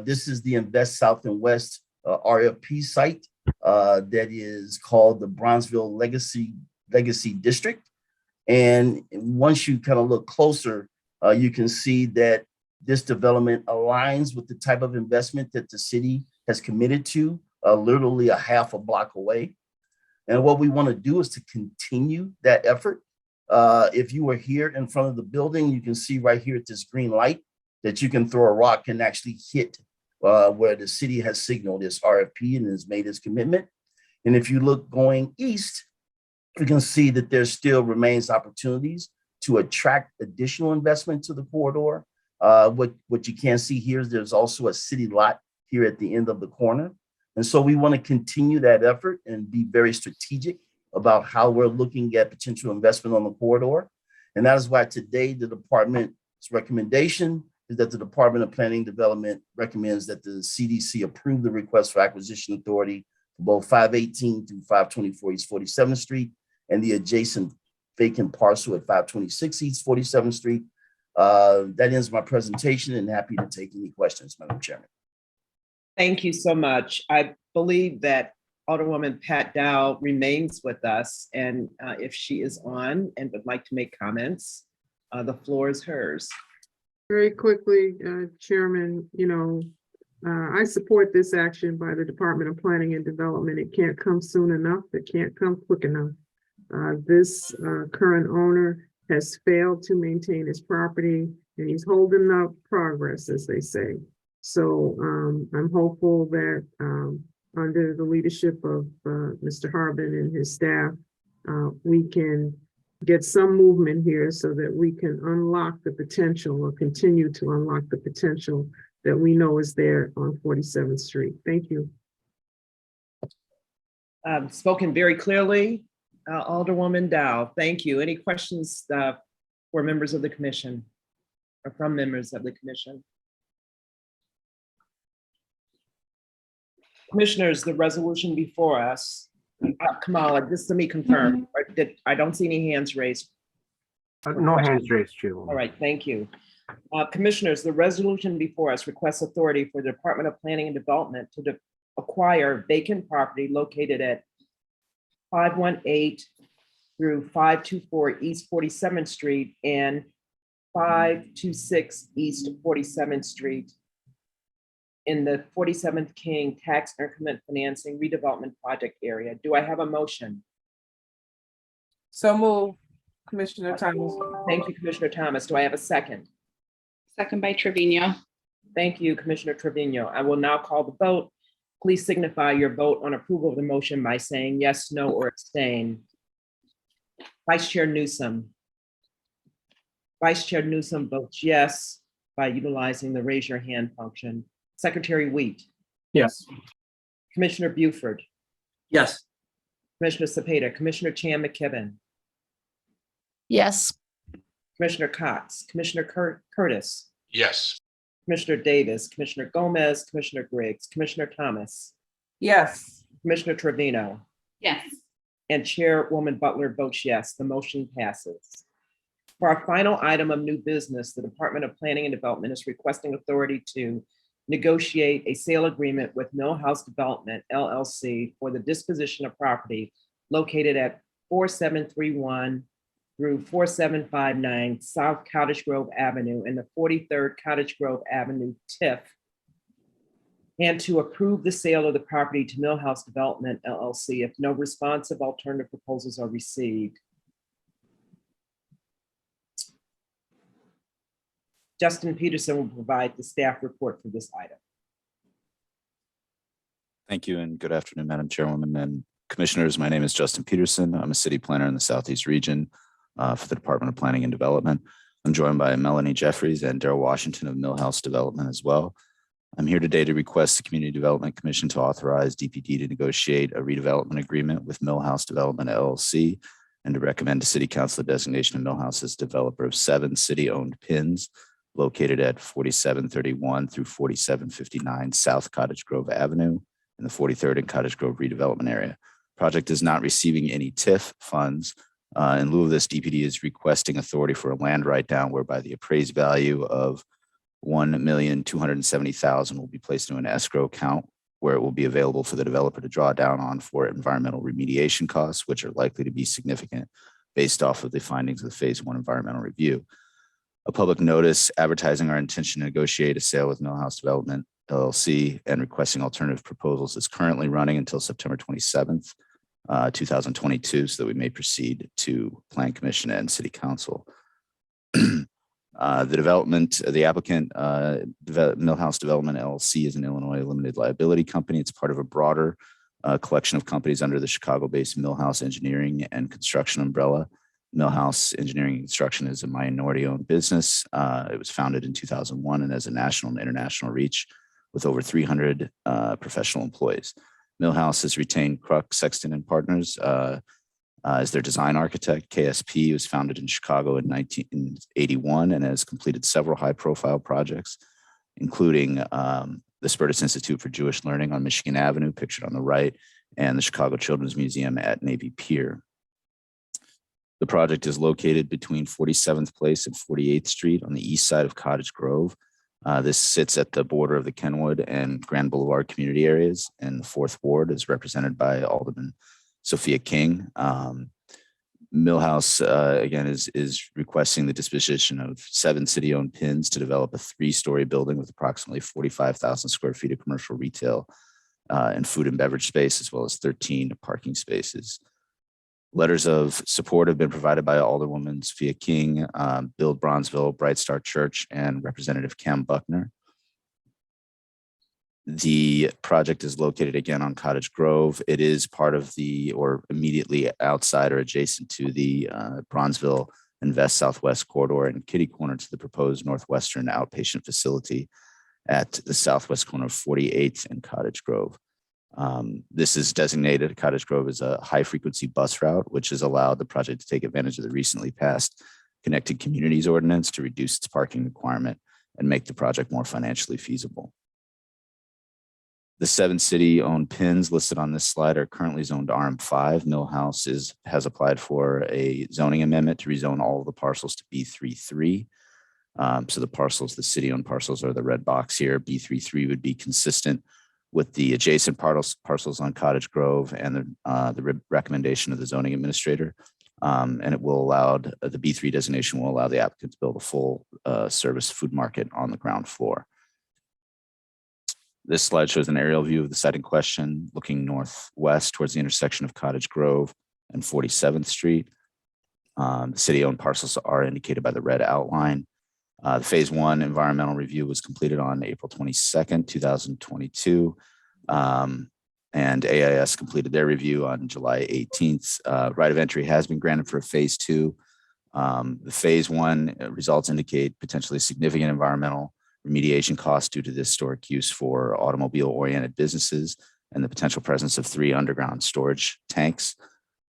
this is the Invest South and West RFP site that is called the Bronzeville Legacy District. And once you kind of look closer, you can see that this development aligns with the type of investment that the city has committed to, literally a half a block away. And what we want to do is to continue that effort. If you were here in front of the building, you can see right here at this green light that you can throw a rock and actually hit where the city has signaled its RFP and has made its commitment. And if you look going east, you can see that there still remains opportunities to attract additional investment to the corridor. What you can see here is there's also a city lot here at the end of the corner. And so we want to continue that effort and be very strategic about how we're looking at potential investment on the corridor. And that is why today the department's recommendation is that the Department of Planning and Development recommends that the CDC approve the request for acquisition authority for both 518 through 524 East 47th Street and the adjacent vacant parcel at 526 East 47th Street. That ends my presentation, and happy to take any questions, Madam Chairman. Thank you so much. I believe that Alderwoman Pat Dow remains with us, and if she is on and would like to make comments, the floor is hers. Very quickly, Chairman, I support this action by the Department of Planning and Development. It can't come soon enough. It can't come quick enough. This current owner has failed to maintain his property, and he's holding up progress, as they say. So I'm hopeful that under the leadership of Mr. Harbin and his staff, we can get some movement here so that we can unlock the potential or continue to unlock the potential that we know is there on 47th Street. Thank you. Spoken very clearly, Alderwoman Dow. Thank you. Any questions for members of the commission or from members of the commission? Commissioners, the resolution before us, Kamala, just let me confirm, I don't see any hands raised. No hands raised, Chair. All right, thank you. Commissioners, the resolution before us requests authority for the Department of Planning and Development to acquire vacant property located at 518 through 524 East 47th Street and 526 East 47th Street in the 47th King Tax Increment Financing Redevelopment Project area. Do I have a motion? So move, Commissioner Thomas. Thank you, Commissioner Thomas. Do I have a second? Second by Trevino. Thank you, Commissioner Trevino. I will now call the vote. Please signify your vote on approval of the motion by saying yes, no, or abstain. Vice Chair Newsom. Vice Chair Newsom votes yes by utilizing the raise your hand function. Secretary Wheat. Yes. Commissioner Buford. Yes. Commissioner Cepeda. Commissioner Chan McKibben. Yes. Commissioner Cox. Commissioner Curtis. Yes. Commissioner Davis. Commissioner Gomez. Commissioner Griggs. Commissioner Thomas. Yes. Commissioner Trevino. Yes. And Chairwoman Butler votes yes. The motion passes. For our final item of new business, the Department of Planning and Development is requesting authority to negotiate a sale agreement with Milhouse Development LLC for the disposition of property located at 4731 through 4759 South Cottage Grove Avenue and the 43rd Cottage Grove Avenue Tiff, and to approve the sale of the property to Milhouse Development LLC if no responsive alternative proposals are received. Justin Peterson will provide the staff report for this item. Thank you and good afternoon, Madam Chairwoman and Commissioners. My name is Justin Peterson. I'm a city planner in the Southeast region for the Department of Planning and Development. I'm joined by Melanie Jeffries and Daryl Washington of Milhouse Development as well. I'm here today to request the Community Development Commission to authorize DPD to negotiate a redevelopment agreement with Milhouse Development LLC and to recommend to City Council the designation of Milhouse as developer of 7 city-owned PINs located at 4731 through 4759 South Cottage Grove Avenue in the 43rd and Cottage Grove redevelopment area. Project is not receiving any TIF funds. In lieu of this, DPD is requesting authority for a land write-down whereby the appraised value of $1,270,000 will be placed into an escrow account where it will be available for the developer to draw down on for environmental remediation costs, which are likely to be significant based off of the findings of the phase 1 environmental review. A public notice advertising our intention to negotiate a sale with Milhouse Development Llc and requesting alternative proposals is currently running until September 27th, 2022, so that we may proceed to Plan Commission and City Council. The applicant, Milhouse Development LLC, is an Illinois limited liability company. It's part of a broader collection of companies under the Chicago-based Milhouse Engineering and Construction umbrella. Milhouse Engineering and Construction is a minority-owned business. It was founded in 2001 and has a national and international reach with over 300 professional employees. Milhouse has retained Kruk, Sexton and Partners as their design architect. KSP was founded in Chicago in 1981 and has completed several high-profile projects, including the Spertus Institute for Jewish Learning on Michigan Avenue, pictured on the right, and the Chicago Children's Museum at Navy Pier. The project is located between 47th Place and 48th Street on the east side of Cottage Grove. This sits at the border of the Kenwood and Grand Boulevard community areas, and the 4th Ward is represented by Alderman Sophia King. Milhouse, again, is requesting the disposition of 7 city-owned pins to develop a 3-story building with approximately 45,000 square feet of commercial retail and food and beverage space, as well as 13 parking spaces. Letters of support have been provided by Alderwoman Sophia King, Bill Bronzeville, Bright Star Church, and Representative Cam Buckner. The project is located again on Cottage Grove. It is part of the, or immediately outside or adjacent to the Bronzeville and West Southwest corridor and kitty corner to the proposed Northwestern outpatient facility at the southwest corner of 48th and Cottage Grove. This is designated, Cottage Grove, as a high frequency bus route, which has allowed the project to take advantage of the recently passed Connected Communities Ordinance to reduce its parking requirement and make the project more financially feasible. The 7 city-owned pins listed on this slide are currently zoned RM5. Milhouse has applied for a zoning amendment to rezone all of the parcels to B33. So the parcels, the city-owned parcels, are the red box here. B33 would be consistent with the adjacent parcels on Cottage Grove and the recommendation of the zoning administrator. And it will allow, the B3 designation will allow the applicant to build a full service food market on the ground floor. This slide shows an aerial view of the site in question, looking northwest towards the intersection of Cottage Grove and 47th Street. The city-owned parcels are indicated by the red outline. The phase 1 environmental review was completed on April 22nd, 2022. And AIS completed their review on July 18th. Right of entry has been granted for phase 2. The phase 1 results indicate potentially significant environmental remediation costs due to the historic use for automobile-oriented businesses and the potential presence of 3 underground storage tanks.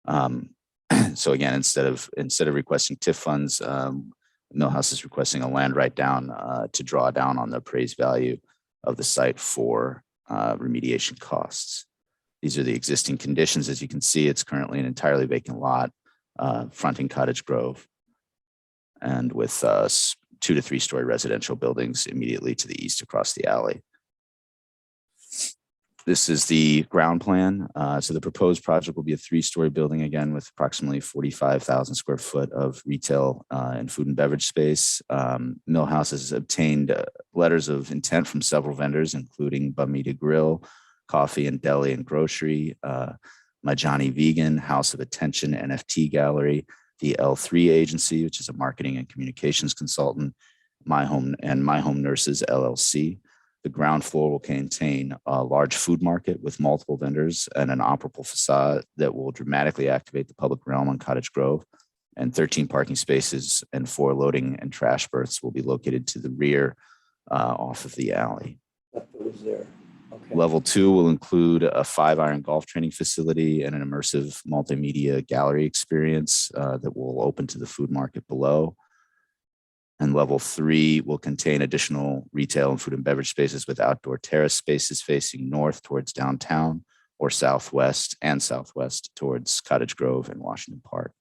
So again, instead of requesting TIF funds, Milhouse is requesting a land write-down to draw down on the appraised value of the site for remediation costs. These are the existing conditions. As you can see, it's currently an entirely vacant lot fronting Cottage Grove and with 2 to 3 story residential buildings immediately to the east across the alley. This is the ground plan. So the proposed project will be a 3-story building, again, with approximately 45,000 square foot of retail and food and beverage space. Milhouse has obtained letters of intent from several vendors, including Bumita Grill, Coffee and Deli and Grocery, My Johnny Vegan, House of Attention, NFT Gallery, the L3 Agency, which is a marketing and communications consultant, My Home Nurses LLC. The ground floor will contain a large food market with multiple vendors and an operable facade that will dramatically activate the public realm on Cottage Grove. And 13 parking spaces and 4 loading and trash berths will be located to the rear off of the alley. Level 2 will include a 5-iron golf training facility and an immersive multimedia gallery experience that will open to the food market below. And level 3 will contain additional retail and food and beverage spaces with outdoor terrace spaces facing north towards downtown, or southwest and southwest towards Cottage Grove and Washington Park.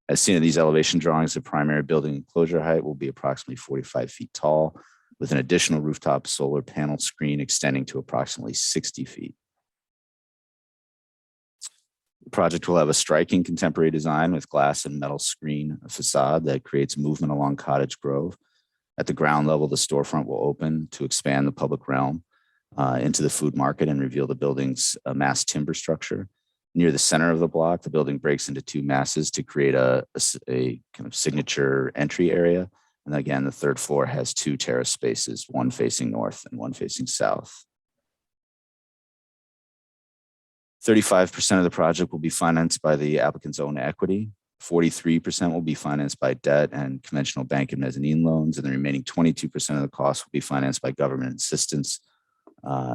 As seen in these elevation drawings, the primary building enclosure height will be approximately 45 feet tall, with an additional rooftop solar panel screen extending to approximately 60 feet. The project will have a striking contemporary design with glass and metal screen facade that creates movement along Cottage Grove. At the ground level, the storefront will open to expand the public realm into the food market and reveal the building's mass timber structure. Near the center of the block, the building breaks into two masses to create a kind of signature entry area. And again, the third floor has two terrace spaces, one facing north and one facing south. 35% of the project will be financed by the applicant's own equity. 43% will be financed by debt and conventional bank and mezzanine loans, and the remaining 22% of the cost will be financed by government assistance,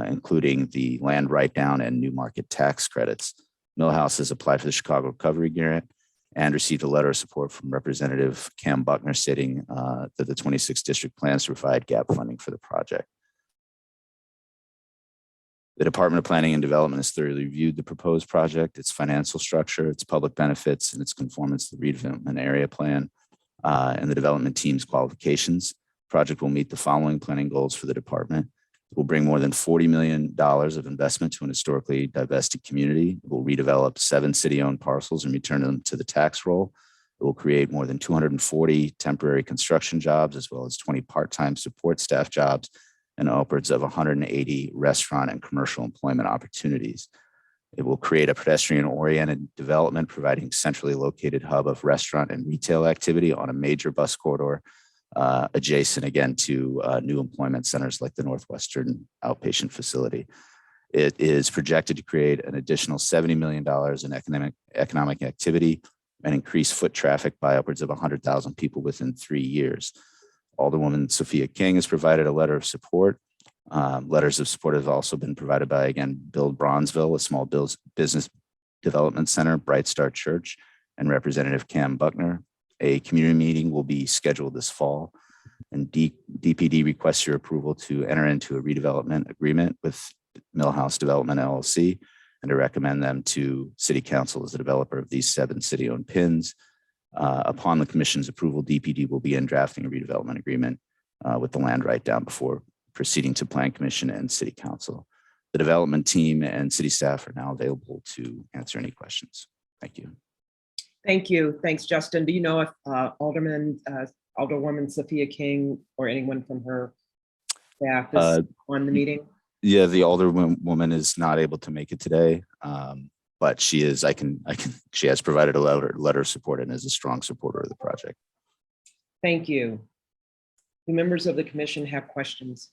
including the land write-down and new market tax credits. Milhouse has applied for the Chicago Recovery Grant and received a letter of support from Representative Cam Buckner stating that the 26th district plans to provide gap funding for the project. The Department of Planning and Development has thoroughly reviewed the proposed project, its financial structure, its public benefits, and its conformance to the redevelopment area plan and the development team's qualifications. The project will meet the following planning goals for the department. It will bring more than $40 million of investment to an historically divested community. It will redevelop 7 city-owned parcels and return them to the tax roll. It will create more than 240 temporary construction jobs, as well as 20 part-time support staff jobs, and upwards of 180 restaurant and commercial employment opportunities. It will create a pedestrian-oriented development, providing a centrally located hub of restaurant and retail activity on a major bus corridor, adjacent again to new employment centers like the Northwestern outpatient facility. It is projected to create an additional $70 million in economic activity and increase foot traffic by upwards of 100,000 people within 3 years. Alderwoman Sophia King has provided a letter of support. Letters of support have also been provided by, again, Build Bronzeville, a small business development center, Bright Star Church, and Representative Cam Buckner. A community meeting will be scheduled this fall, and DPD requests your approval to enter into a redevelopment agreement with Milhouse Development LLC and to recommend them to City Council as the developer of these 7 city-owned PINs. Upon the commission's approval, DPD will begin drafting a redevelopment agreement with the land write-down before proceeding to Plan Commission and City Council. The development team and city staff are now available to answer any questions. Thank you. Thank you. Thanks, Justin. Do you know if Alderwoman Sophia King or anyone from her staff is on the meeting? Yeah, the Alderwoman is not able to make it today, but she is. She has provided a letter of support and is a strong supporter of the project. Thank you. Do members of the commission have questions?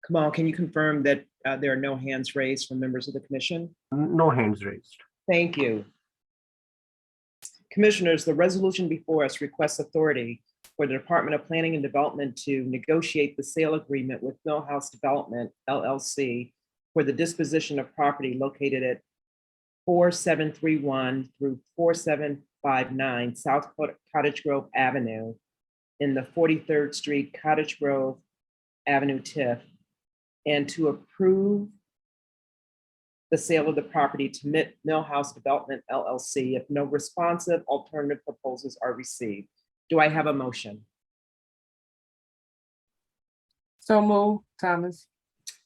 Kamal, can you confirm that there are no hands raised from members of the commission? No hands raised. Thank you. Commissioners, the resolution before us requests authority for the Department of Planning and Development to negotiate the sale agreement with Milhouse Development LLC for the disposition of property located at 4731 through 4759 South Cottage Grove Avenue in the 43rd Street Cottage Grove Avenue Tiff, and to approve the sale of the property to Milhouse Development LLC if no responsive alternative proposals are received. Do I have a motion? So move, Thomas.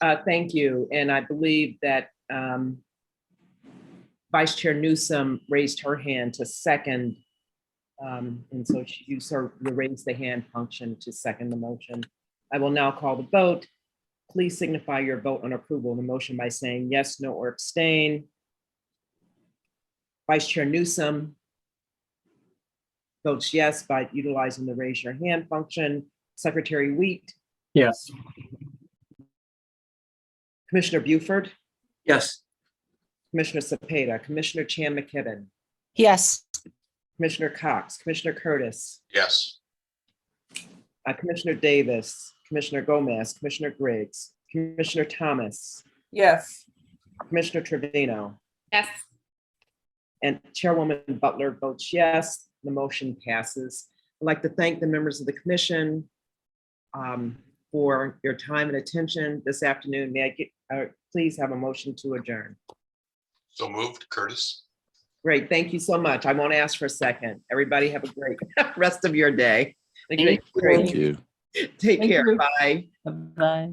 Thank you. And I believe that Vice Chair Newsom raised her hand to second. And so she used the raise the hand function to second the motion. I will now call the vote. Please signify your vote on approval of the motion by saying yes, no, or abstain. Vice Chair Newsom votes yes by utilizing the raise your hand function. Secretary Wheat. Yes. Commissioner Buford. Yes. Commissioner Cepeda, Commissioner Chan McKibben, Yes. Commissioner Cox, Commissioner Curtis, Yes. Commissioner Davis, Commissioner Gomez, Commissioner Griggs, Commissioner Thomas, Yes. Commissioner Trevino, Yes. and Chairwoman Butler votes yes. The motion passes. I'd like to thank the members of the commission for your time and attention this afternoon. May I get, please have a motion to adjourn? So moved, Curtis. Great, thank you so much. I won't ask for a second. Everybody have a great rest of your day. Thank Great- Thank you. Take Thank care, you. bye. Bye.